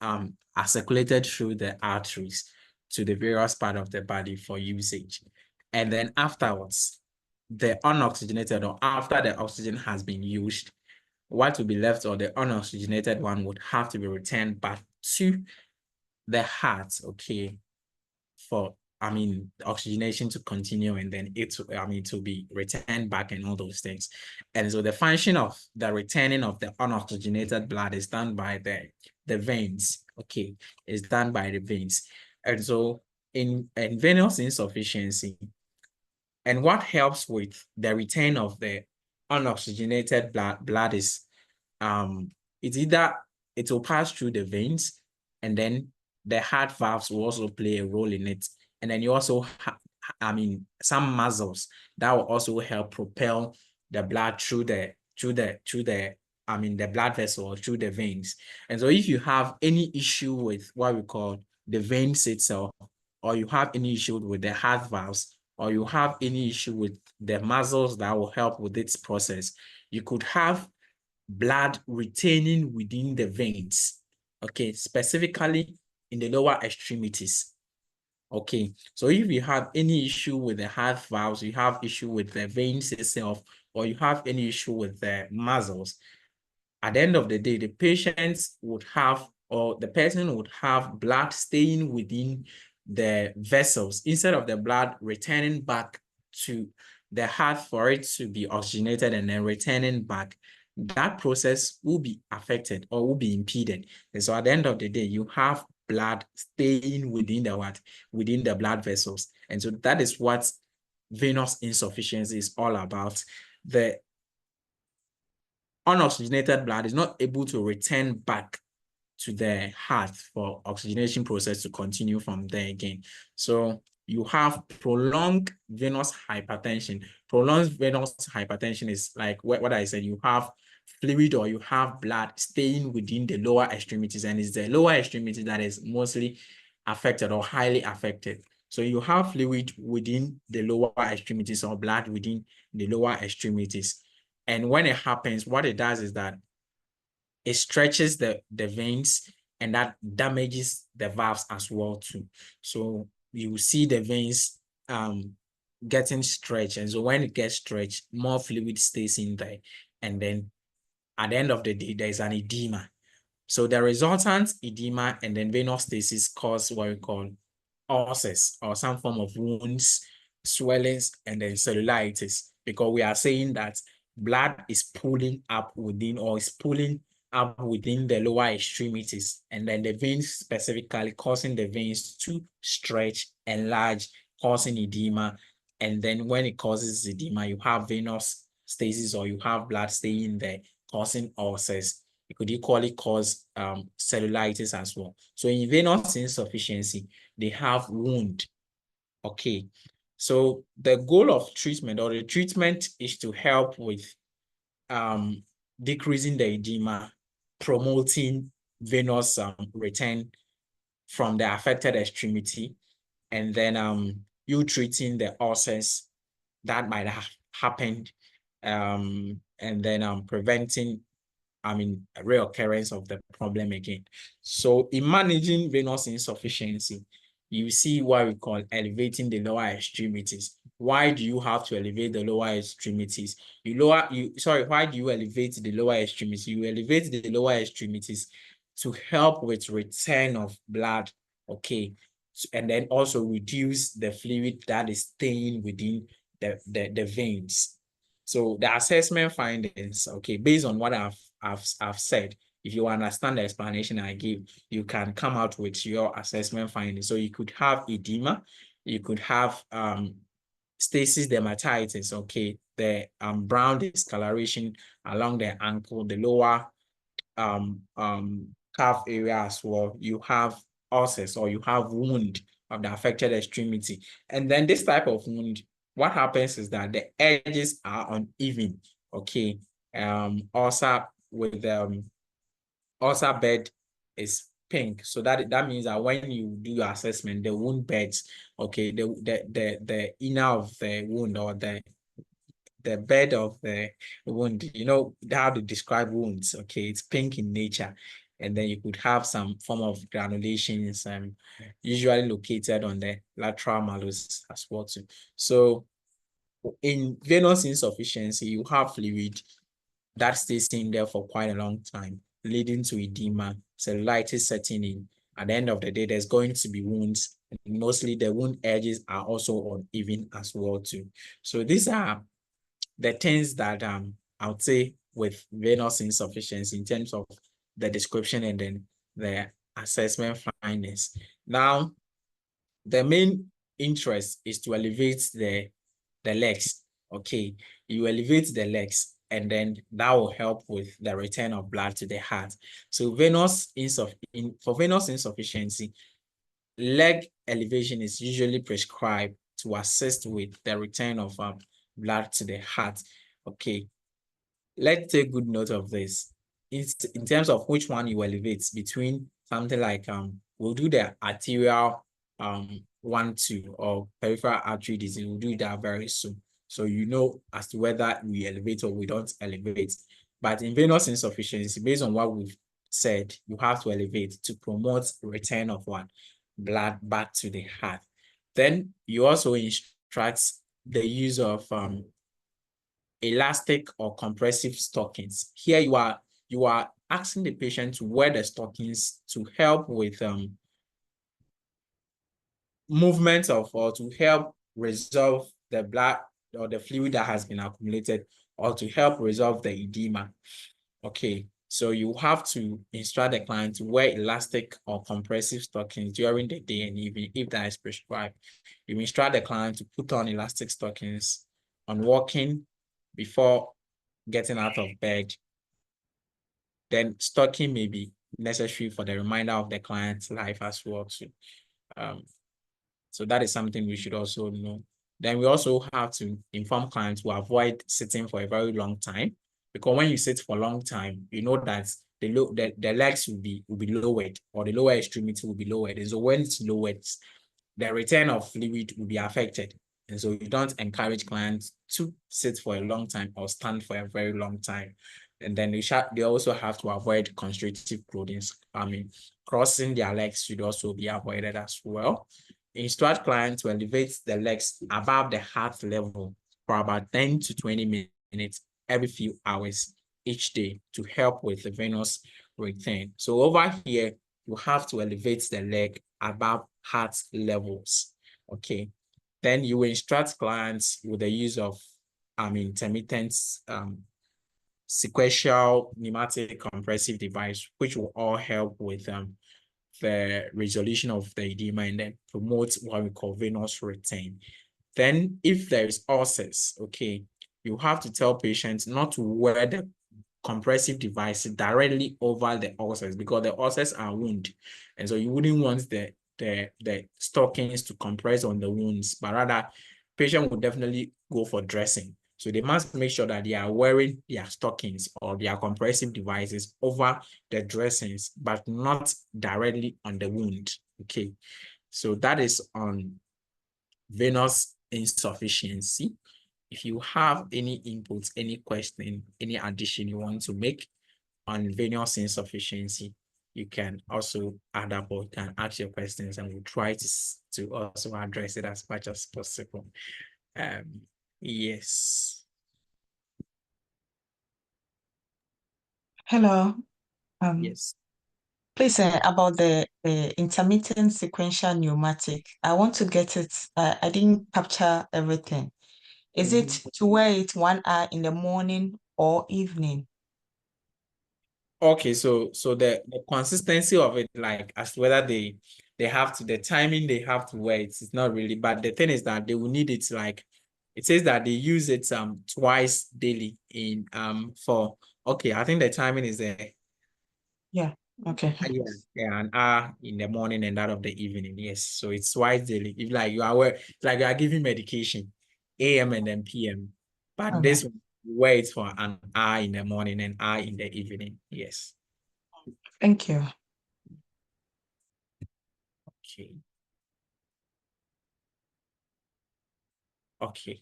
are circulated through the arteries to the various part of the body for usage. And then afterwards, the unoxygenated, or after the oxygen has been used, what will be left, or the unoxygenated one, would have to be returned back to the heart, okay, for oxygenation to continue, and then to be returned back and all those things. And so the function of the returning of the unoxygenated blood is done by the veins, okay, is done by the veins. And so in venous insufficiency, and what helps with the return of the unoxygenated blood is it's either it will pass through the veins, and then the heart valves will also play a role in it. And then you also some muscles that will also help propel the blood through the blood vessel or through the veins. And so if you have any issue with what we call the veins itself, or you have any issue with the heart valves, or you have any issue with the muscles that will help with its process, you could have blood retaining within the veins, okay, specifically in the lower extremities. Okay, so if you have any issue with the heart valves, you have issue with the veins itself, or you have any issue with the muscles, at the end of the day, the patients would have, or the person would have blood staying within the vessels instead of the blood returning back to the heart for it to be oxygenated and then returning back. That process will be affected or will be impeded. And so at the end of the day, you have blood staying within the what? Within the blood vessels. And so that is what venous insufficiency is all about. The unoxygenated blood is not able to return back to the heart for oxygenation process to continue from there again. So you have prolonged venous hypertension. Prolonged venous hypertension is like what I said, you have fluid or you have blood staying within the lower extremities, and it's the lower extremity that is mostly affected or highly affected. So you have fluid within the lower extremities or blood within the lower extremities. And when it happens, what it does is that it stretches the veins, and that damages the valves as well too. So you see the veins getting stretched. And so when it gets stretched, more fluid stays in there. And then at the end of the day, there's an edema. So the resultant edema and then venous stasis cause what we call ulcers or some form of wounds, swellings, and then cellulitis, because we are saying that blood is pulling up within, or is pulling up within the lower extremities, and then the veins specifically causing the veins to stretch, enlarge, causing edema. And then when it causes edema, you have venous stasis, or you have blood staying there, causing ulcers. It could equally cause cellulitis as well. So in venous insufficiency, they have wound. Okay, so the goal of treatment, or the treatment, is to help with decreasing the edema, promoting venous return from the affected extremity, and then you treating the ulcers that might have happened, and then preventing a reoccurrence of the problem again. So in managing venous insufficiency, you see what we call elevating the lower extremities. Why do you have to elevate the lower extremities? Why do you elevate the lower extremities? You elevate the lower extremities to help with return of blood, okay, and then also reduce the fluid that is staying within the veins. So the assessment findings, okay, based on what I've said, if you understand the explanation I give, you can come out with your assessment findings. So you could have edema, you could have stasis dermatitis, okay, the brown discoloration along the ankle, the lower calf area as well. You have ulcers or you have wound of the affected extremity. And then this type of wound, what happens is that the edges are uneven, okay. Ulcer with ulcer bed is pink, so that means that when you do your assessment, the wound beds, okay, the inner of the wound or the bed of the wound, you know how to describe wounds, okay, it's pink in nature. And then you could have some form of granulations, usually located on the lateral malleus as well too. So in venous insufficiency, you have fluid that stays in there for quite a long time, leading to edema, cellulitis setting in. At the end of the day, there's going to be wounds, and mostly the wound edges are also uneven as well too. So these are the things that I would say with venous insufficiency in terms of the description and then the assessment findings. Now, the main interest is to elevate the legs. Okay, you elevate the legs, and then that will help with the return of blood to the heart. So for venous insufficiency, leg elevation is usually prescribed to assist with the return of blood to the heart. Okay, let's take good note of this. In terms of which one you elevate between something like we'll do the arterial 1-2 or peripheral artery disease. We'll do that very soon, so you know as to whether we elevate or we don't elevate. But in venous insufficiency, based on what we've said, you have to elevate to promote return of blood back to the heart. Then you also instruct the use of elastic or compressive stockings. Here you are asking the patient to wear the stockings to help with movement of, or to help resolve the blood or the fluid that has been accumulated, or to help resolve the edema. Okay, so you have to instruct the client to wear elastic or compressive stockings during the day and evening if that is prescribed. You instruct the client to put on elastic stockings on walking before getting out of bed. Then stocking may be necessary for the remainder of the client's life as well too. So that is something we should also know. Then we also have to inform clients to avoid sitting for a very long time, because when you sit for a long time, you know that the legs will be lowered, or the lower extremity will be lowered. And so when it's lowered, the return of fluid will be affected. And so you don't encourage clients to sit for a long time or stand for a very long time. And then they also have to avoid constrictive clothing. Crossing their legs should also be avoided as well. Instruct clients to elevate the legs above the heart level for about 10 to 20 minutes every few hours each day to help with the venous return. So over here, you have to elevate the leg above heart levels. Okay. Then you will instruct clients with the use of intermittent sequential pneumatic compressive device, which will all help with the resolution of the edema and then promote what we call venous return. Then if there is ulcers, okay, you have to tell patients not to wear the compressive device directly over the ulcers, because the ulcers are wound. And so you wouldn't want the stockings to compress on the wounds, but rather patient would definitely go for dressing. So they must make sure that they are wearing their stockings or their compressive devices over the dressings, but not directly on the wound. Okay, so that is on venous insufficiency. If you have any inputs, any question, any addition you want to make, on venous insufficiency, you can also add up or you can ask your questions, and we'll try to also address it as much as possible. Yes. Hello. Yes. Please, about the intermittent sequential pneumatic, I want to get it. I didn't capture everything. Is it to wear it 1 hour in the morning or evening? Okay, so the consistency of it, like as to whether they have to, the timing they have to wear it, it's not really, but the thing is that they will need it, like it says that they use it twice daily in for, okay, I think the timing is there. Yeah, okay. Yeah, an hour in the morning and that of the evening. Yes, so it's twice daily. If like you are it's like you are giving medication, AM and then PM, but this one, you wear it for an hour in the morning and hour in the evening. Yes. Thank you. Okay. Okay.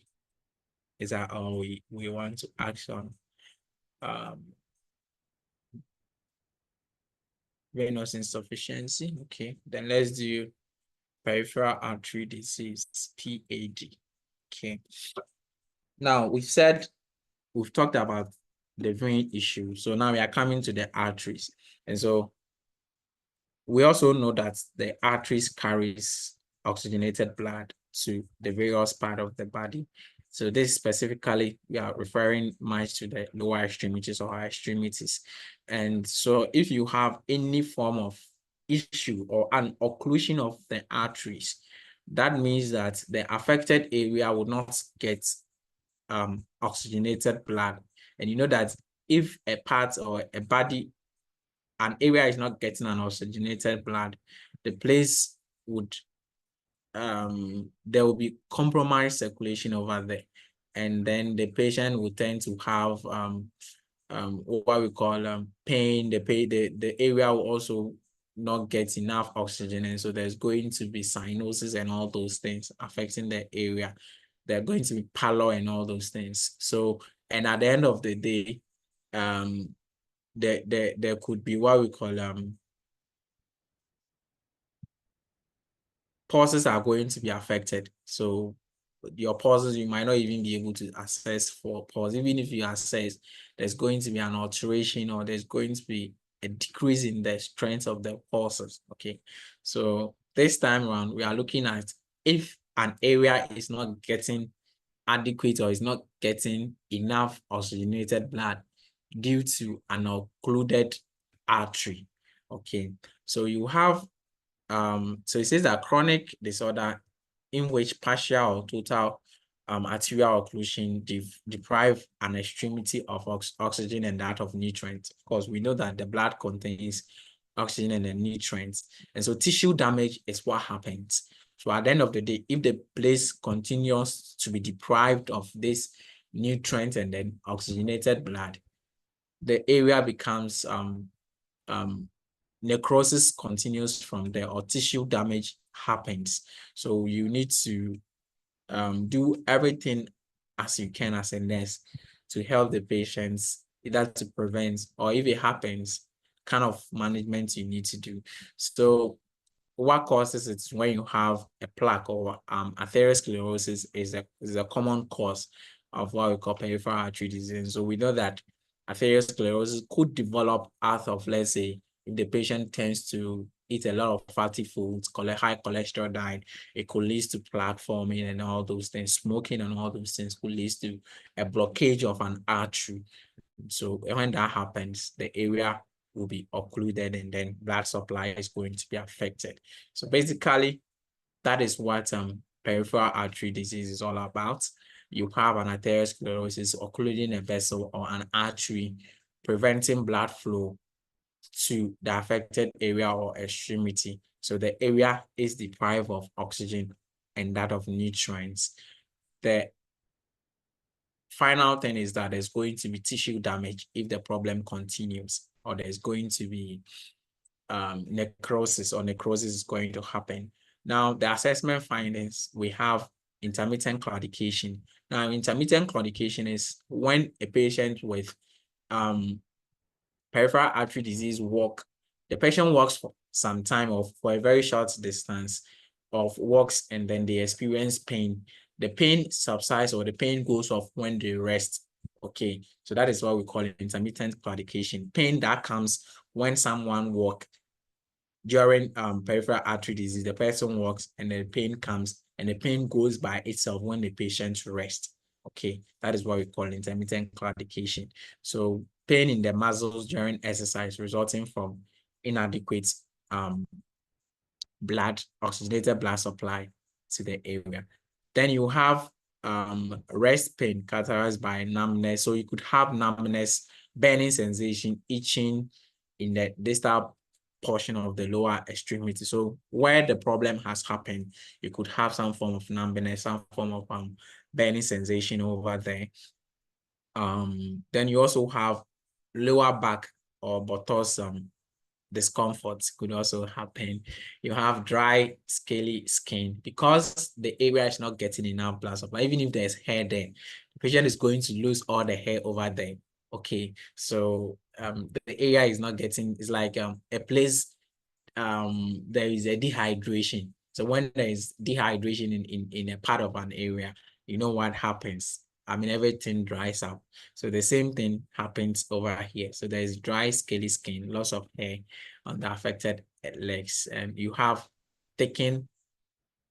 Is that all we want to ask on? Venous insufficiency. Okay, then let's do peripheral artery disease, PAD. Okay. Now we've talked about the vein issue. So now we are coming to the arteries. And so we also know that the arteries carries oxygenated blood to the various part of the body. So this specifically, we are referring much to the lower extremities or higher extremities. And so if you have any form of issue or an occlusion of the arteries, that means that the affected area will not get oxygenated blood. And you know that if a part or a body, an area is not getting an oxygenated blood, the place would there will be compromised circulation over there, and then the patient will tend to have what we call pain. The area will also not get enough oxygen, and so there's going to be cyanosis and all those things affecting the area. They're going to be pallor and all those things. So, and at the end of the day, there could be what we call pulses are going to be affected. So your pulses, you might not even be able to assess for pulse. Even if you assess, there's going to be an alteration or there's going to be a decrease in the strength of the pulses. Okay. So this time around, we are looking at if an area is not getting adequate or is not getting enough oxygenated blood due to an occluded artery. Okay. So you have so it says that chronic disorder in which partial or total arterial occlusion deprive an extremity of oxygen and that of nutrients. Of course, we know that the blood contains oxygen and the nutrients. And so tissue damage is what happens. So at the end of the day, if the place continues to be deprived of this nutrient and then oxygenated blood, the area becomes necrosis continues from there, or tissue damage happens. So you need to do everything as you can as a nurse to help the patients, either to prevent, or if it happens, kind of management you need to do. So what causes it when you have a plaque or atherosclerosis is a common cause of what we call peripheral artery disease. So we know that atherosclerosis could develop out of, let's say, if the patient tends to eat a lot of fatty foods, high cholesterol diet, it could lead to plaque forming and all those things. Smoking and all those things could lead to a blockage of an artery. So when that happens, the area will be occluded and then blood supply is going to be affected. So basically, that is what peripheral artery disease is all about. You have an atherosclerosis occluding a vessel or an artery, preventing blood flow to the affected area or extremity. So the area is deprived of oxygen and that of nutrients. The final thing is that there's going to be tissue damage if the problem continues, or there's going to be necrosis, or necrosis is going to happen. Now, the assessment findings, we have intermittent claudication. Now, intermittent claudication is when a patient with peripheral artery disease walk, the patient walks for some time or for a very short distance of walks, and then they experience pain. The pain subsides or the pain goes off when they rest. Okay, so that is what we call intermittent claudication. Pain that comes when someone walks during peripheral artery disease. The person walks and the pain comes, and the pain goes by itself when the patient rests. Okay, that is what we call intermittent claudication. So pain in the muscles during exercise resulting from inadequate oxygenated blood supply to the area. Then you have rest pain characterized by numbness. So you could have numbness, burning sensation, itching in the distal portion of the lower extremity. So where the problem has happened, you could have some form of numbness, some form of burning sensation over there. Then you also have lower back or buttocks discomfort could also happen. You have dry, scaly skin because the area is not getting enough blood supply. Even if there's hair there, the patient is going to lose all the hair over there. Okay, so the area is not getting, it's like a place there is a dehydration. So when there is dehydration in a part of an area, you know what happens. I mean, everything dries up. So the same thing happens over here. So there is dry, scaly skin, loss of hair on the affected legs, and you have thickened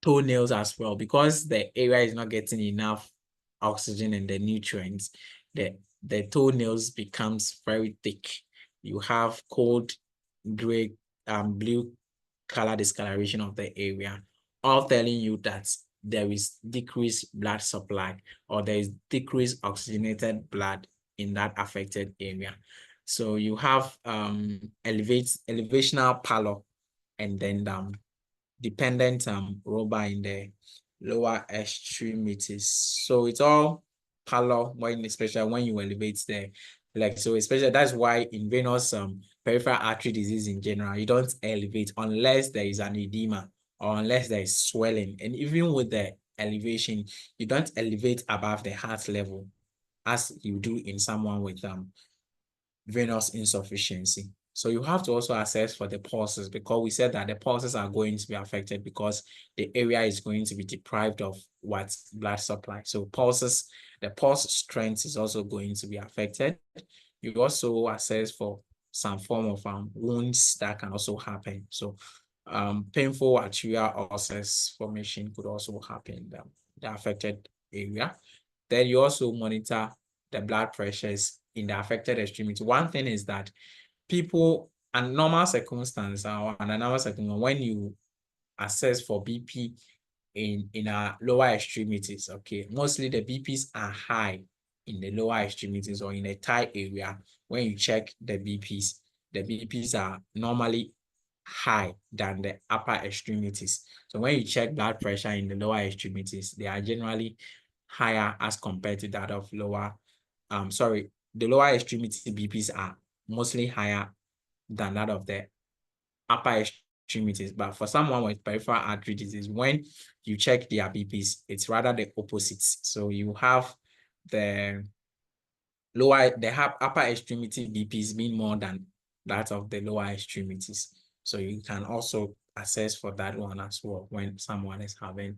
toenails as well because the area is not getting enough oxygen and the nutrients. The toenails becomes very thick. You have cold, gray, blue color discoloration of the area, all telling you that there is decreased blood supply or there is decreased oxygenated blood in that affected area. So you have elevational pallor and then dependent rubber in the lower extremities. So it's all pallor when, especially when you elevate the leg. So especially that's why in venous peripheral artery disease in general, you don't elevate unless there is an edema or unless there is swelling. And even with the elevation, you don't elevate above the heart level as you do in someone with venous insufficiency. So you have to also assess for the pulses because we said that the pulses are going to be affected because the area is going to be deprived of what blood supply. So pulses, the pulse strength is also going to be affected. You also assess for some form of wounds that can also happen. So painful arterial ulcers formation could also happen in the affected area. Then you also monitor the blood pressures in the affected extremity. One thing is that people, and normal circumstance or under normal circumstance, when you assess for BP in our lower extremities, okay, mostly the BPs are high in the lower extremities or in the thigh area. When you check the BPs are normally high than the upper extremities. So when you check blood pressure in the lower extremities, they are generally higher as compared to that of lower, the lower extremity BPs are mostly higher than that of the upper extremities. But for someone with peripheral artery disease, when you check their BPs, it's rather the opposites. So you have the upper extremity BPs being more than that of the lower extremities. So you can also assess for that one as well when someone is having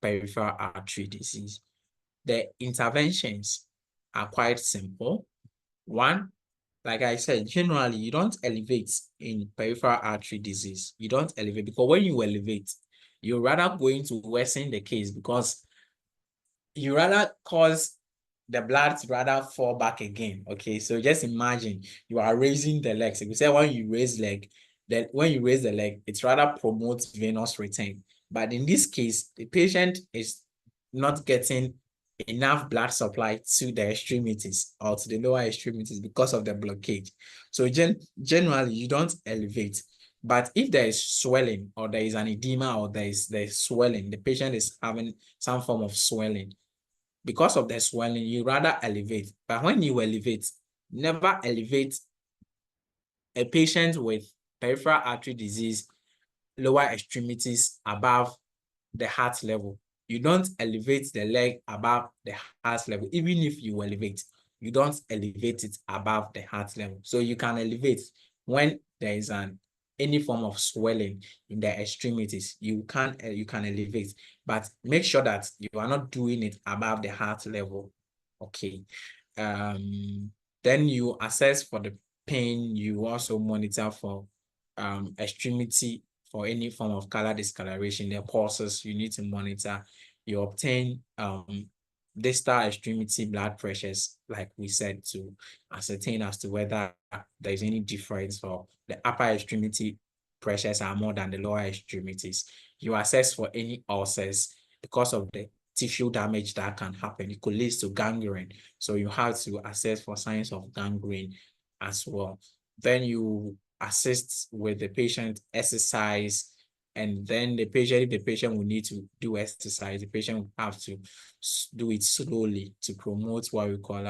peripheral artery disease. The interventions are quite simple. One, like I said, generally, you don't elevate in peripheral artery disease. You don't elevate because when you elevate, you're rather going to worsen the case because you rather cause the blood to rather fall back again. Okay, so just imagine you are raising the legs. If you say when you raise leg, then when you raise the leg, it rather promotes venous return. But in this case, the patient is not getting enough blood supply to the extremities or to the lower extremities because of the blockage. So generally, you don't elevate. But if there is swelling or there is an edema or there is swelling, the patient is having some form of swelling. Because of the swelling, you rather elevate. But when you elevate, never elevate a patient with peripheral artery disease, lower extremities above the heart level. You don't elevate the leg above the heart level, even if you elevate. you don't elevate it above the heart level. So you can elevate when there is any form of swelling in the extremities. You can elevate, but make sure that you are not doing it above the heart level. Okay. Then you assess for the pain. You also monitor for extremity, for any form of color discoloration, the pulses you need to monitor. You obtain distal extremity blood pressures, like we said, to ascertain as to whether there's any difference, or the upper extremity pressures are more than the lower extremities. You assess for any ulcers because of the tissue damage that can happen. It could lead to gangrene. So you have to assess for signs of gangrene as well. Then you assist with the patient exercise, and then if the patient will need to do exercise, the patient will have to do it slowly to promote what we call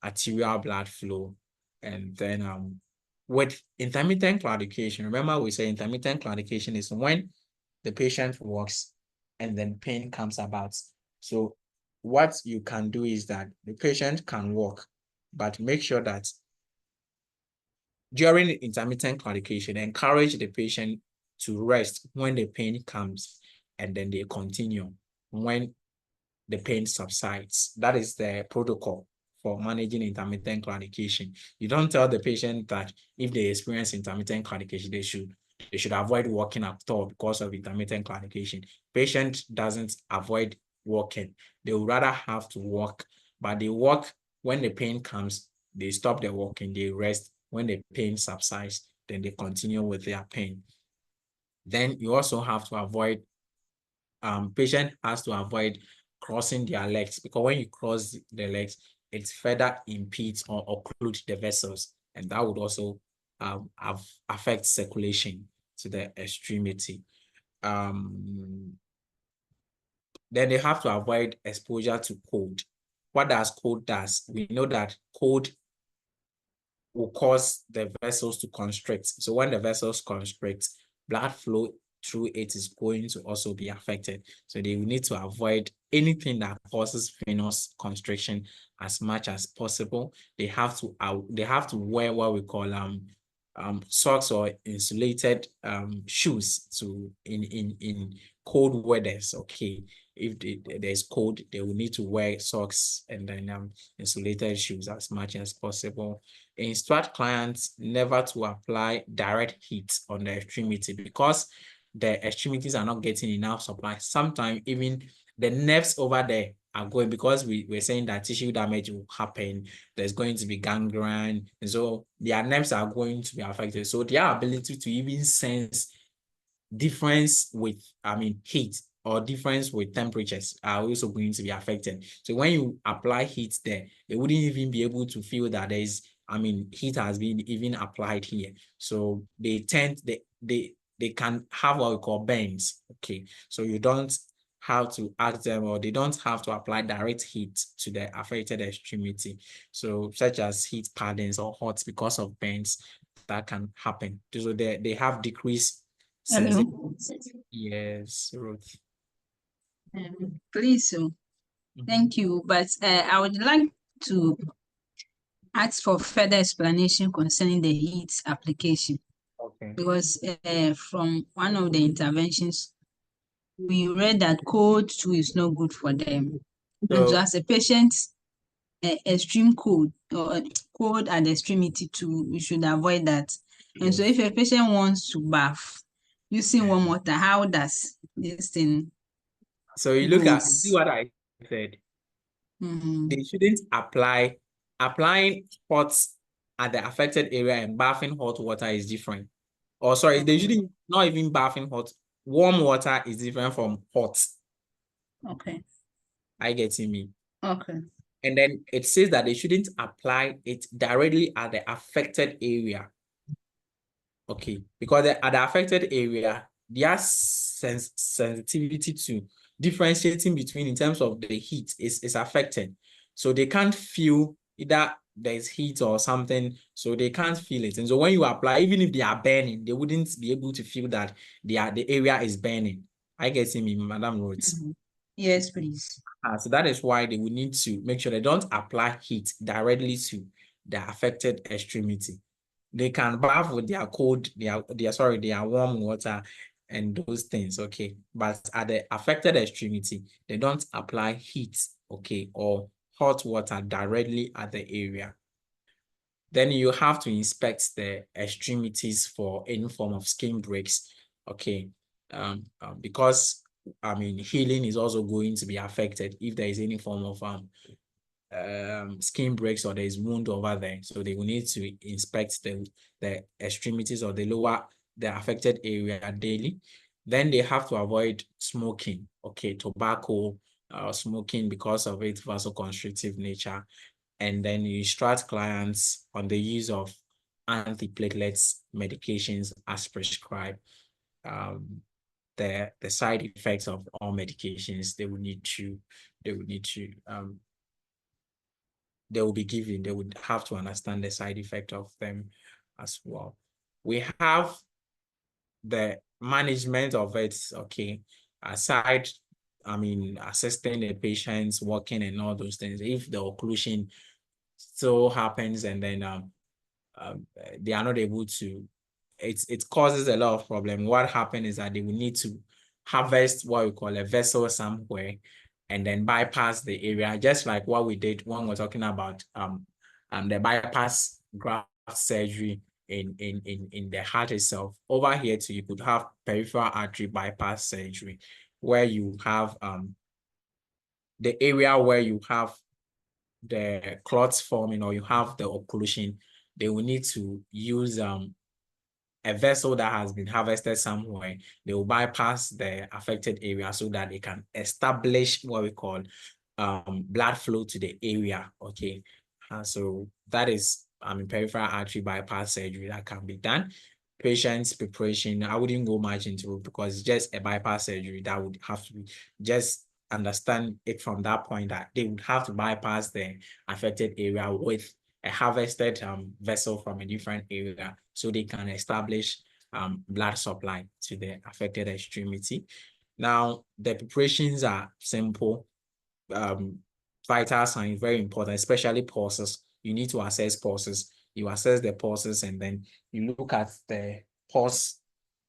arterial blood flow. And then with intermittent claudication, remember we say intermittent claudication is when the patient walks and then pain comes about. So what you can do is that the patient can walk, but make sure that during intermittent claudication, encourage the patient to rest when the pain comes, and then they continue when the pain subsides. That is the protocol for managing intermittent claudication. You don't tell the patient that if they experience intermittent claudication, they should avoid walking at all because of intermittent claudication. Patient doesn't avoid walking. They would rather have to walk, but they walk when the pain comes, they stop the walking, they rest. When the pain subsides, then they continue with their pain. Then you also have to avoid, patient has to avoid crossing their legs, because when you cross the legs, it further impedes or occludes the vessels, and that would also affect circulation to the extremity. Then they have to avoid exposure to cold. What does cold does? We know that cold will cause the vessels to constrict. So when the vessels constrict, blood flow through it is going to also be affected. So they will need to avoid anything that causes venous constriction as much as possible. They have to wear what we call socks or insulated shoes in cold weathers. Okay, if there's cold, they will need to wear socks and then insulated shoes as much as possible. Instruct clients never to apply direct heat on the extremity, because the extremities are not getting enough supply. Sometimes even the nerves over there are going, because we're saying that tissue damage will happen, there's going to be gangrene, and so their nerves are going to be affected. So their ability to even sense difference with heat or difference with temperatures are also going to be affected. So when you apply heat there, they wouldn't even be able to feel that there is heat has been even applied here. So they can have what we call bends. Okay, so you don't have to ask them, or they don't have to apply direct heat to the affected extremity, so such as heat paddings or hots, because of bends that can happen. So they have decreased sensitivity. Yes, Ruth. Please, thank you. But I would like to ask for further explanation concerning the heat application. Okay. Because from one of the interventions, we read that cold too is not good for them. And so as a patient, extreme cold or cold at the extremity too, we should avoid that. And so if a patient wants to bath using warm water, how does this thing So you see what I said. They shouldn't applying hot at the affected area, and bathing hot water is different. Or sorry, they shouldn't not even bathing hot. Warm water is different from hot. Okay. I get me. Okay. And then it says that they shouldn't apply it directly at the affected area. Okay, because at the affected area, their sensitivity to differentiating between in terms of the heat is affected. So they can't feel either there's heat or something, so they can't feel it. And so when you apply, even if they are burning, they wouldn't be able to feel that the area is burning. I get me, Madam Rhodes. Yes, please. So that is why they will need to make sure they don't apply heat directly to the affected extremity. They can bath with their cold, their warm water and those things, okay? But at the affected extremity, they don't apply heat, okay, or hot water directly at the area. Then you have to inspect the extremities for any form of skin breaks, okay? Because healing is also going to be affected if there is any form of skin breaks or there is wound over there. So they will need to inspect the extremities or the affected area daily. Then they have to avoid smoking, okay, tobacco, smoking because of its vasoconstrictive nature. And then you instruct clients on the use of antiplatelets medications as prescribed. The side effects of all medications they will be given. They would have to understand the side effect of them as well. We have the management of it, okay, aside, assisting the patients, walking and all those things. If the occlusion still happens and then they are not able to, it causes a lot of problem. What happens is that they will need to harvest what we call a vessel somewhere and then bypass the area, just like what we did when we're talking about the bypass graft surgery in the heart itself. Over here too, you could have peripheral artery bypass surgery, where you have the area where you have the clots forming or you have the occlusion. They will need to use a vessel that has been harvested somewhere. They will bypass the affected area so that they can establish what we call blood flow to the area. Okay, so that is peripheral artery bypass surgery that can be done. Patient's preparation, I wouldn't go much into it because it's just a bypass surgery that would have to be just understand it from that point that they would have to bypass the affected area with a harvested vessel from a different area so they can establish blood supply to the affected extremity. Now, the preparations are simple. Vital signs, very important, especially pulses. You need to assess pulses. You assess the pulses and then you look at the pulse.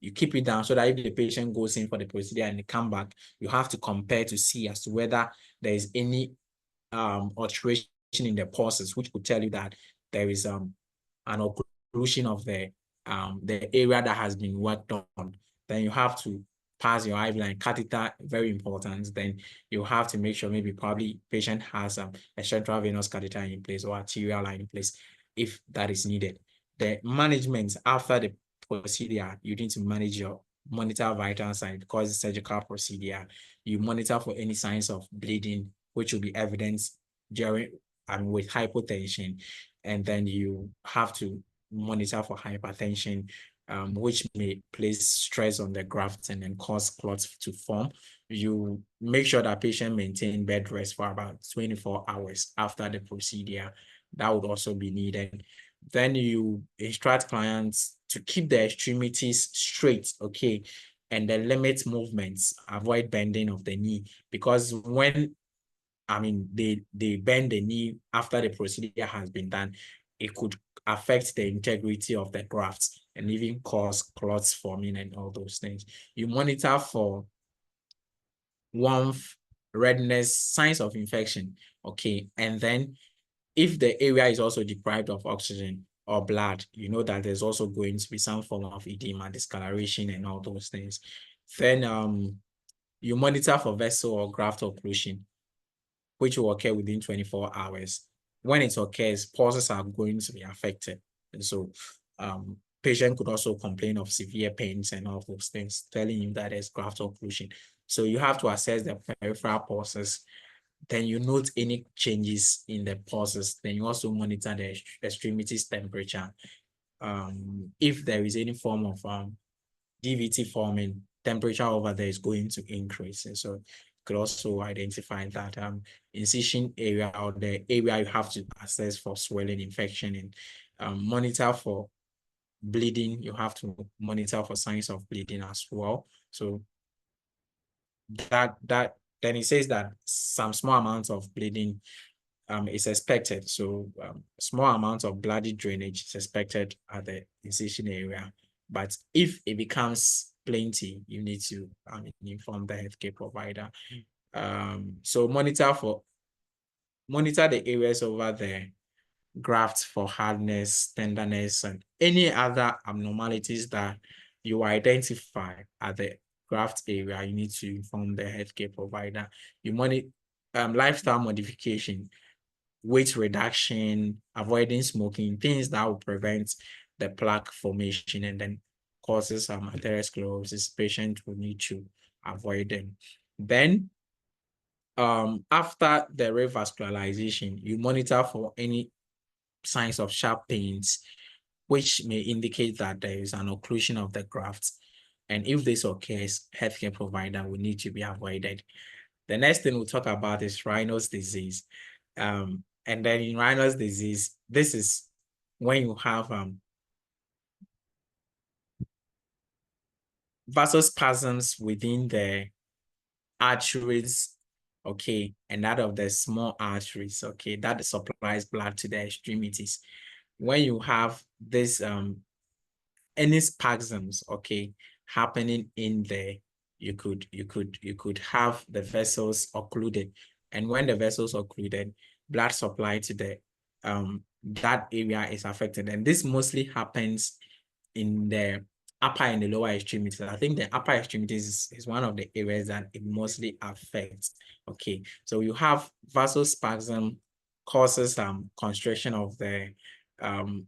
You keep it down so that if the patient goes in for the procedure and they come back, you have to compare to see as to whether there is any alteration in the pulses, which could tell you that there is an occlusion of the area that has been worked on. Then you have to pass your IV line catheter, very important. Then you have to make sure maybe probably patient has a central venous catheter in place or arterial line in place if that is needed. The management after the procedure, you need to monitor vital signs because it's a surgical procedure. You monitor for any signs of bleeding, which will be evidenced during with hypotension, and then you have to monitor for hypertension, which may place stress on the graft and then cause clots to form. You make sure that patient maintain bed rest for about 24 hours after the procedure. That would also be needed. Then you instruct clients to keep the extremities straight, okay, and then limit movements, avoid bending of the knee, because when they bend the knee after the procedure has been done, it could affect the integrity of the grafts and even cause clots forming and all those things. You monitor for warmth, redness, signs of infection, okay, and then if the area is also deprived of oxygen or blood, you know that there's also going to be some form of edema, discoloration, and all those things. Then you monitor for vessel or graft occlusion, which will occur within 24 hours. When it occurs, pulses are going to be affected. And so patient could also complain of severe pains and all those things, telling you that there's graft occlusion. So you have to assess the peripheral pulses. Then you note any changes in the pulses. Then you also monitor the extremities temperature. If there is any form of DVT forming, temperature over there is going to increase. And so you could also identify that incision area or the area you have to assess for swelling, infection, and monitor for bleeding. You have to monitor for signs of bleeding as well. So that then it says that some small amounts of bleeding is expected. So small amounts of bloody drainage is expected at the incision area. But if it becomes plenty, you need to inform the healthcare provider. So monitor the areas over there, grafts for hardness, tenderness, and any other abnormalities that you identify at the graft area. You need to inform the healthcare provider. You monitor lifestyle modification, weight reduction, avoiding smoking, things that will prevent the plaque formation and then causes atherosclerosis. Patient will need to avoid them. Then after the revascularization, you monitor for any signs of sharp pains, which may indicate that there is an occlusion of the graft. And if this occurs, healthcare provider will need to be avoided. The next thing we'll talk about is Raynaud's disease. And then in Raynaud's disease, this is when you have vasospasms within the arteries, okay, and that of the small arteries, okay, that supplies blood to the extremities. When you have this any spasms, okay, happening in there, you could have the vessels occluded, and when the vessels occluded, blood supply to the that area is affected, and this mostly happens in the upper and the lower extremities. I think the upper extremities is one of the areas that it mostly affects. Okay, so you have vasospasm causes constriction of the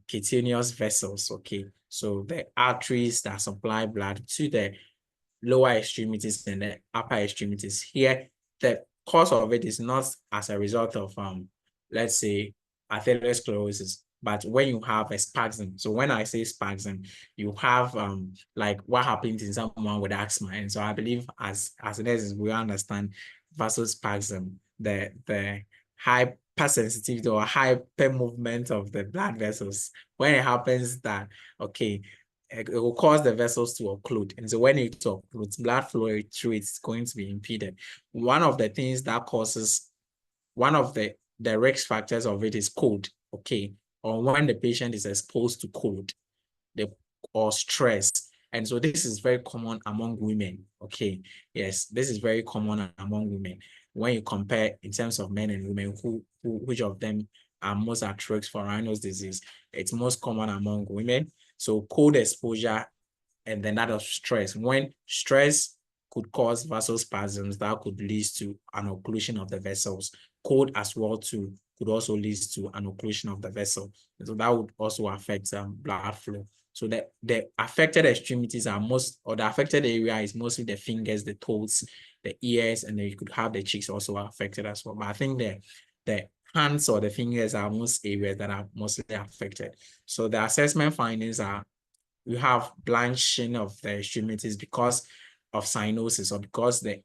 cutaneous vessels. Okay, so the arteries that supply blood to the lower extremities and the upper extremities. Here, the cause of it is not as a result of let's say atherosclerosis, but when you have a spasm. So when I say spasm, you have like what happens in someone with asthma. And so I believe as nurses, we understand vasospasm, the hypersensitivity or hyper movement of the blood vessels. When it happens that, okay, it will cause the vessels to occlude. And so when it occludes, blood flow through it's going to be impeded. One of the things that causes, one of the risk factors of it is cold, okay, or when the patient is exposed to cold or stress. And so this is very common among women, okay. Yes, this is very common among women. When you compare in terms of men and women, which of them are most at risk for Raynaud's disease, it's most common among women. So cold exposure and then that of stress. When stress could cause vasospasms, that could lead to an occlusion of the vessels. Cold as well too could also lead to an occlusion of the vessel. And so that would also affect blood flow. So the affected extremities are the affected area is mostly the fingers, the toes, the ears, and then you could have the cheeks also affected as well. But I think the hands or the fingers are most areas that are mostly affected. So the assessment findings are, you have blanching of the extremities because of cyanosis or because the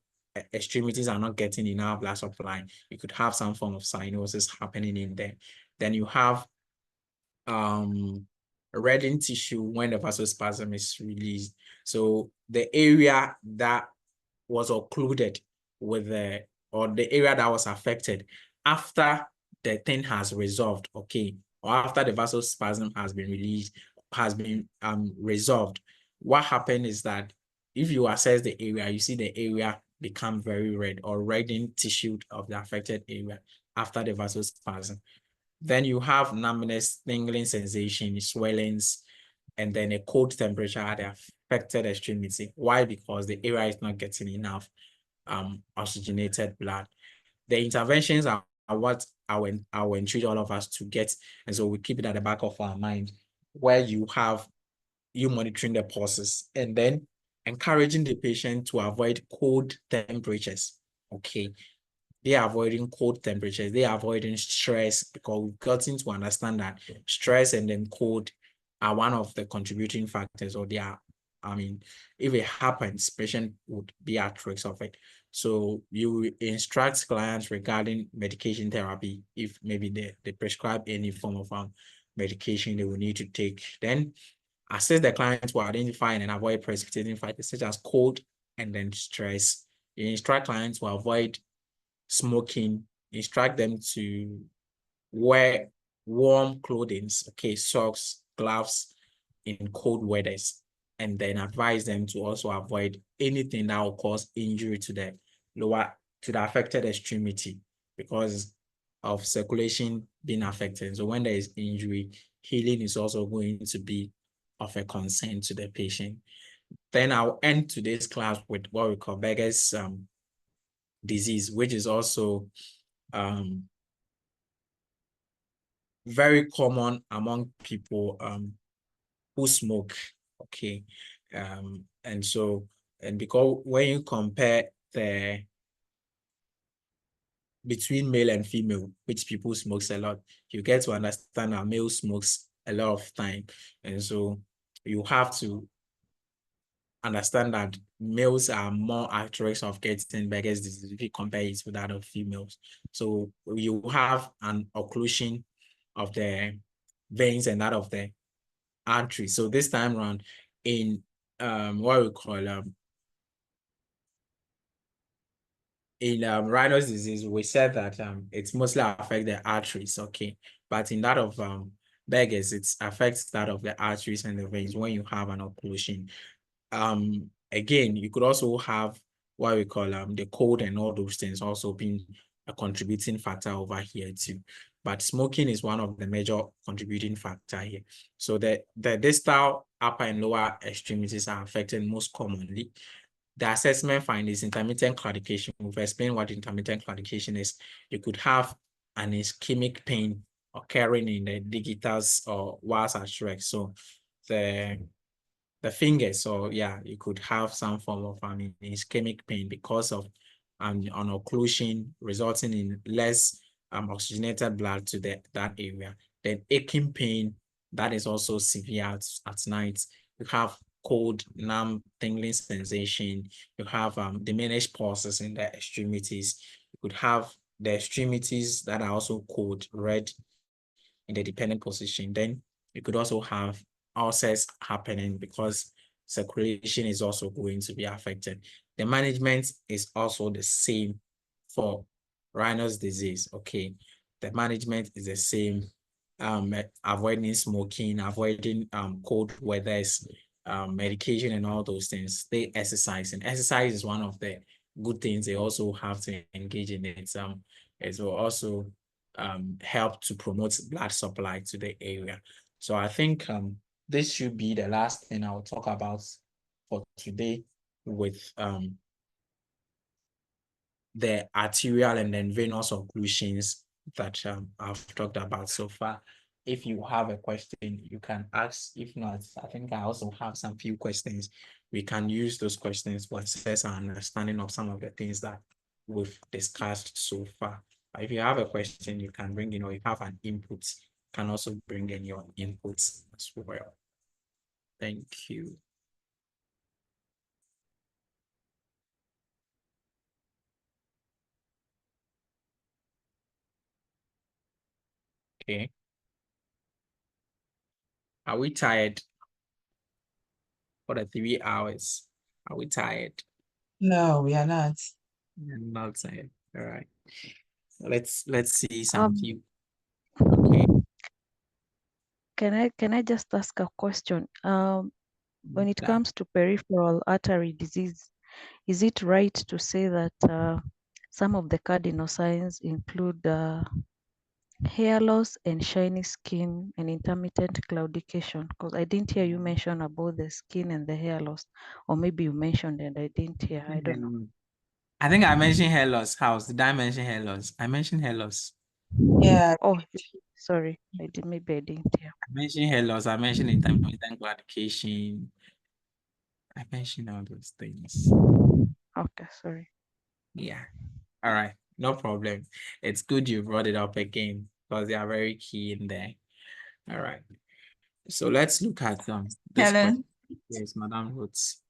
extremities are not getting enough blood supply. You could have some form of cyanosis happening in there. Then you have reddening tissue when the vasospasm is released. So the area that was occluded with the area that was affected after the thing has resolved, okay, or after the vasospasm has been released, has been resolved, what happened is that if you assess the area, you see the area become very red or reddening tissue of the affected area after the vasospasm. Then you have numbness, tingling sensation, swellings, and then a cold temperature at the affected extremity. Why? Because the area is not getting enough oxygenated blood. The interventions are what I will entreat all of us to get, and so we keep it at the back of our mind, where you monitoring the pulses and then encouraging the patient to avoid cold temperatures. Okay, they are avoiding cold temperatures, they are avoiding stress, because we've gotten to understand that stress and then cold are one of the contributing factors, or they are, if it happens, patient would be at risk of it. So you instruct clients regarding medication therapy. If maybe they prescribe any form of medication they will need to take, then assist the client to identify and avoid precipitating factors such as cold and then stress. You instruct clients to avoid smoking, instruct them to wear warm clothing, okay, socks, gloves in cold weathers, and then advise them to also avoid anything that will cause injury to the affected extremity because of circulation being affected. So when there is injury, healing is also going to be of a concern to the patient. Then I'll end today's class with what we call Berger's disease, which is also very common among people who smoke. Okay. And because when you compare between male and female, which people smokes a lot, you get to understand that male smokes a lot of time. And so you have to understand that males are more at risk of getting Berger's disease if you compare it with that of females. So you have an occlusion of the veins and that of the artery. So this time around in what we call Raynaud's disease, we said that it's mostly affect the arteries, okay, but in that of Berger's, it affects that of the arteries and the veins when you have an occlusion. Again, you could also have what we call the cold and all those things also being a contributing factor over here too. But smoking is one of the major contributing factor here. So the distal upper and lower extremities are affected most commonly. The assessment findings, intermittent claudication. We've explained what intermittent claudication is. You could have an ischemic pain occurring in the digitals or whilst at rest. So the fingers, so yeah, you could have some form of ischemic pain because of an occlusion resulting in less oxygenated blood to that area. Then aching pain, that is also severe at night. You have cold, numb, tingling sensation. You have diminished pulses in the extremities. You could have the extremities that are also cold, red in the dependent position. Then you could also have ulcers happening because circulation is also going to be affected. The management is also the same for Raynaud's disease. Okay, the management is the same. Avoiding smoking, avoiding cold weathers, medication, and all those things. Stay exercising. Exercise is one of the good things they also have to engage in it. It will also help to promote blood supply to the area. So I think this should be the last thing I'll talk about for today with the arterial and then venous occlusions that I've talked about so far. If you have a question, you can ask. If not, I think I also have some few questions. We can use those questions to assess our understanding of some of the things that we've discussed so far. If you have a question, you can bring in, or you have an input, you can also bring in your inputs as well. Thank you. Okay. Are we tired for the 3 hours? Are we tired? No, we are not. I'm not tired. All right. Let's see some few. Okay. Can I just ask a question? When it comes to peripheral artery disease, is it right to say that some of the cardinal signs include hair loss and shiny skin and intermittent claudication? Because I didn't hear you mention about the skin and the hair loss, or maybe you mentioned and I didn't hear. I don't know. I think I mentioned hair loss. House. Did I mention hair loss? I mentioned hair loss. Yeah. Oh, sorry. Maybe I didn't hear. I mentioned hair loss. I mentioned intermittent claudication. I mentioned all those things. Okay, sorry. Yeah. All right. No problem. It's good you brought it up again because they are very key in there. All right. So let's look at this question. Helen, Yes, Madam Roots.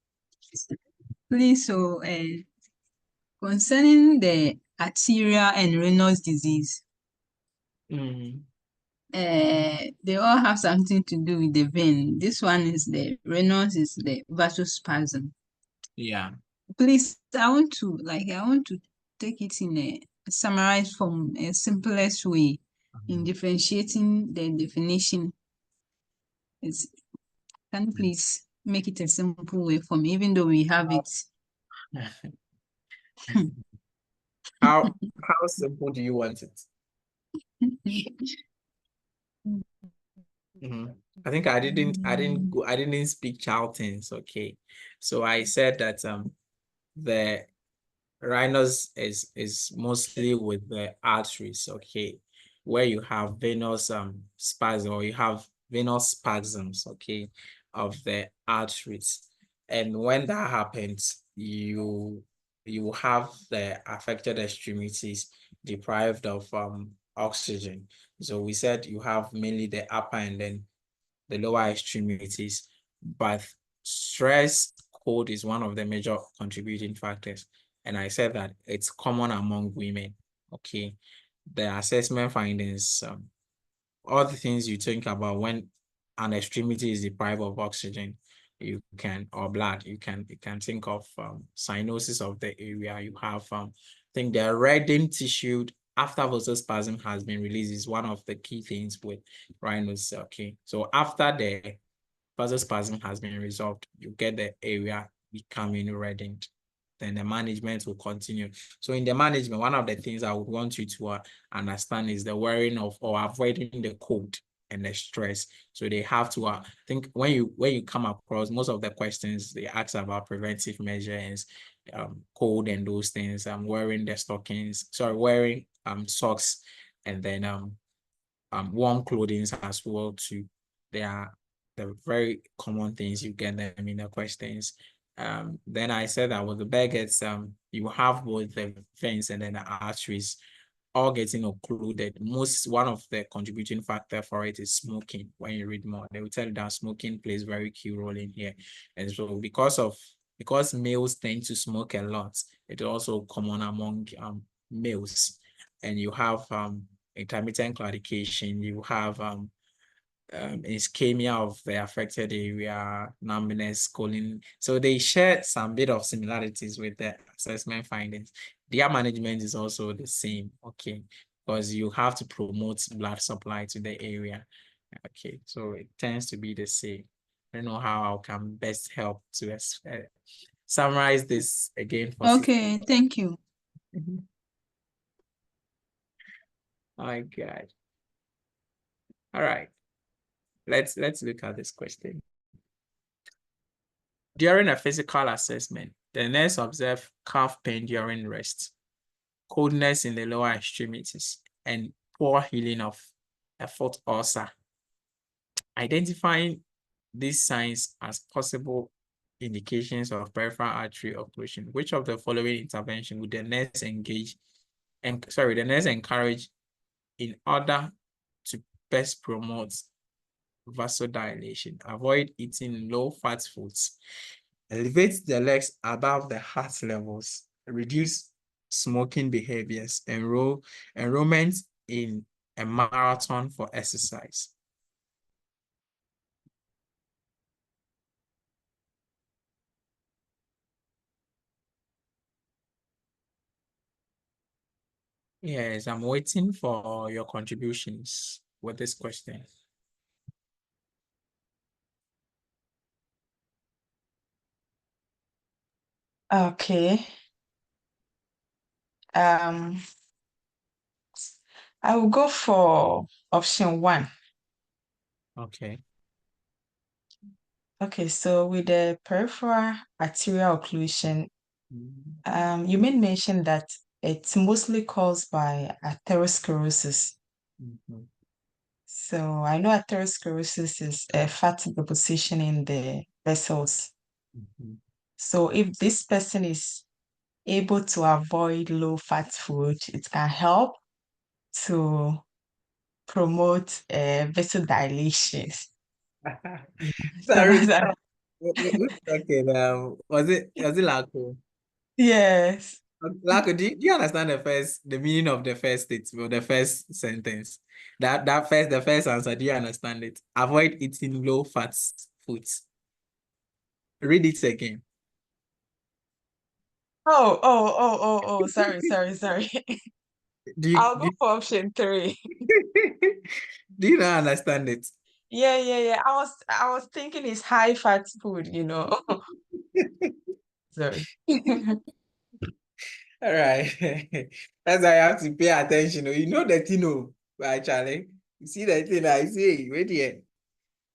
please, so concerning the arterial and Raynaud's disease, they all have something to do with the vein. This one is the Raynaud's is the vasospasm. Yeah. Please, I want to take it in a summarized form, a simplest way in differentiating the definition. Can you please make it a simple way for me, even though we have it? How simple do you want it? I think I didn't speak Charlton's, okay. So I said that the rhinos is mostly with the arteries, okay, where you have venous spasm, or you have venous spasms, okay, of the arteries. And when that happens, you have the affected extremities deprived of oxygen. So we said you have mainly the upper and then the lower extremities, but stress cold is one of the major contributing factors. And I said that it's common among women. Okay. The assessment findings, all the things you think about when an extremity is deprived of oxygen, you can, or blood, you can think of cyanosis of the area. You have I think the reddened tissue after vasospasm has been released is one of the key things with rhinos. Okay, so after the vasospasm has been resolved, you get the area becoming reddened. Then the management will continue. So in the management, one of the things I would want you to understand is the wearing of or avoiding the cold and the stress. So they have to think when you come across most of the questions, they ask about preventive measures, cold and those things. Wearing the stockings, sorry, wearing socks, and then warm clothing as well too. They are the very common things you get them in the questions. Then I said that with the baguettes, you have both the veins and then the arteries all getting occluded. One of the contributing factor for it is smoking. When you read more, they will tell you that smoking plays very key role in here. And so because males tend to smoke a lot, it's also common among males. And you have intermittent claudication, you have ischemia of the affected area, numbness, colon. So they share some bit of similarities with the assessment findings. Their management is also the same, okay, because you have to promote blood supply to the area. Okay, so it tends to be the same. I don't know how I can best help to summarize this again for Okay, thank you. My God. All right. Let's look at this question. During a physical assessment, the nurse observed calf pain during rest, coldness in the lower extremities, and poor healing of a foot ulcer. Identifying these signs as possible indications of peripheral artery occlusion, which of the following intervention would the nurse encourage in order to best promote vasodilation? Avoid eating low-fat foods, elevate the legs above the heart levels, reduce smoking behaviors, enrollment in a marathon for exercise. Yes, I'm waiting for your contributions with this question. Okay. I will go for option 1. Okay. Okay, so with the peripheral arterial occlusion, you made mention that it's mostly caused by atherosclerosis. So I know atherosclerosis is a fat deposition in the vessels. So if this person is able to avoid low-fat food, it can help to promote vasodilation. Sorry. So that's Okay, now was it Lako? yes. Lako, do you understand the meaning of the first statement, the first sentence? The first answer, do you understand it? Avoid eating low-fat foods. Read it again. Sorry. Do you I'll do, go for option 3. do you not understand it? Yeah. I was thinking it's high fat food, Sorry. All right. That's why I have to pay attention. You know the thing, right, Charlie? You see the thing I see. Wait here.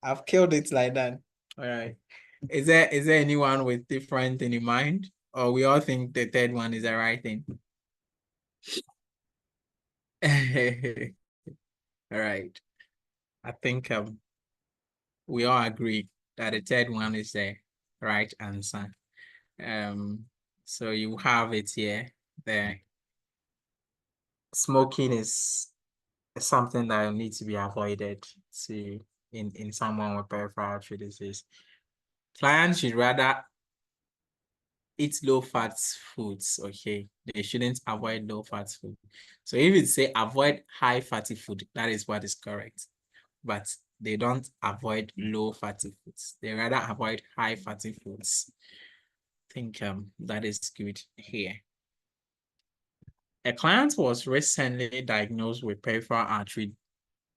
I've killed it like that. All right. Is there anyone with different thing in mind? Or we all think the third one is the right thing? All right. I think we all agree that the third one is the right answer. So you have it here. The smoking is something that needs to be avoided in someone with peripheral artery disease. Clients should rather eat low fat foods, okay? They shouldn't avoid low fat food. So if it say avoid high fatty food, that is what is correct. But they don't avoid low fatty foods. They rather avoid high fatty foods. I think that is good here. A client was recently diagnosed with peripheral artery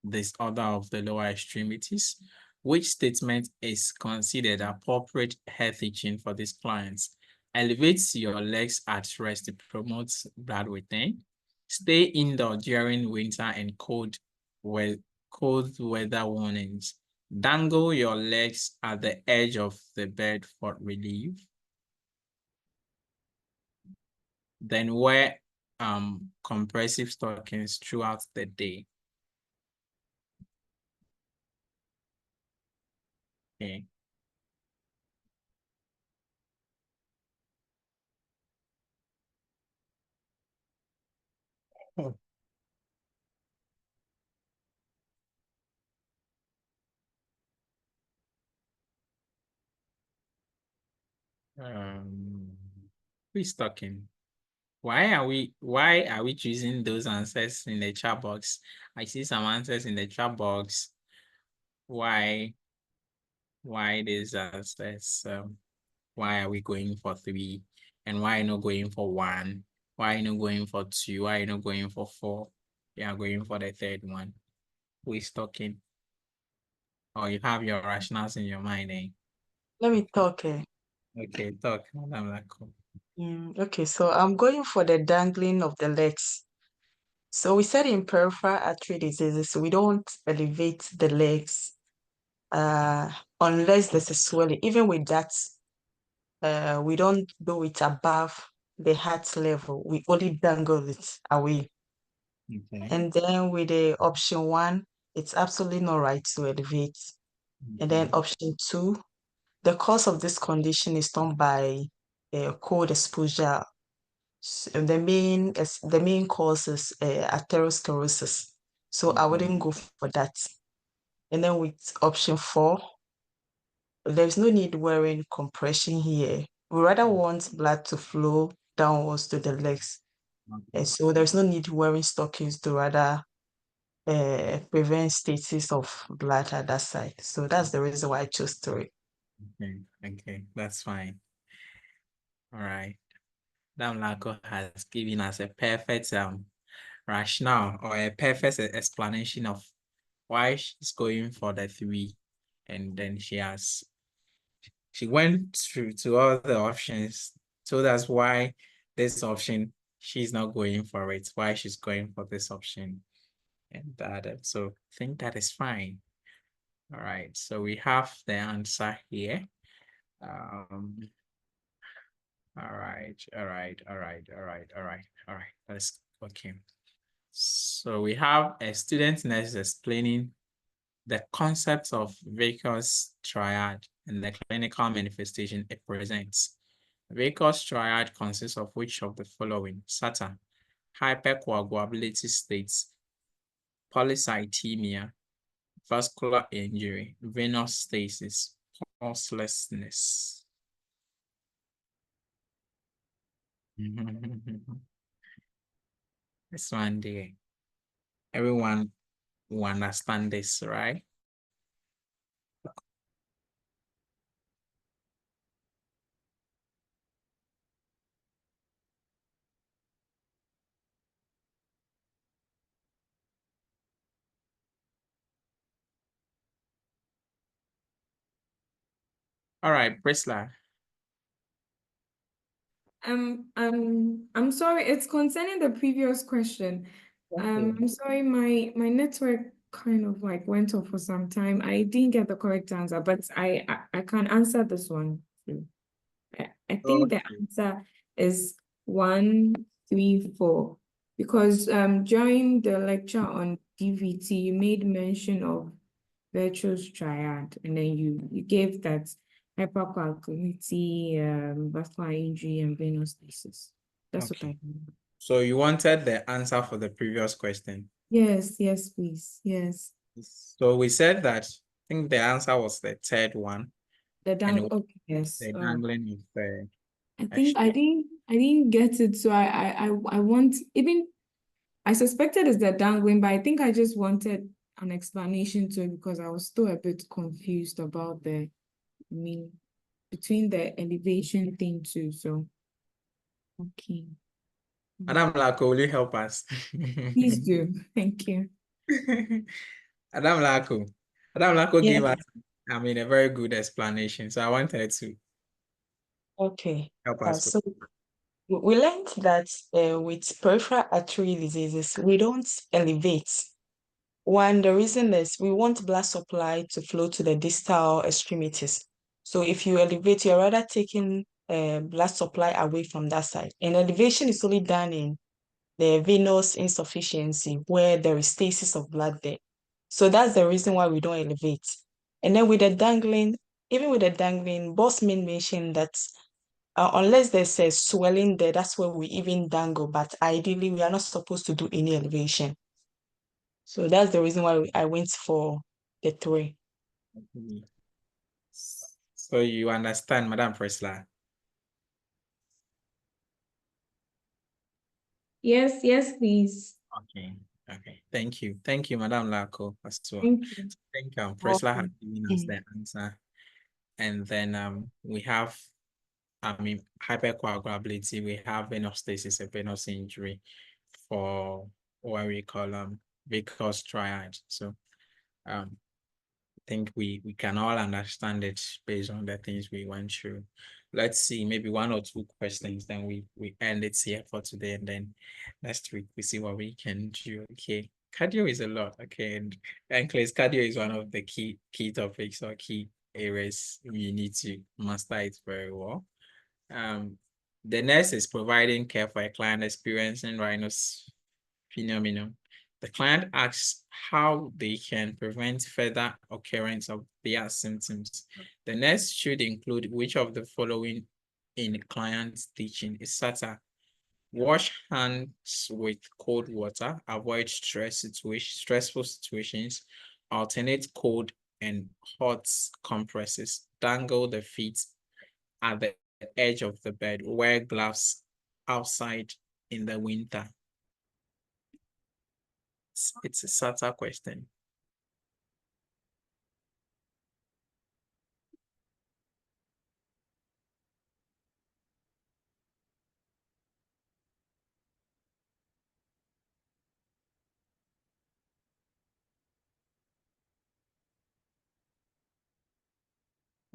disorder of the lower extremities. Which statement is considered appropriate health teaching for these clients? Elevate your legs at rest to promote blood return. Stay indoor during winter and cold weather warnings. Dangle your legs at the edge of the bed for relief. Then wear compressive stockings throughout the day. Okay. Who is talking? Why are we choosing those answers in the chat box? I see some answers in the chat box. Why these answers? Why are we going for 3? And why not going for 1? Why not going for 2? Why not going for 4? We are going for the third one. Who is talking? Or you have your rationales in your mind, eh? Let me talk. Okay, talk, Madam Lako. Okay, so I'm going for the dangling of the legs. So we said in peripheral artery diseases, we don't elevate the legs unless there's a swelling. Even with that, we don't do it above the heart level. We only dangle it away. Okay. And then with the option 1, it's absolutely not right to elevate. And then option 2, the cause of this condition is done by cold exposure. So the main cause is atherosclerosis. So I wouldn't go for that. And then with option 4, there's no need wearing compression here. We rather want blood to flow downwards to the legs. And so there's no need wearing stockings to rather prevent stasis of blood at that side. So that's the reason why I chose 3. Okay, that's fine. All right. Dam Lako has given us a perfect rationale or a perfect explanation of why she's going for the 3. And then she went through to all the options. So that's why this option, she's not going for it, why she's going for this option. And that, so I think that is fine. All right, so we have the answer here. All right. That's okay. So we have a student nurse explaining the concept of Vaquer's triad and the clinical manifestation it presents. Vaquer's triad consists of which of the following? SATA, hypercoagulability states, polycythemia, vascular injury, venous stasis, pulselessness. This one there. Everyone will understand this, right? All right, Priscilla. I'm sorry, it's concerning the previous question. I'm sorry, my network kind of like went off for some time. I didn't get the correct answer, but I can answer this one too. I think the answer is 1, 3, 4, because during the lecture on DVT, you made mention of virtuous triad, and then you gave that hypercoagulability, vascular injury, and venous disease. That's what I mean. So you wanted the answer for the previous question. Yes, yes, please. Yes. So we said that I think the answer was the third one. The and okay, yes. the dangling of the I think I didn't get it, so I want, even I suspected it's the dangling, but I think I just wanted an explanation to it because I was still a bit confused about the, I mean, between the elevation thing too. So okay. Madam Lako, will you help us? Please do. Thank you. Madam Lako. Madam Lako Yeah. gave us, I mean, a very good explanation. So I wanted to Okay. help us with. So we learned that with peripheral artery diseases, we don't elevate. One, the reason is we want blood supply to flow to the distal extremities. So if you elevate, you're rather taking blood supply away from that side. And elevation is only done in the venous insufficiency where there is stasis of blood there. So that's the reason why we don't elevate. And then with the dangling, even with the dangling, Bosman mentioned that unless there's a swelling there, that's where we even dangle. But ideally, we are not supposed to do any elevation. So that's the reason why I went for the 3. So you understand, Madam Priscilla? Yes, yes, please. Okay. Okay. Thank you. Thank you, Madam Lako, as well. Thank you. I think Priscilla has given us the answer. And then we have, I mean, hypercoagulability, we have venous stasis, a venous injury for what we call Vickers triad. So I think we can all understand it based on the things we went through. Let's see, maybe 1 or 2 questions, then we end it here for today, and then next week we see what we can do. Okay, cardio is a lot. Okay, and NCLEX cardio is one of the key topics or key areas we need to master it very well. The nurse is providing care for a client experiencing rhinus phenomenon. The client asks how they can prevent further occurrence of their symptoms. The nurse should include which of the following in client's teaching. It's SATA. Wash hands with cold water, avoid stressful situations, alternate cold and hot compresses, dangle the feet at the edge of the bed, wear gloves outside in the winter. It's a SATA question.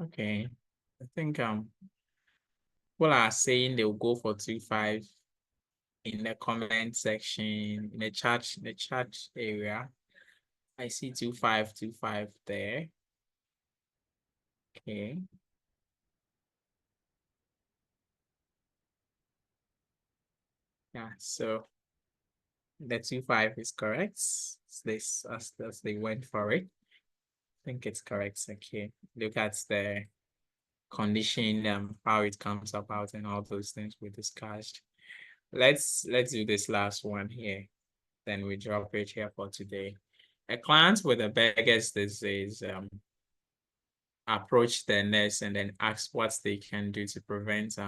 Okay, I think people are saying they'll go for 2-5 in the comment section, in the chat area. I see 2-5 there. Okay. Yeah, so the 2-5 is correct. This as they went for it. I think it's correct. Okay. Look at the condition, how it comes about and all those things we discussed. Let's do this last one here. Then we drop it here for today. A client with a Beggar's disease approach the nurse and then ask what they can do to prevent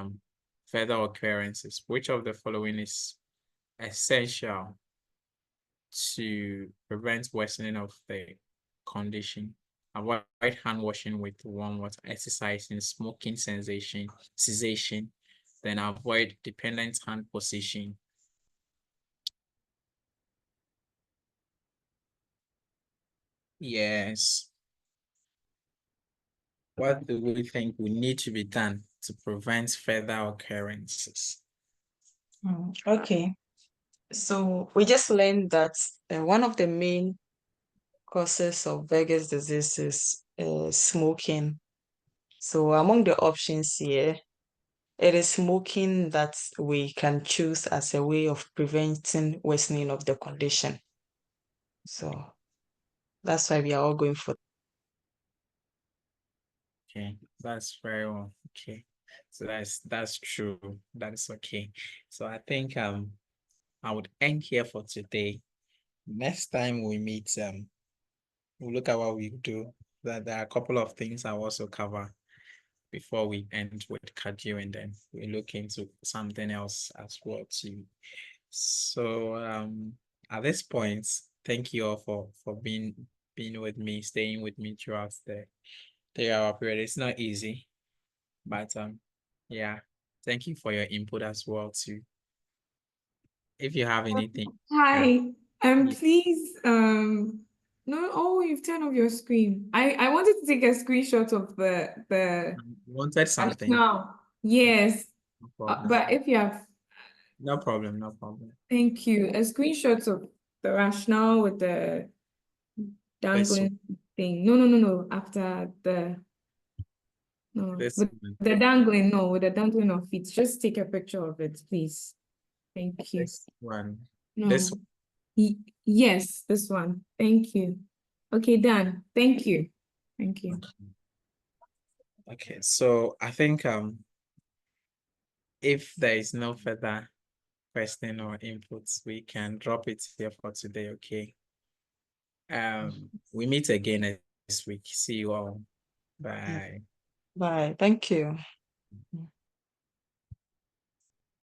further occurrences. Which of the following is essential to prevent worsening of the condition? Avoid hand washing with warm water, exercising, smoking cessation, then avoid dependent hand position. Yes. what do we think we need to be done to prevent further occurrences? Okay. So we just learned that one of the main causes of Vegas disease is smoking. So among the options here, it is smoking that we can choose as a way of preventing worsening of the condition. So that's why we are all going for. Okay, that's very well. Okay, so that's true. That is okay. So I think I would end here for today. Next time we meet, we'll look at what we do. That there are a couple of things I'll also cover before we end with cardio, and then we look into something else as well too. So at this point, thank you all for being with me, staying with me throughout the 3 hour period. It's not easy, but yeah, thank you for your input as well too. If you have anything. Hi, Yeah. please, no, oh, you've turned off your screen. I wanted to take a screenshot of the Wanted something. now. Yes, No problem. but if you have, No problem, no problem. thank you, a screenshot of the rationale with the This dangling thing. No, after the, no, this with one. the dangling, no, with the dangling of feet. Just take a picture of it, please. Thank you. This one. No. This one. Yes, this one. Thank you. Okay, done. Thank you. Thank you. Okay, so I think if there is no further question or inputs, we can drop it here for today. Okay. We meet again next week. See you all. Bye. Bye. Thank you.